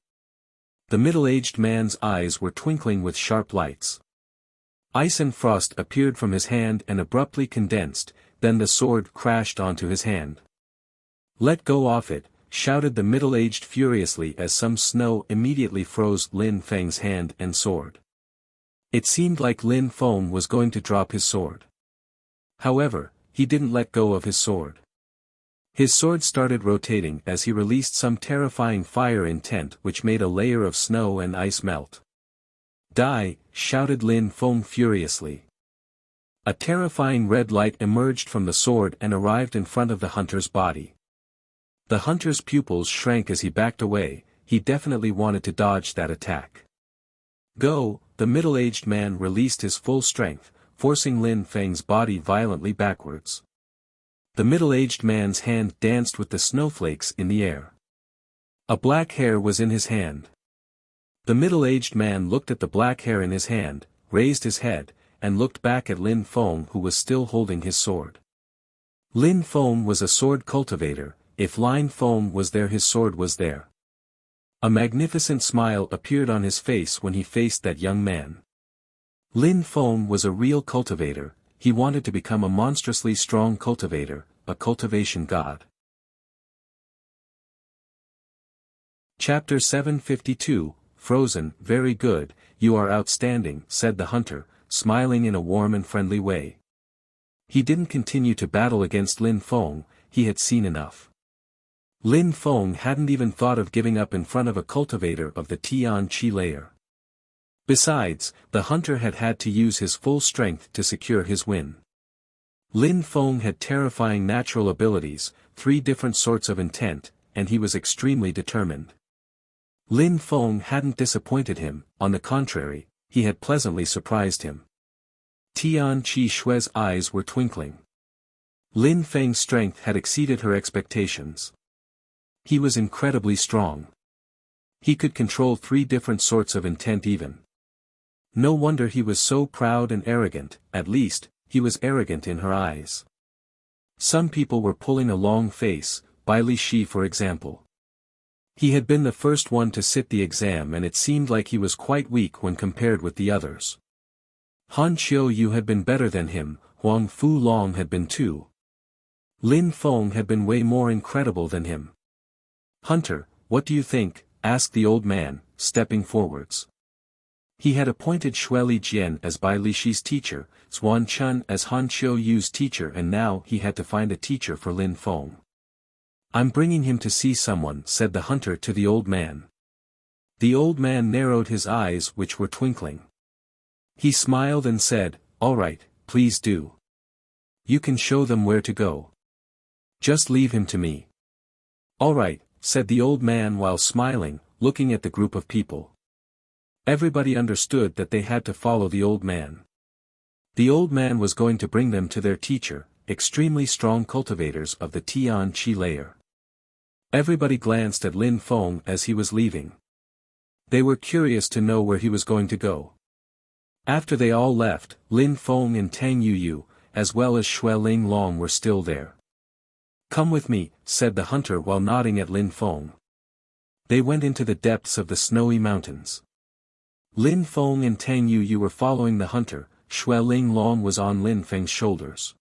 The middle-aged man's eyes were twinkling with sharp lights. Ice and frost appeared from his hand and abruptly condensed, then the sword crashed onto his hand. "Let go of it," shouted the middle-aged furiously as some snow immediately froze Lin Feng's hand and sword. It seemed like Lin Feng was going to drop his sword. However, he didn't let go of his sword. His sword started rotating as he released some terrifying fire intent which made a layer of snow and ice melt. "Die," shouted Lin Feng furiously. A terrifying red light emerged from the sword and arrived in front of the hunter's body. The hunter's pupils shrank as he backed away. He definitely wanted to dodge that attack. "Go!" The middle-aged man released his full strength, forcing Lin Feng's body violently backwards. The middle-aged man's hand danced with the snowflakes in the air. A black hair was in his hand. The middle-aged man looked at the black hair in his hand, raised his head, and looked back at Lin Feng who was still holding his sword. Lin Feng was a sword cultivator. If Lin Feng was there, his sword was there. A magnificent smile appeared on his face when he faced that young man. Lin Feng was a real cultivator. He wanted to become a monstrously strong cultivator, a cultivation god. Chapter 752, Frozen. "Very good, you are outstanding," said the hunter, smiling in a warm and friendly way. He didn't continue to battle against Lin Feng. He had seen enough. Lin Feng hadn't even thought of giving up in front of a cultivator of the Tian Qi layer. Besides, the hunter had had to use his full strength to secure his win. Lin Feng had terrifying natural abilities, 3 different sorts of intent, and he was extremely determined. Lin Feng hadn't disappointed him, on the contrary, he had pleasantly surprised him. Tian Qi Shui's eyes were twinkling. Lin Feng's strength had exceeded her expectations. He was incredibly strong. He could control 3 different sorts of intent even. No wonder he was so proud and arrogant. At least, he was arrogant in her eyes. Some people were pulling a long face, Bai Li Shi for example. He had been the first one to sit the exam and it seemed like he was quite weak when compared with the others. Han Qiu had been better than him, Huang Fu Long had been too. Lin Feng had been way more incredible than him. "Hunter, what do you think?" asked the old man, stepping forwards. He had appointed Shueli Jian as Bai Li Shi's teacher, Zuan Chun as Han Qiu's teacher, and now he had to find a teacher for Lin Feng. "I'm bringing him to see someone," said the hunter to the old man. The old man narrowed his eyes which were twinkling. He smiled and said, "All right, please do. You can show them where to go. Just leave him to me." "All right," said the old man while smiling, looking at the group of people. Everybody understood that they had to follow the old man. The old man was going to bring them to their teacher, extremely strong cultivators of the Tian Qi layer. Everybody glanced at Lin Feng as he was leaving. They were curious to know where he was going to go. After they all left, Lin Feng and Tang Yuyu, as well as Shui Ling Long were still there. "Come with me," said the hunter while nodding at Lin Feng. They went into the depths of the snowy mountains. Lin Feng and Tang Yuyu were following the hunter, Shui Ling Long was on Lin Feng's shoulders.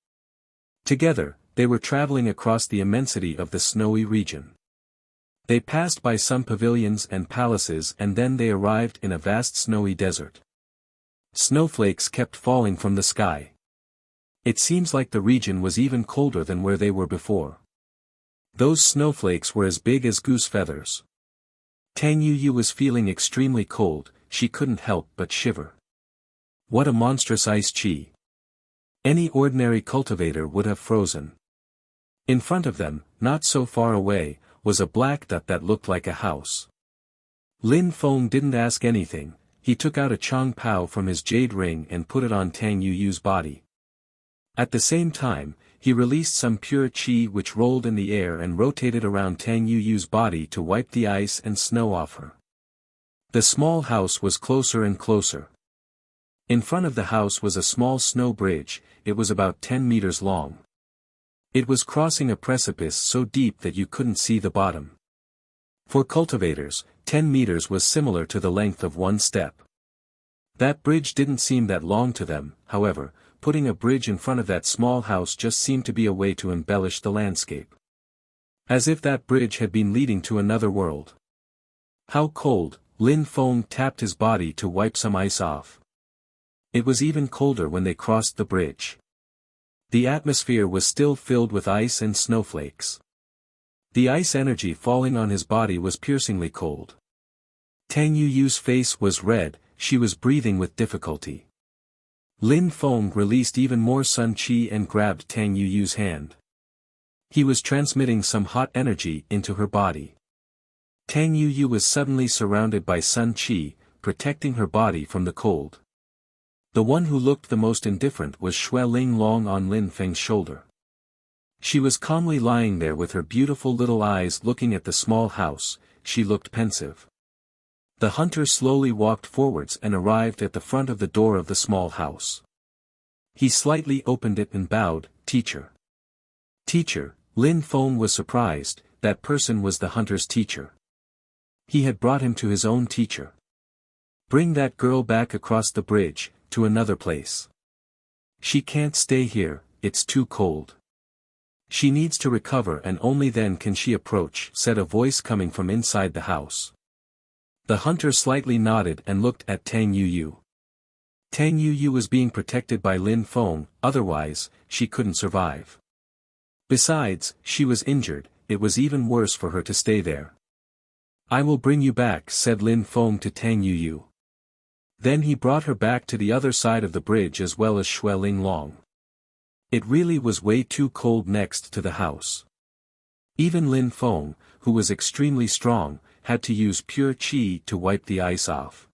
Together, they were traveling across the immensity of the snowy region. They passed by some pavilions and palaces and then they arrived in a vast snowy desert. Snowflakes kept falling from the sky. It seems like the region was even colder than where they were before. Those snowflakes were as big as goose feathers. Tang Yuyu was feeling extremely cold, she couldn't help but shiver. What a monstrous ice chi! Any ordinary cultivator would have frozen. In front of them, not so far away, was a black dot that looked like a house. Lin Feng didn't ask anything, he took out a Chong Pao from his jade ring and put it on Tang Yuyu's body. At the same time, he released some pure qi which rolled in the air and rotated around Tang Yuyu's body to wipe the ice and snow off her. The small house was closer and closer. In front of the house was a small snow bridge, it was about 10 meters long. It was crossing a precipice so deep that you couldn't see the bottom. For cultivators, 10 meters was similar to the length of one step. That bridge didn't seem that long to them, however, putting a bridge in front of that small house just seemed to be a way to embellish the landscape. As if that bridge had been leading to another world. How cold! Lin Feng tapped his body to wipe some ice off. It was even colder when they crossed the bridge. The atmosphere was still filled with ice and snowflakes. The ice energy falling on his body was piercingly cold. Tang Yuyu's face was red, she was breathing with difficulty. Lin Feng released even more sun qi and grabbed Tang Yuyu's hand. He was transmitting some hot energy into her body. Tang Yuyu was suddenly surrounded by sun qi, protecting her body from the cold. The one who looked the most indifferent was Xue Ling Long on Lin Feng's shoulder. She was calmly lying there with her beautiful little eyes looking at the small house, she looked pensive. The hunter slowly walked forwards and arrived at the front of the door of the small house. He slightly opened it and bowed, "Teacher." "Teacher," Lin Feng was surprised, that person was the hunter's teacher. He had brought him to his own teacher. "Bring that girl back across the bridge, to another place. She can't stay here, it's too cold. She needs to recover and only then can she approach," said a voice coming from inside the house. The hunter slightly nodded and looked at Tang Yuyu. Tang Yuyu was being protected by Lin Feng, otherwise, she couldn't survive. Besides, she was injured, it was even worse for her to stay there. "I will bring you back," said Lin Feng to Tang Yuyu. Then he brought her back to the other side of the bridge as well as Xue Ling Long. It really was way too cold next to the house. Even Lin Feng, who was extremely strong, had to use pure qi to wipe the ice off.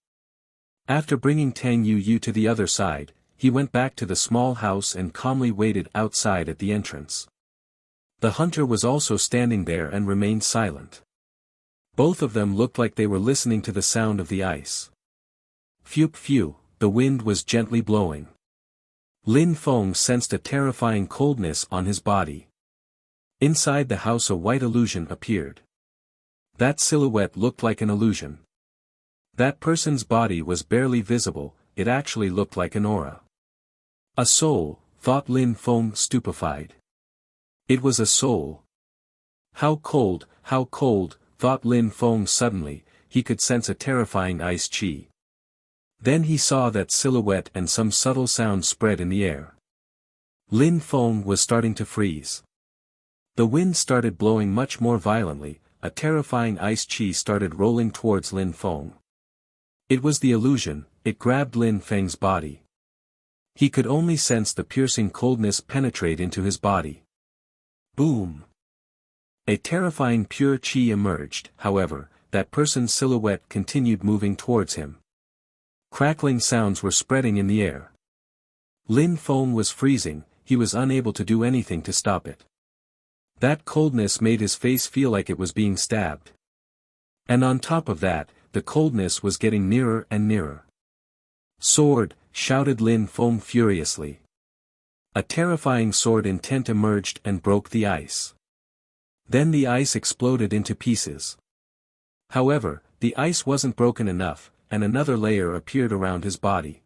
After bringing Tang Yuyu to the other side, he went back to the small house and calmly waited outside at the entrance. The hunter was also standing there and remained silent. Both of them looked like they were listening to the sound of the ice. Phew phew, the wind was gently blowing. Lin Feng sensed a terrifying coldness on his body. Inside the house a white illusion appeared. That silhouette looked like an illusion. That person's body was barely visible, it actually looked like an aura. A soul, thought Lin Feng stupefied. It was a soul. How cold, thought Lin Feng suddenly, he could sense a terrifying ice qi. Then he saw that silhouette and some subtle sound spread in the air. Lin Feng was starting to freeze. The wind started blowing much more violently, a terrifying ice qi started rolling towards Lin Feng. It was the illusion, it grabbed Lin Feng's body. He could only sense the piercing coldness penetrate into his body. Boom! A terrifying pure qi emerged, however, that person's silhouette continued moving towards him. Crackling sounds were spreading in the air. Lin Feng was freezing, he was unable to do anything to stop it. That coldness made his face feel like it was being stabbed. And on top of that, the coldness was getting nearer and nearer. "Sword!" shouted Lin Feng furiously. A terrifying sword intent emerged and broke the ice. Then the ice exploded into pieces. However, the ice wasn't broken enough, and another layer appeared around his body.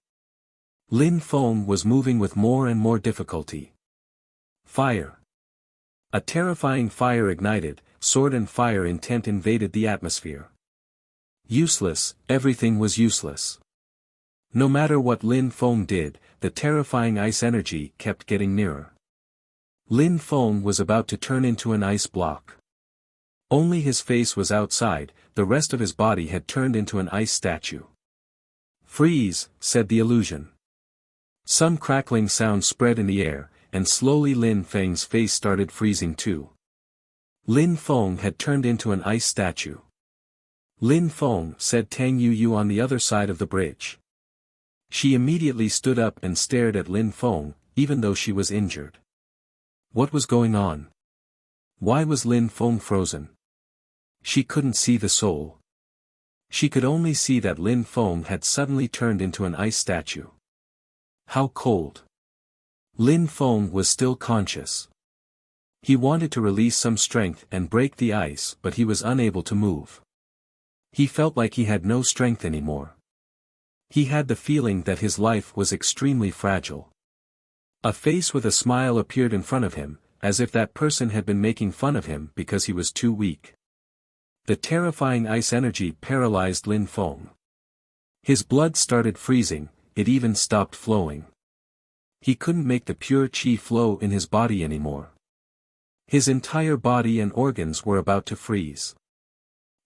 Lin Feng was moving with more and more difficulty. Fire! A terrifying fire ignited, sword and fire intent invaded the atmosphere. Useless, everything was useless. No matter what Lin Feng did, the terrifying ice energy kept getting nearer. Lin Feng was about to turn into an ice block. Only his face was outside, the rest of his body had turned into an ice statue. "Freeze," said the illusion. Some crackling sound spread in the air, and slowly Lin Feng's face started freezing too. Lin Feng had turned into an ice statue. "Lin Feng," said Tang Yu on the other side of the bridge. She immediately stood up and stared at Lin Feng, even though she was injured. What was going on? Why was Lin Feng frozen? She couldn't see the soul. She could only see that Lin Feng had suddenly turned into an ice statue. How cold! Lin Feng was still conscious. He wanted to release some strength and break the ice, but he was unable to move. He felt like he had no strength anymore. He had the feeling that his life was extremely fragile. A face with a smile appeared in front of him, as if that person had been making fun of him because he was too weak. The terrifying ice energy paralyzed Lin Feng. His blood started freezing, it even stopped flowing. He couldn't make the pure qi flow in his body anymore. His entire body and organs were about to freeze.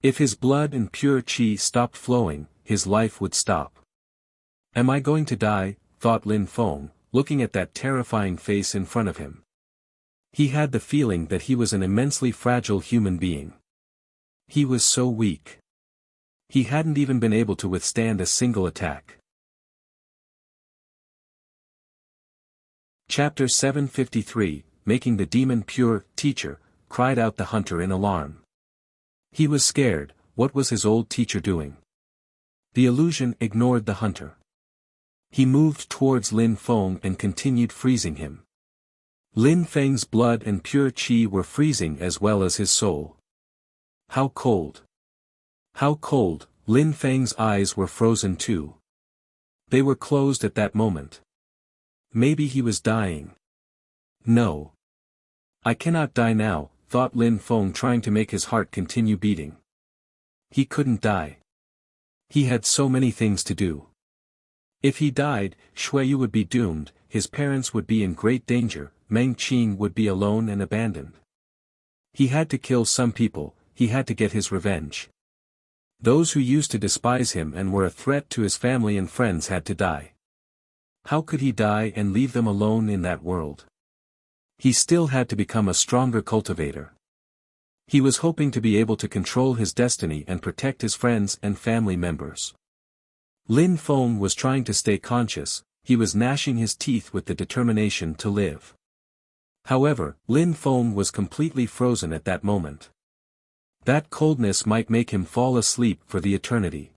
If his blood and pure qi stopped flowing, his life would stop. "Am I going to die?" thought Lin Feng, looking at that terrifying face in front of him. He had the feeling that he was an immensely fragile human being. He was so weak. He hadn't even been able to withstand a single attack. Chapter 753, Making the Demon Pure. "Teacher," cried out the hunter in alarm. He was scared. What was his old teacher doing? The illusion ignored the hunter. He moved towards Lin Feng and continued freezing him. Lin Feng's blood and pure qi were freezing as well as his soul. How cold! How cold! Lin Feng's eyes were frozen too. They were closed at that moment. Maybe he was dying. No. "I cannot die now," thought Lin Feng, trying to make his heart continue beating. He couldn't die. He had so many things to do. If he died, Xueyu would be doomed, his parents would be in great danger, Meng Qing would be alone and abandoned. He had to kill some people, he had to get his revenge. Those who used to despise him and were a threat to his family and friends had to die. How could he die and leave them alone in that world? He still had to become a stronger cultivator. He was hoping to be able to control his destiny and protect his friends and family members. Lin Feng was trying to stay conscious, he was gnashing his teeth with the determination to live. However, Lin Feng was completely frozen at that moment. That coldness might make him fall asleep for the eternity.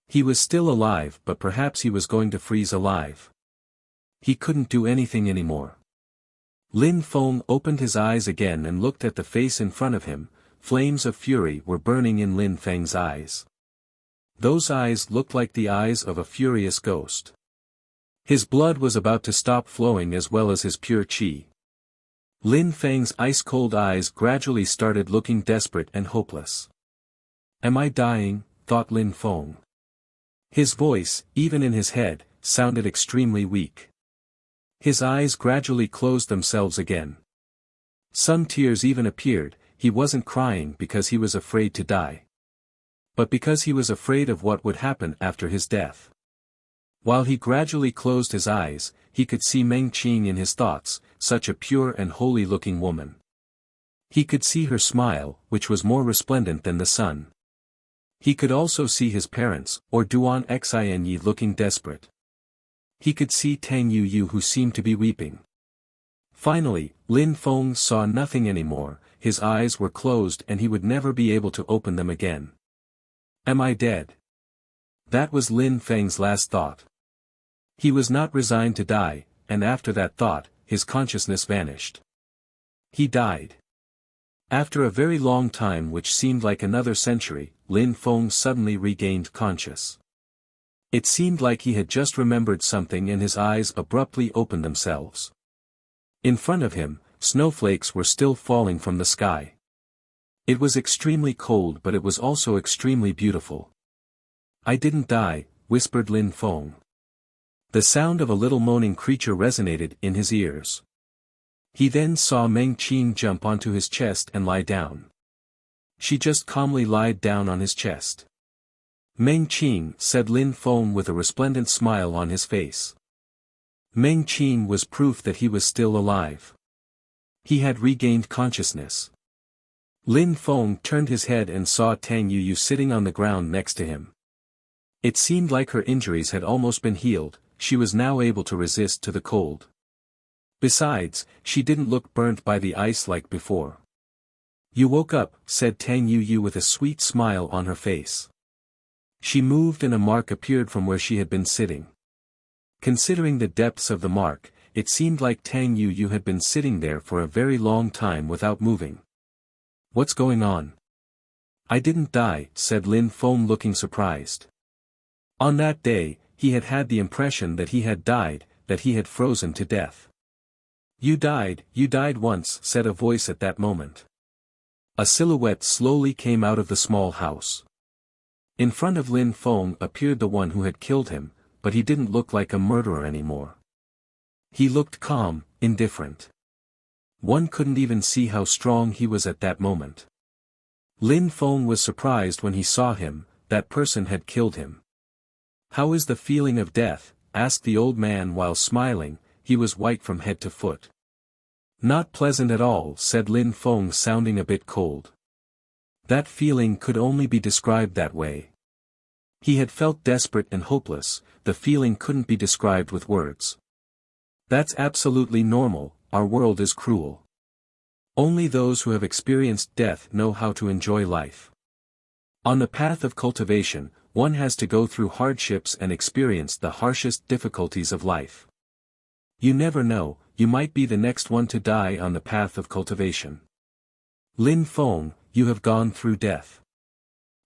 He was still alive, but perhaps he was going to freeze alive. He couldn't do anything anymore. Lin Feng opened his eyes again and looked at the face in front of him. Flames of fury were burning in Lin Feng's eyes. Those eyes looked like the eyes of a furious ghost. His blood was about to stop flowing as well as his pure qi. Lin Feng's ice-cold eyes gradually started looking desperate and hopeless. "Am I dying?" thought Lin Feng. His voice, even in his head, sounded extremely weak. His eyes gradually closed themselves again. Some tears even appeared. He wasn't crying because he was afraid to die, but because he was afraid of what would happen after his death. While he gradually closed his eyes, he could see Meng Qing in his thoughts, such a pure and holy-looking woman. He could see her smile, which was more resplendent than the sun. He could also see his parents, or Duan Xinyi, looking desperate. He could see Tang Yu who seemed to be weeping. Finally, Lin Feng saw nothing anymore, his eyes were closed and he would never be able to open them again. "Am I dead?" That was Lin Feng's last thought. He was not resigned to die, and after that thought, his consciousness vanished. He died. After a very long time, which seemed like another century, Lin Feng suddenly regained conscious. It seemed like he had just remembered something and his eyes abruptly opened themselves. In front of him, snowflakes were still falling from the sky. It was extremely cold, but it was also extremely beautiful. "I didn't die," whispered Lin Feng. The sound of a little moaning creature resonated in his ears. He then saw Meng Qing jump onto his chest and lie down. She just calmly lied down on his chest. "Meng Qing," said Lin Feng with a resplendent smile on his face. Meng Qing was proof that he was still alive. He had regained consciousness. Lin Feng turned his head and saw Tang Yuyu sitting on the ground next to him. It seemed like her injuries had almost been healed, she was now able to resist to the cold. Besides, she didn't look burnt by the ice like before. "You woke up," said Tang Yuyu with a sweet smile on her face. She moved and a mark appeared from where she had been sitting. Considering the depths of the mark, it seemed like Tang Yuyu had been sitting there for a very long time without moving. "What's going on?" "I didn't die," said Lin Feng looking surprised. On that day, he had had the impression that he had died, that he had frozen to death. You died once," said a voice at that moment. A silhouette slowly came out of the small house. In front of Lin Feng appeared the one who had killed him, but he didn't look like a murderer anymore. He looked calm, indifferent. One couldn't even see how strong he was at that moment. Lin Feng was surprised when he saw him, that person had killed him. "How is the feeling of death?" asked the old man while smiling, he was white from head to foot. "Not pleasant at all," said Lin Feng sounding a bit cold. That feeling could only be described that way. He had felt desperate and hopeless, the feeling couldn't be described with words. "That's absolutely normal, our world is cruel. Only those who have experienced death know how to enjoy life. On the path of cultivation, one has to go through hardships and experience the harshest difficulties of life. You never know, you might be the next one to die on the path of cultivation. Lin Feng, you have gone through death.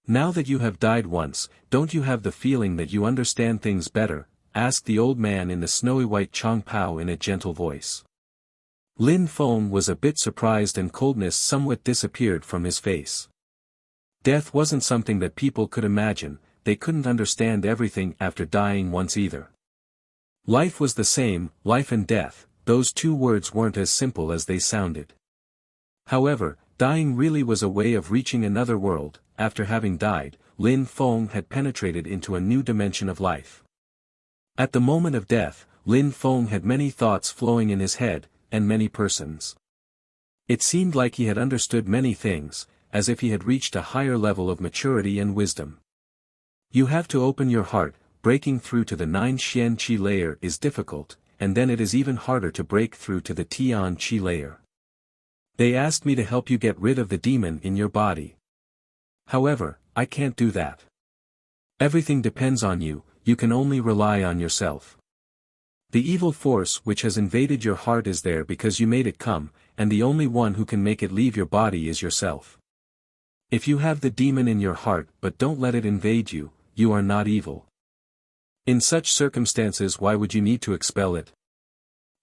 Now that you have died once, don't you have the feeling that you understand things better?" asked the old man in the snowy white Chongpao in a gentle voice. Lin Feng was a bit surprised and coldness somewhat disappeared from his face. Death wasn't something that people could imagine, they couldn't understand everything after dying once either. Life was the same, life and death, those two words weren't as simple as they sounded. However, dying really was a way of reaching another world. After having died, Lin Feng had penetrated into a new dimension of life. At the moment of death, Lin Feng had many thoughts flowing in his head, and many persons. It seemed like he had understood many things, as if he had reached a higher level of maturity and wisdom. You have to open your heart, breaking through to the 9 Xian Qi layer is difficult, and then it is even harder to break through to the Tian Qi layer. They asked me to help you get rid of the demon in your body. However, I can't do that. Everything depends on you, you can only rely on yourself. The evil force which has invaded your heart is there because you made it come, and the only one who can make it leave your body is yourself. If you have the demon in your heart but don't let it invade you, you are not evil. In such circumstances, why would you need to expel it?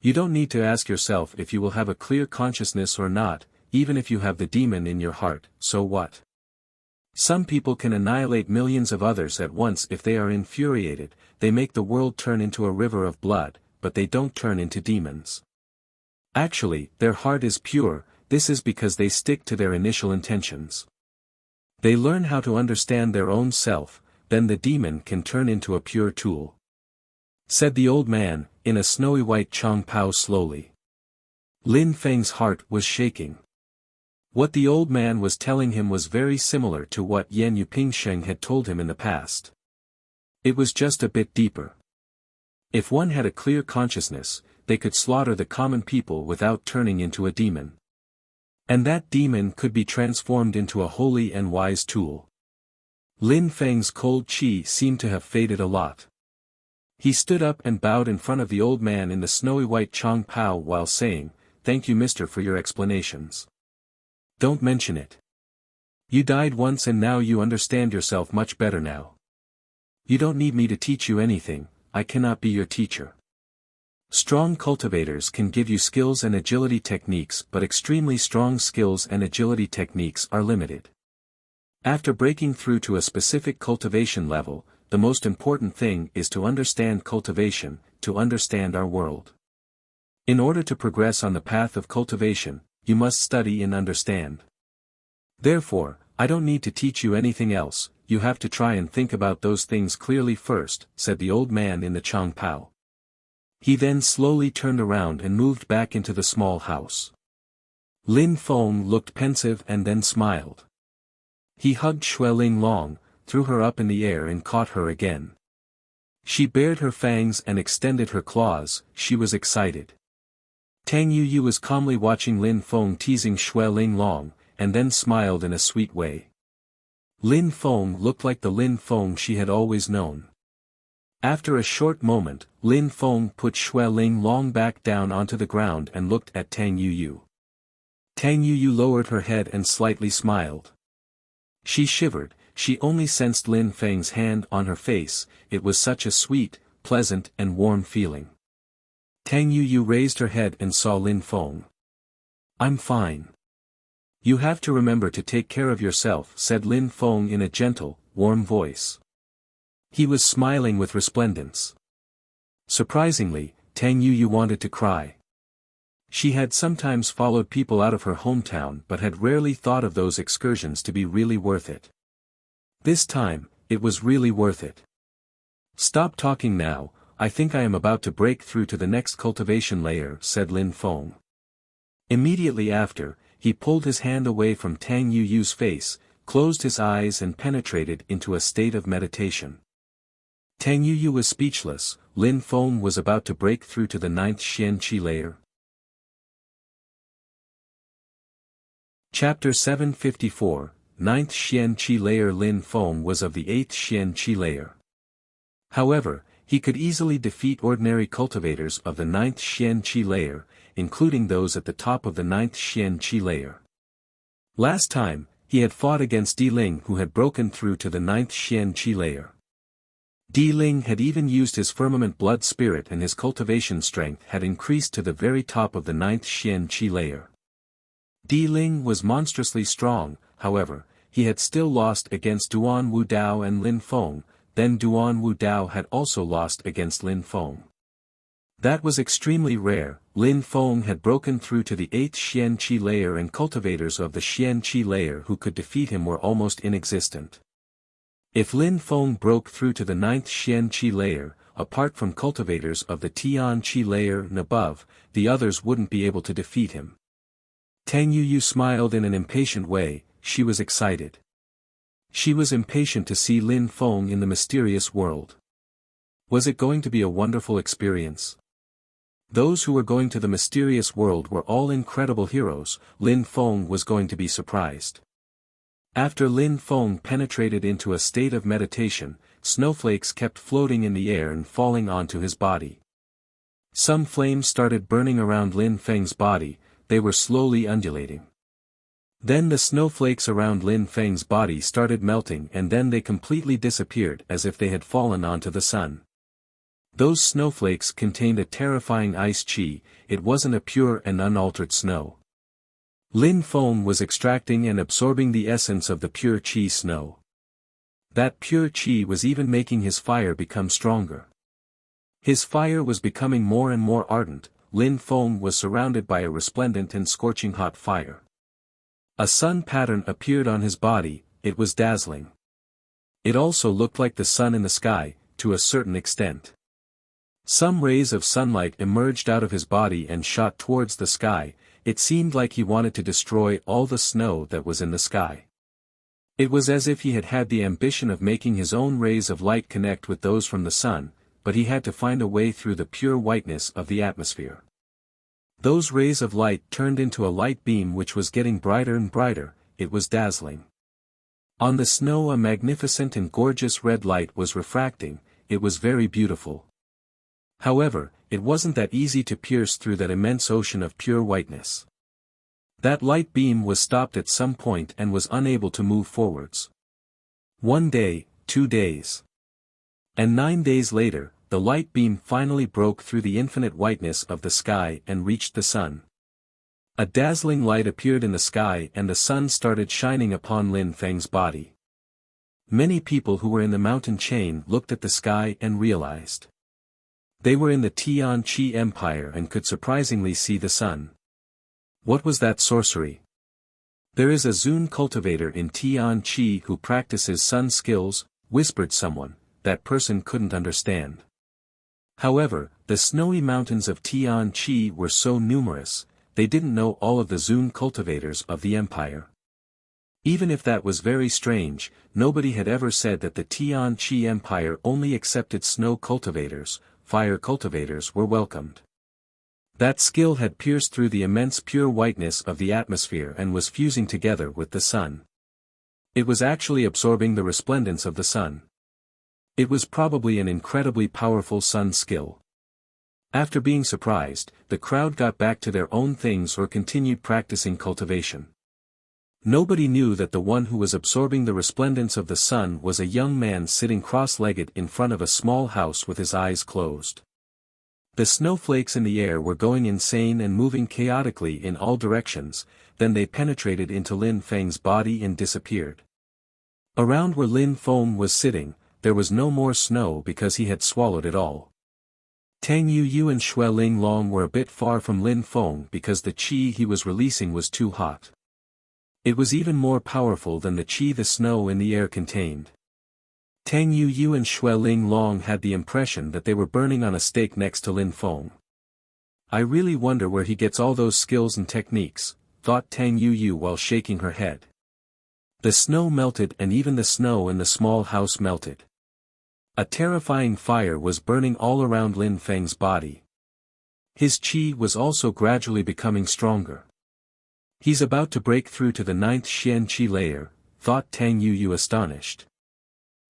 You don't need to ask yourself if you will have a clear consciousness or not, even if you have the demon in your heart, so what? Some people can annihilate millions of others at once if they are infuriated, they make the world turn into a river of blood, but they don't turn into demons. Actually, their heart is pure, this is because they stick to their initial intentions. They learn how to understand their own self, then the demon can turn into a pure tool. Said the old man, in a snowy white Chongpao slowly. Lin Feng's heart was shaking. What the old man was telling him was very similar to what Yan Yupingsheng had told him in the past. It was just a bit deeper. If one had a clear consciousness, they could slaughter the common people without turning into a demon. And that demon could be transformed into a holy and wise tool. Lin Feng's cold qi seemed to have faded a lot. He stood up and bowed in front of the old man in the snowy white Chongpao while saying, "Thank you, mister, for your explanations. Don't mention it. You died once and now you understand yourself much better now. You don't need me to teach you anything, I cannot be your teacher. Strong cultivators can give you skills and agility techniques, but extremely strong skills and agility techniques are limited. After breaking through to a specific cultivation level, the most important thing is to understand cultivation, to understand our world. In order to progress on the path of cultivation, you must study and understand. Therefore, I don't need to teach you anything else, you have to try and think about those things clearly first," said the old man in the Chongpao. He then slowly turned around and moved back into the small house. Lin Feng looked pensive and then smiled. He hugged Xue Ling Long, threw her up in the air and caught her again. She bared her fangs and extended her claws, she was excited. Tang Yuyu was calmly watching Lin Feng teasing Xue Ling Long, and then smiled in a sweet way. Lin Feng looked like the Lin Feng she had always known. After a short moment, Lin Feng put Xue Ling Long back down onto the ground and looked at Tang Yuyu. Tang Yuyu lowered her head and slightly smiled. She shivered, she only sensed Lin Feng's hand on her face, it was such a sweet, pleasant and warm feeling. Tang Yuyu raised her head and saw Lin Feng. "I'm fine. You have to remember to take care of yourself," said Lin Feng in a gentle, warm voice. He was smiling with resplendence. Surprisingly, Tang Yuyu wanted to cry. She had sometimes followed people out of her hometown but had rarely thought of those excursions to be really worth it. This time, it was really worth it. "Stop talking now, I think I am about to break through to the next cultivation layer," said Lin Feng. Immediately after, he pulled his hand away from Tang Yuyu's face, closed his eyes and penetrated into a state of meditation. Tang Yuyu was speechless, Lin Feng was about to break through to the 9th Xianqi layer. Chapter 754, 9th Xianqi layer. Lin Feng was of the 8th Xianqi layer. However, he could easily defeat ordinary cultivators of the 9th Xianqi layer, including those at the top of the 9th Xianqi layer. Last time, he had fought against Di Ling who had broken through to the 9th Xianqi layer. Di Ling had even used his firmament blood spirit and his cultivation strength had increased to the very top of the 9th Xianqi layer. Di Ling was monstrously strong, however, he had still lost against Duan Wu Dao and Lin Feng, then Duan Wu Dao had also lost against Lin Feng. That was extremely rare. Lin Feng had broken through to the 8th Xianqi layer and cultivators of the Xianqi layer who could defeat him were almost inexistent. If Lin Feng broke through to the 9th Xianqi layer, apart from cultivators of the Tianqi layer and above, the others wouldn't be able to defeat him. Tang Yuyu smiled in an impatient way, she was excited. She was impatient to see Lin Feng in the mysterious world. Was it going to be a wonderful experience? Those who were going to the mysterious world were all incredible heroes, Lin Feng was going to be surprised. After Lin Feng penetrated into a state of meditation, snowflakes kept floating in the air and falling onto his body. Some flames started burning around Lin Feng's body, they were slowly undulating. Then the snowflakes around Lin Feng's body started melting and then they completely disappeared as if they had fallen onto the sun. Those snowflakes contained a terrifying ice chi, it wasn't a pure and unaltered snow. Lin Feng was extracting and absorbing the essence of the pure chi snow. That pure chi was even making his fire become stronger. His fire was becoming more and more ardent, Lin Feng was surrounded by a resplendent and scorching hot fire. A sun pattern appeared on his body, it was dazzling. It also looked like the sun in the sky, to a certain extent. Some rays of sunlight emerged out of his body and shot towards the sky, it seemed like he wanted to destroy all the snow that was in the sky. It was as if he had had the ambition of making his own rays of light connect with those from the sun, but he had to find a way through the pure whiteness of the atmosphere. Those rays of light turned into a light beam which was getting brighter and brighter, it was dazzling. On the snow a magnificent and gorgeous red light was refracting, it was very beautiful. However, it wasn't that easy to pierce through that immense ocean of pure whiteness. That light beam was stopped at some point and was unable to move forwards. 1 day, 2 days. And 9 days later, the light beam finally broke through the infinite whiteness of the sky and reached the sun. A dazzling light appeared in the sky and the sun started shining upon Lin Feng's body. Many people who were in the mountain chain looked at the sky and realized. They were in the Tianqi Empire and could surprisingly see the sun. What was that sorcery? There is a Zun cultivator in Tianqi who practices sun skills, whispered someone, that person couldn't understand. However, the snowy mountains of Tianqi were so numerous, they didn't know all of the Zun cultivators of the empire. Even if that was very strange, nobody had ever said that the Tianqi Empire only accepted snow cultivators. Fire cultivators were welcomed. That skill had pierced through the immense pure whiteness of the atmosphere and was fusing together with the sun. It was actually absorbing the resplendence of the sun. It was probably an incredibly powerful sun skill. After being surprised, the crowd got back to their own things or continued practicing cultivation. Nobody knew that the one who was absorbing the resplendence of the sun was a young man sitting cross-legged in front of a small house with his eyes closed. The snowflakes in the air were going insane and moving chaotically in all directions, then they penetrated into Lin Feng's body and disappeared. Around where Lin Feng was sitting, there was no more snow because he had swallowed it all. Tang Yuyu and Xue Linglong were a bit far from Lin Feng because the qi he was releasing was too hot. It was even more powerful than the qi the snow in the air contained. Tang Yuyu and Xue Linglong had the impression that they were burning on a stake next to Lin Feng. I really wonder where he gets all those skills and techniques, thought Tang Yuyu while shaking her head. The snow melted and even the snow in the small house melted. A terrifying fire was burning all around Lin Feng's body. His qi was also gradually becoming stronger. He's about to break through to the 9th Xian Qi layer, thought Tang Yuyu astonished.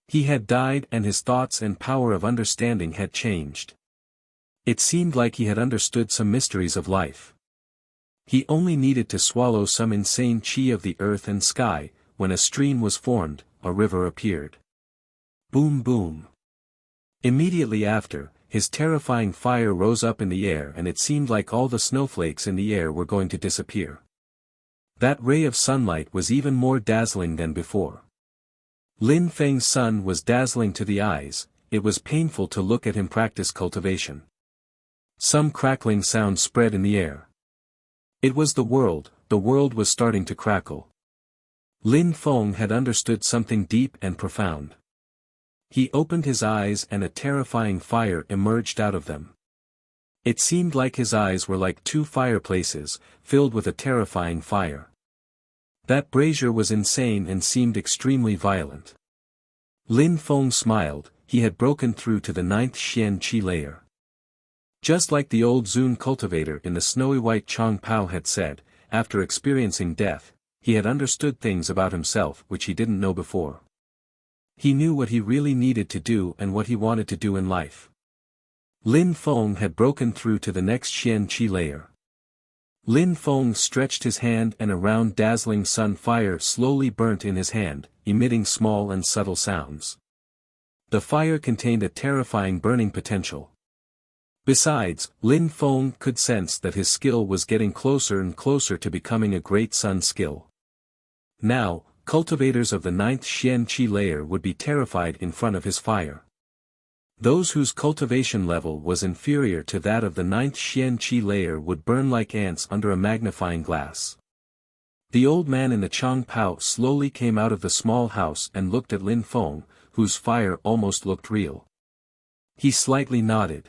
He had died and his thoughts and power of understanding had changed. It seemed like he had understood some mysteries of life. He only needed to swallow some insane qi of the earth and sky. When a stream was formed, a river appeared. Boom boom. Immediately after, his terrifying fire rose up in the air and it seemed like all the snowflakes in the air were going to disappear. That ray of sunlight was even more dazzling than before. Lin Feng's sun was dazzling to the eyes, it was painful to look at him practice cultivation. Some crackling sound spread in the air. It was the world was starting to crackle. Lin Feng had understood something deep and profound. He opened his eyes and a terrifying fire emerged out of them. It seemed like his eyes were like two fireplaces, filled with a terrifying fire. That brazier was insane and seemed extremely violent. Lin Feng smiled, he had broken through to the 9th Xian Qi layer. Just like the old Zun cultivator in the snowy white Changpao had said, after experiencing death, he had understood things about himself which he didn't know before. He knew what he really needed to do and what he wanted to do in life. Lin Feng had broken through to the next Xian Qi layer. Lin Feng stretched his hand and a round dazzling sun fire slowly burnt in his hand, emitting small and subtle sounds. The fire contained a terrifying burning potential. Besides, Lin Feng could sense that his skill was getting closer and closer to becoming a great sun skill. Now, cultivators of the 9th Xian Qi layer would be terrified in front of his fire. Those whose cultivation level was inferior to that of the 9th Xian Qi layer would burn like ants under a magnifying glass. The old man in the Changpao slowly came out of the small house and looked at Lin Feng, whose fire almost looked real. He slightly nodded.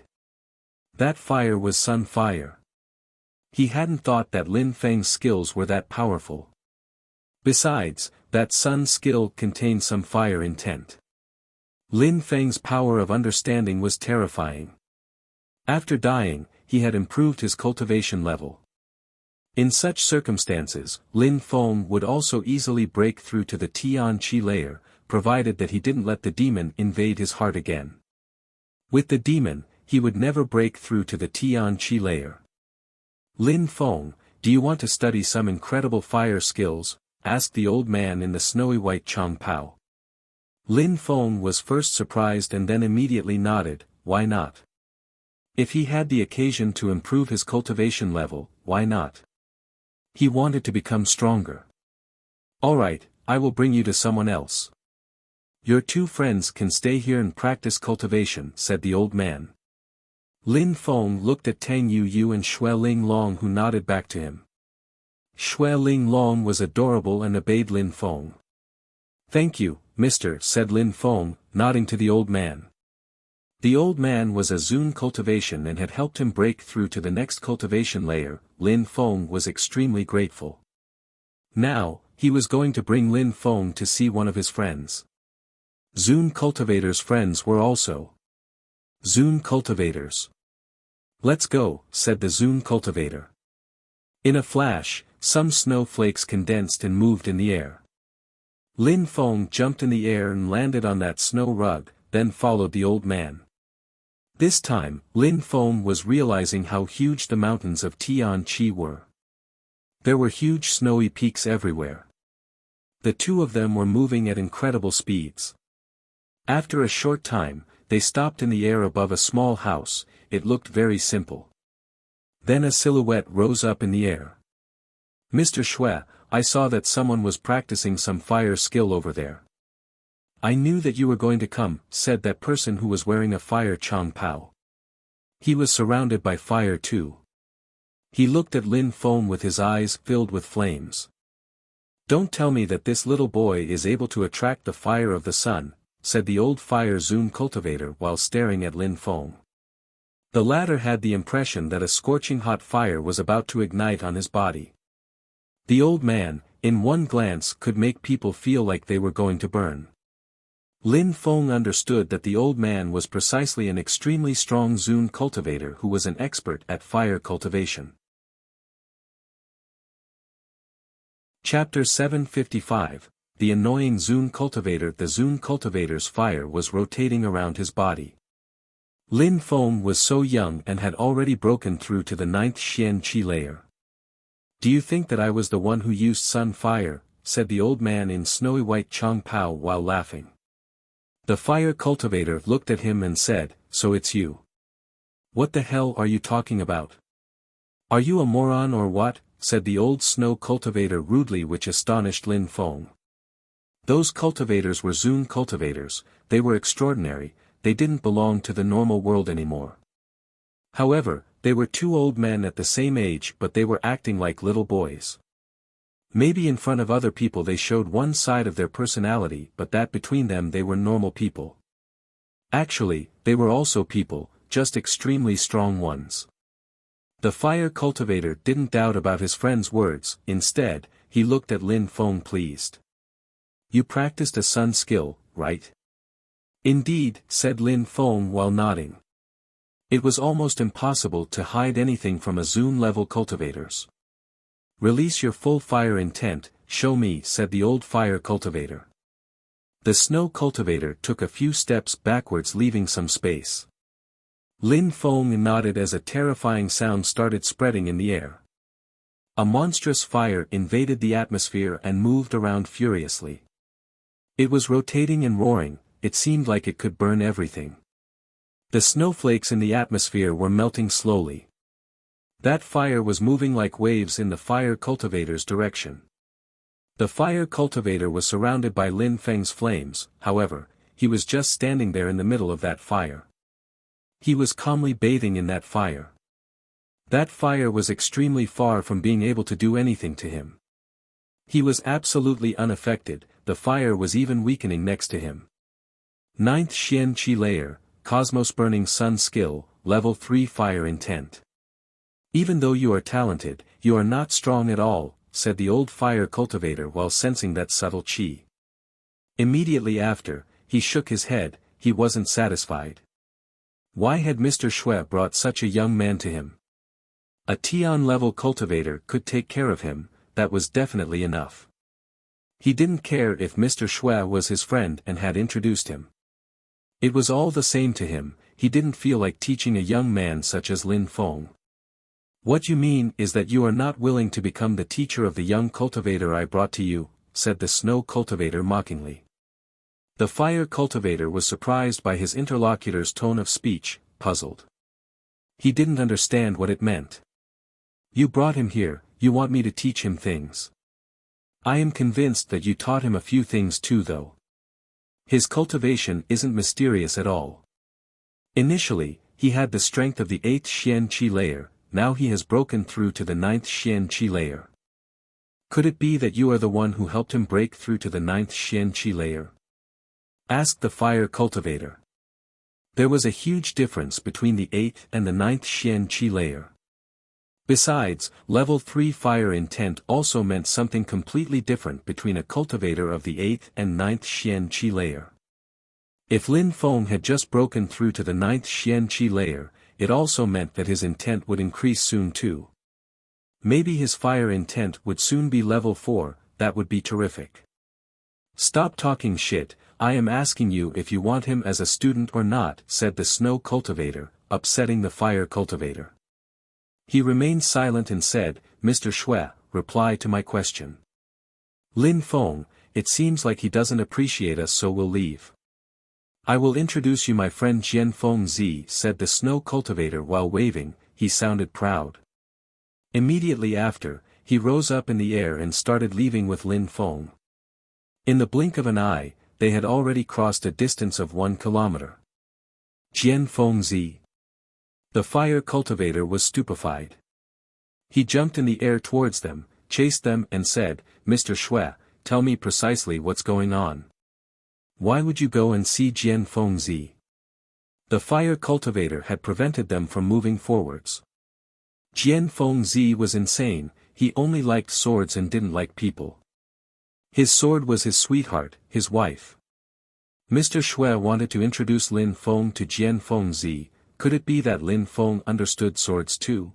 That fire was sun fire. He hadn't thought that Lin Feng's skills were that powerful. Besides, that sun skill contained some fire intent. Lin Feng's power of understanding was terrifying. After dying, he had improved his cultivation level. In such circumstances, Lin Feng would also easily break through to the Tianqi layer, provided that he didn't let the demon invade his heart again. With the demon, he would never break through to the Tianqi layer. Lin Feng, do you want to study some incredible fire skills? Asked the old man in the snowy white Changpao. Lin Feng was first surprised and then immediately nodded, why not? If he had the occasion to improve his cultivation level, why not? He wanted to become stronger. Alright, I will bring you to someone else. Your two friends can stay here and practice cultivation, said the old man. Lin Feng looked at Tang Yuyu and Xue Linglong who nodded back to him. Xue Linglong was adorable and obeyed Lin Feng. Thank you, mister, said Lin Feng, nodding to the old man. The old man was a Zun cultivation and had helped him break through to the next cultivation layer. Lin Feng was extremely grateful. Now, he was going to bring Lin Feng to see one of his friends. Zun cultivator's friends were also Zun cultivators. "Let's go," said the Zun cultivator. In a flash, some snowflakes condensed and moved in the air. Lin Feng jumped in the air and landed on that snow rug, then followed the old man. This time, Lin Feng was realizing how huge the mountains of Tianqi were. There were huge snowy peaks everywhere. The two of them were moving at incredible speeds. After a short time, they stopped in the air above a small house. It looked very simple. Then a silhouette rose up in the air. "Mr. Shui, I saw that someone was practicing some fire skill over there." "I knew that you were going to come," said that person who was wearing a fire Chang Pao. He was surrounded by fire too. He looked at Lin Feng with his eyes filled with flames. "Don't tell me that this little boy is able to attract the fire of the sun," said the old fire Zun cultivator while staring at Lin Feng. The latter had the impression that a scorching hot fire was about to ignite on his body. The old man, in one glance, could make people feel like they were going to burn. Lin Feng understood that the old man was precisely an extremely strong Zun cultivator who was an expert at fire cultivation. Chapter 755, The Annoying Zun Cultivator. The Zun cultivator's fire was rotating around his body. Lin Feng was so young and had already broken through to the 9th Xianqi layer. "Do you think that I was the one who used sun fire?" said the old man in snowy white Chang Pao while laughing. The fire cultivator looked at him and said, "So it's you. What the hell are you talking about? Are you a moron or what?" said the old snow cultivator rudely, which astonished Lin Feng. Those cultivators were Zun cultivators. They were extraordinary. They didn't belong to the normal world anymore. However, they were two old men at the same age, but they were acting like little boys. Maybe in front of other people they showed one side of their personality, but that between them they were normal people. Actually, they were also people, just extremely strong ones. The fire cultivator didn't doubt about his friend's words. Instead, he looked at Lin Feng pleased. "You practiced a sun skill, right?" "Indeed," said Lin Feng while nodding. It was almost impossible to hide anything from a Zun-level cultivators. "Release your full fire intent, show me," said the old fire cultivator. The snow cultivator took a few steps backwards, leaving some space. Lin Feng nodded as a terrifying sound started spreading in the air. A monstrous fire invaded the atmosphere and moved around furiously. It was rotating and roaring. It seemed like it could burn everything. The snowflakes in the atmosphere were melting slowly. That fire was moving like waves in the fire cultivator's direction. The fire cultivator was surrounded by Lin Feng's flames. However, he was just standing there in the middle of that fire. He was calmly bathing in that fire. That fire was extremely far from being able to do anything to him. He was absolutely unaffected. The fire was even weakening next to him. 9th Xianqi layer, Cosmos Burning Sun Skill, Level 3 Fire Intent. "Even though you are talented, you are not strong at all," said the old fire cultivator while sensing that subtle qi. Immediately after, he shook his head. He wasn't satisfied. Why had Mr. Shui brought such a young man to him? A Tian-level cultivator could take care of him. That was definitely enough. He didn't care if Mr. Shui was his friend and had introduced him. It was all the same to him. He didn't feel like teaching a young man such as Lin Feng. "What you mean is that you are not willing to become the teacher of the young cultivator I brought to you," said the snow cultivator mockingly. The fire cultivator was surprised by his interlocutor's tone of speech, puzzled. He didn't understand what it meant. "You brought him here, you want me to teach him things. I am convinced that you taught him a few things too though. His cultivation isn't mysterious at all. Initially, he had the strength of the 8th Xianqi layer, now he has broken through to the 9th Xianqi layer. Could it be that you are the one who helped him break through to the 9th Xianqi layer?" asked the fire cultivator. There was a huge difference between the 8th and the 9th Xian Qi layer. Besides, level 3 fire intent also meant something completely different between a cultivator of the 8th and 9th Xian Qi layer. If Lin Feng had just broken through to the 9th Xian Qi layer, it also meant that his intent would increase soon too. Maybe his fire intent would soon be level 4, that would be terrific. Stop talking shit, I am asking you if you want him as a student or not, said the snow cultivator, upsetting the fire cultivator. He remained silent and said, Mr. Shui, reply to my question. Lin Feng, it seems like he doesn't appreciate us, so we'll leave. I will introduce you my friend Jian Feng Zi, said the snow cultivator while waving. He sounded proud. Immediately after, he rose up in the air and started leaving with Lin Feng. In the blink of an eye, they had already crossed a distance of 1 kilometer. Jian Feng Zi. The fire cultivator was stupefied. He jumped in the air towards them, chased them and said, Mr. Shui, tell me precisely what's going on. Why would you go and see Jian Feng Zi? The fire cultivator had prevented them from moving forwards. Jian Feng Zi was insane, he only liked swords and didn't like people. His sword was his sweetheart, his wife. Mr. Shui wanted to introduce Lin Feng to Jian Feng Zi. Could it be that Lin Feng understood swords too?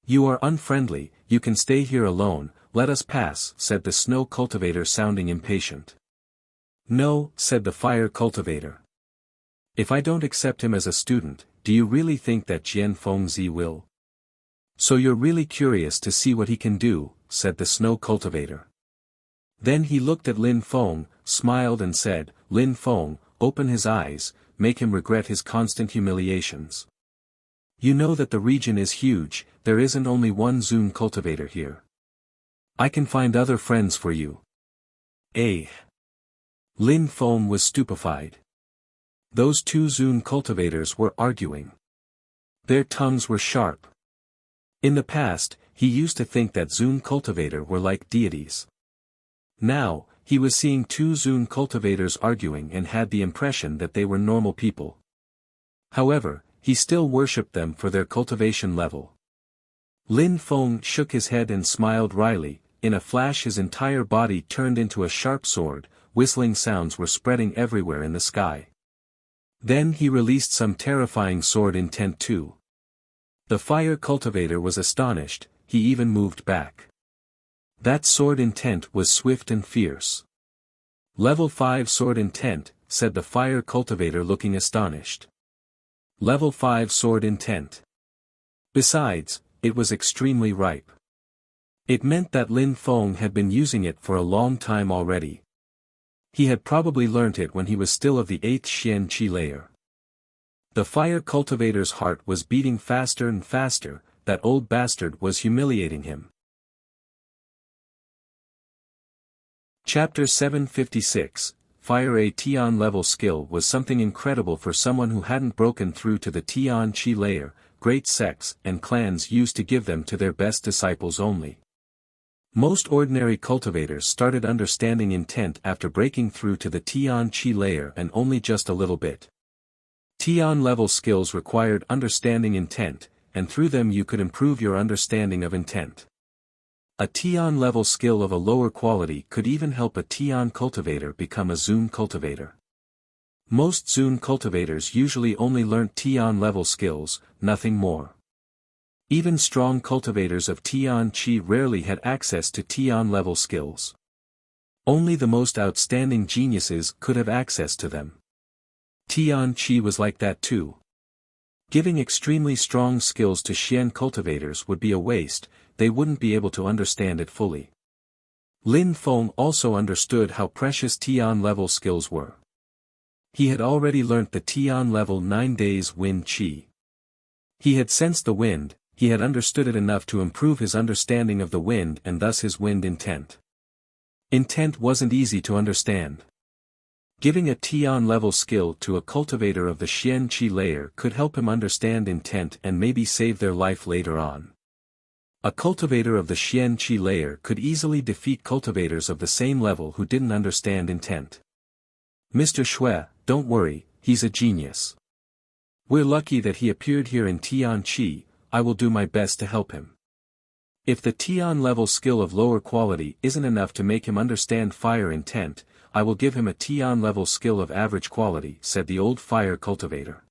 You are unfriendly, you can stay here alone, let us pass, said the snow cultivator sounding impatient. No, said the fire cultivator. If I don't accept him as a student, do you really think that Jian Feng Zi will? So you're really curious to see what he can do, said the snow cultivator. Then he looked at Lin Feng, smiled and said, Lin Feng, open his eyes, make him regret his constant humiliations. You know that the region is huge, there isn't only one Zun cultivator here. I can find other friends for you. Eh? Lin Feng was stupefied. Those 2 Zun cultivators were arguing. Their tongues were sharp. In the past, he used to think that Zun cultivator were like deities. Now, he was seeing 2 Zun cultivators arguing and had the impression that they were normal people. However, he still worshipped them for their cultivation level. Lin Feng shook his head and smiled wryly. In a flash his entire body turned into a sharp sword, whistling sounds were spreading everywhere in the sky. Then he released some terrifying sword intent too. The fire cultivator was astonished, he even moved back. That sword intent was swift and fierce. Level 5 sword intent, said the fire cultivator looking astonished. Level 5 sword intent. Besides, it was extremely ripe. It meant that Lin Feng had been using it for a long time already. He had probably learnt it when he was still of the 8th Xian Qi layer. The fire cultivator's heart was beating faster and faster, that old bastard was humiliating him. Chapter 756, Fire. A Tian level skill was something incredible for someone who hadn't broken through to the Tian Qi layer. Great sects and clans used to give them to their best disciples only. Most ordinary cultivators started understanding intent after breaking through to the Tian Qi layer and only just a little bit. Tian level skills required understanding intent, and through them you could improve your understanding of intent. A Tian level skill of a lower quality could even help a Tian cultivator become a Zun cultivator. Most Zun cultivators usually only learnt Tian level skills, nothing more. Even strong cultivators of Tian Qi rarely had access to Tian level skills. Only the most outstanding geniuses could have access to them. Tian Qi was like that too. Giving extremely strong skills to Xian cultivators would be a waste, they wouldn't be able to understand it fully. Lin Feng also understood how precious Tian level skills were. He had already learnt the Tian level 9 days wind qi. He had sensed the wind, he had understood it enough to improve his understanding of the wind and thus his wind intent. Intent wasn't easy to understand. Giving a Tian level skill to a cultivator of the Xian Qi layer could help him understand intent and maybe save their life later on. A cultivator of the Xian Qi layer could easily defeat cultivators of the same level who didn't understand intent. Mr. Shui, don't worry, he's a genius. We're lucky that he appeared here in Tianqi. I will do my best to help him. If the Tian level skill of lower quality isn't enough to make him understand fire intent, I will give him a Tian level skill of average quality, said the old fire cultivator.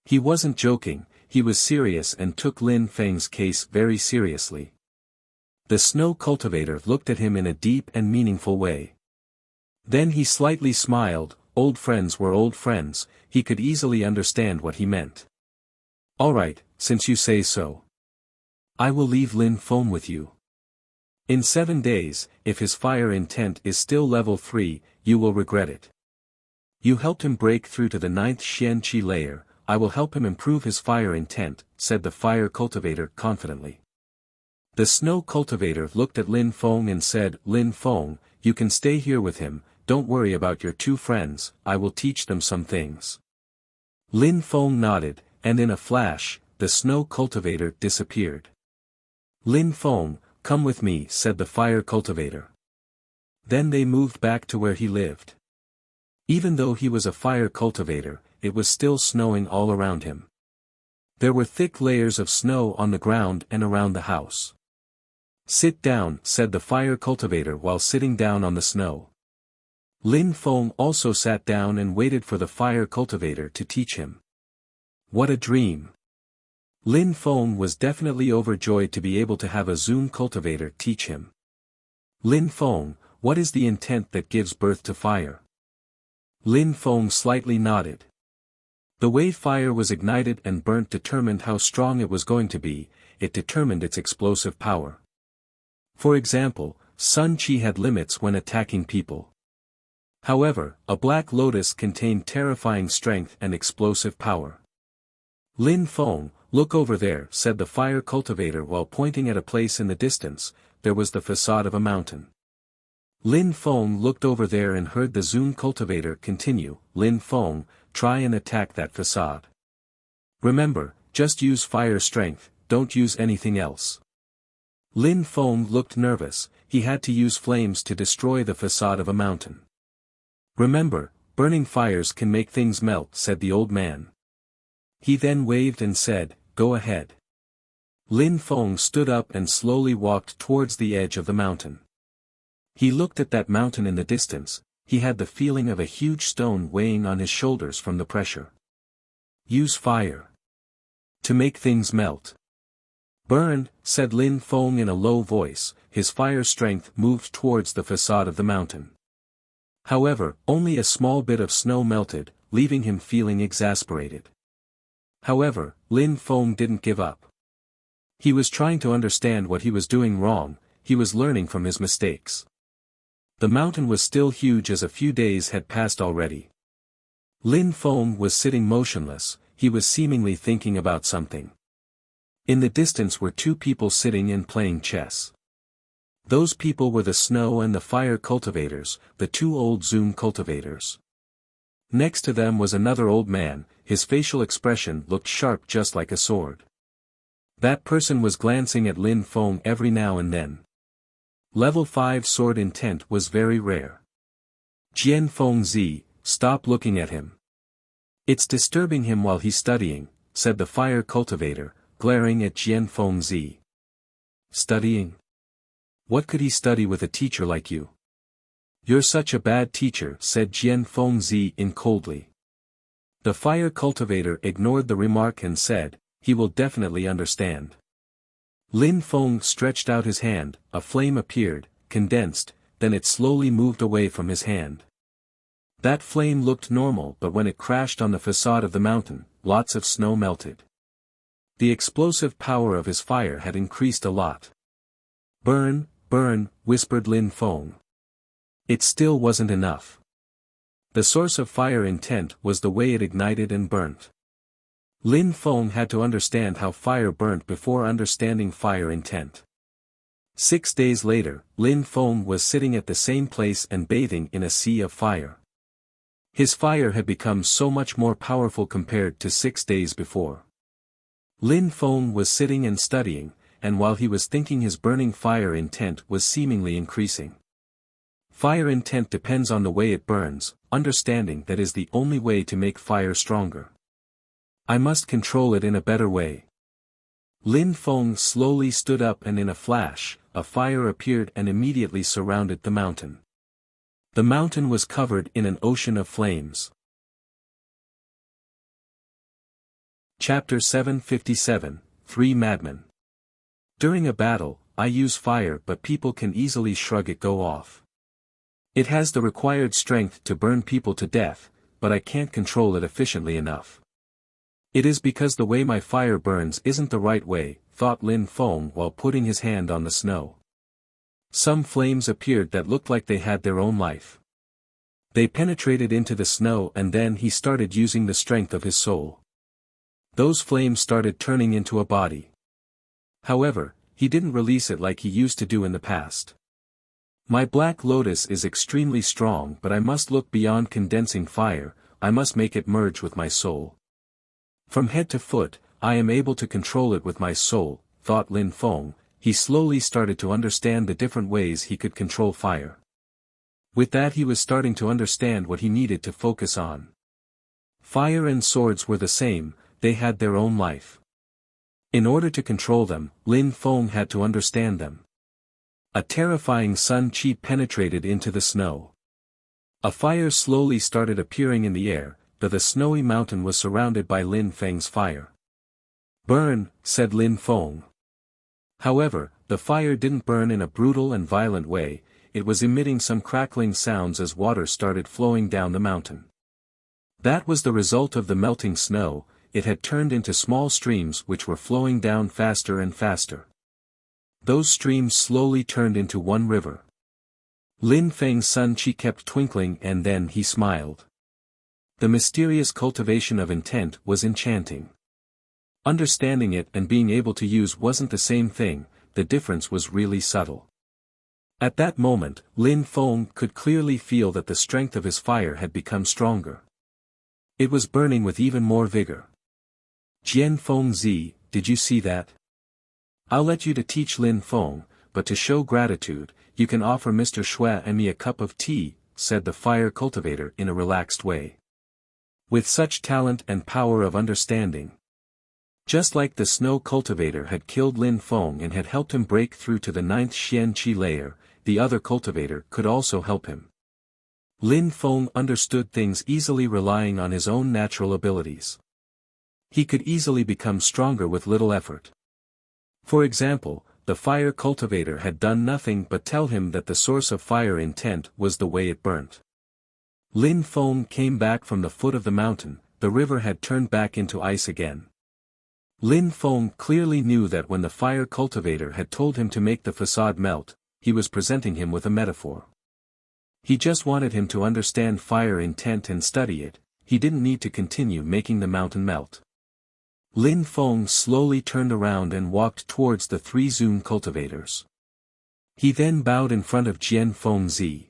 He wasn't joking, he was serious and took Lin Feng's case very seriously. The snow cultivator looked at him in a deep and meaningful way. Then he slightly smiled. Old friends were old friends, he could easily understand what he meant. All right, since you say so. I will leave Lin Feng with you. In 7 days, if his fire intent is still level 3, you will regret it. You helped him break through to the 9th Xianqi layer, I will help him improve his fire intent, said the fire cultivator confidently. The snow cultivator looked at Lin Feng and said, Lin Feng, you can stay here with him, don't worry about your 2 friends, I will teach them some things. Lin Feng nodded, and in a flash, the snow cultivator disappeared. Lin Feng, come with me, said the fire cultivator. Then they moved back to where he lived. Even though he was a fire cultivator, it was still snowing all around him. There were thick layers of snow on the ground and around the house. Sit down, said the fire cultivator while sitting down on the snow. Lin Feng also sat down and waited for the fire cultivator to teach him. What a dream! Lin Feng was definitely overjoyed to be able to have a Zoom cultivator teach him. Lin Feng, what is the intent that gives birth to fire? Lin Feng slightly nodded. The way fire was ignited and burnt determined how strong it was going to be, it determined its explosive power. For example, Sun Qi had limits when attacking people. However, a black lotus contained terrifying strength and explosive power. Lin Feng, look over there, said the fire cultivator while pointing at a place in the distance. There was the facade of a mountain. Lin Feng looked over there and heard the Zoom cultivator continue, Lin Feng, try and attack that facade. Remember, just use fire strength, don't use anything else. Lin Feng looked nervous, he had to use flames to destroy the facade of a mountain. Remember, burning fires can make things melt, said the old man. He then waved and said, go ahead. Lin Feng stood up and slowly walked towards the edge of the mountain. He looked at that mountain in the distance, he had the feeling of a huge stone weighing on his shoulders from the pressure. Use fire to make things melt. Burn, said Lin Feng in a low voice, his fire strength moved towards the facade of the mountain. However, only a small bit of snow melted, leaving him feeling exasperated. However, Lin Feng didn't give up. He was trying to understand what he was doing wrong, he was learning from his mistakes. The mountain was still huge as a few days had passed already. Lin Feng was sitting motionless, he was seemingly thinking about something. In the distance were 2 people sitting and playing chess. Those people were the snow and the fire cultivators, the 2 old Zoom cultivators. Next to them was another old man, his facial expression looked sharp just like a sword. That person was glancing at Lin Feng every now and then. Level 5 sword intent was very rare. Jian Feng Zi, stop looking at him. It's disturbing him while he's studying, said the fire cultivator, glaring at Jian Feng Zi. Studying? What could he study with a teacher like you? You're such a bad teacher, said Jian Feng Zi coldly. The fire cultivator ignored the remark and said, he will definitely understand. Lin Feng stretched out his hand, a flame appeared, condensed, then it slowly moved away from his hand. That flame looked normal, but when it crashed on the facade of the mountain, lots of snow melted. The explosive power of his fire had increased a lot. Burn, burn, whispered Lin Feng. It still wasn't enough. The source of fire intent was the way it ignited and burnt. Lin Feng had to understand how fire burnt before understanding fire intent. 6 days later, Lin Feng was sitting at the same place and bathing in a sea of fire. His fire had become so much more powerful compared to 6 days before. Lin Feng was sitting and studying, and while he was thinking his burning fire intent was seemingly increasing. Fire intent depends on the way it burns, understanding that is the only way to make fire stronger. I must control it in a better way. Lin Feng slowly stood up and in a flash, a fire appeared and immediately surrounded the mountain. The mountain was covered in an ocean of flames. Chapter 757, 3 Madmen. During a battle, I use fire but people can easily shrug it go off. It has the required strength to burn people to death, but I can't control it efficiently enough. It is because the way my fire burns isn't the right way, thought Lin Feng while putting his hand on the snow. Some flames appeared that looked like they had their own life. They penetrated into the snow and then he started using the strength of his soul. Those flames started turning into a body. However, he didn't release it like he used to do in the past. My black lotus is extremely strong but I must look beyond condensing fire, I must make it merge with my soul. From head to foot, I am able to control it with my soul, thought Lin Feng. He slowly started to understand the different ways he could control fire. With that he was starting to understand what he needed to focus on. Fire and swords were the same, they had their own life. In order to control them, Lin Feng had to understand them. A terrifying sun chi penetrated into the snow. A fire slowly started appearing in the air, but the snowy mountain was surrounded by Lin Feng's fire. Burn, said Lin Feng. However, the fire didn't burn in a brutal and violent way, it was emitting some crackling sounds as water started flowing down the mountain. That was the result of the melting snow, it had turned into small streams which were flowing down faster and faster. Those streams slowly turned into one river. Lin Feng's sun chi kept twinkling and then he smiled. The mysterious cultivation of intent was enchanting. Understanding it and being able to use wasn't the same thing, the difference was really subtle. At that moment, Lin Feng could clearly feel that the strength of his fire had become stronger. It was burning with even more vigor. Jian Feng Zi, did you see that? I'll let you to teach Lin Feng, but to show gratitude, you can offer Mr. Shui and me a cup of tea, said the fire cultivator in a relaxed way. With such talent and power of understanding. Just like the snow cultivator had killed Lin Feng and had helped him break through to the 9th Xian Qi layer, the other cultivator could also help him. Lin Feng understood things easily relying on his own natural abilities. He could easily become stronger with little effort. For example, the fire cultivator had done nothing but tell him that the source of fire intent was the way it burnt. Lin Feng came back from the foot of the mountain, the river had turned back into ice again. Lin Feng clearly knew that when the fire cultivator had told him to make the facade melt, he was presenting him with a metaphor. He just wanted him to understand fire intent and study it, he didn't need to continue making the mountain melt. Lin Feng slowly turned around and walked towards the 3 Zun cultivators. He then bowed in front of Jian Feng Zi.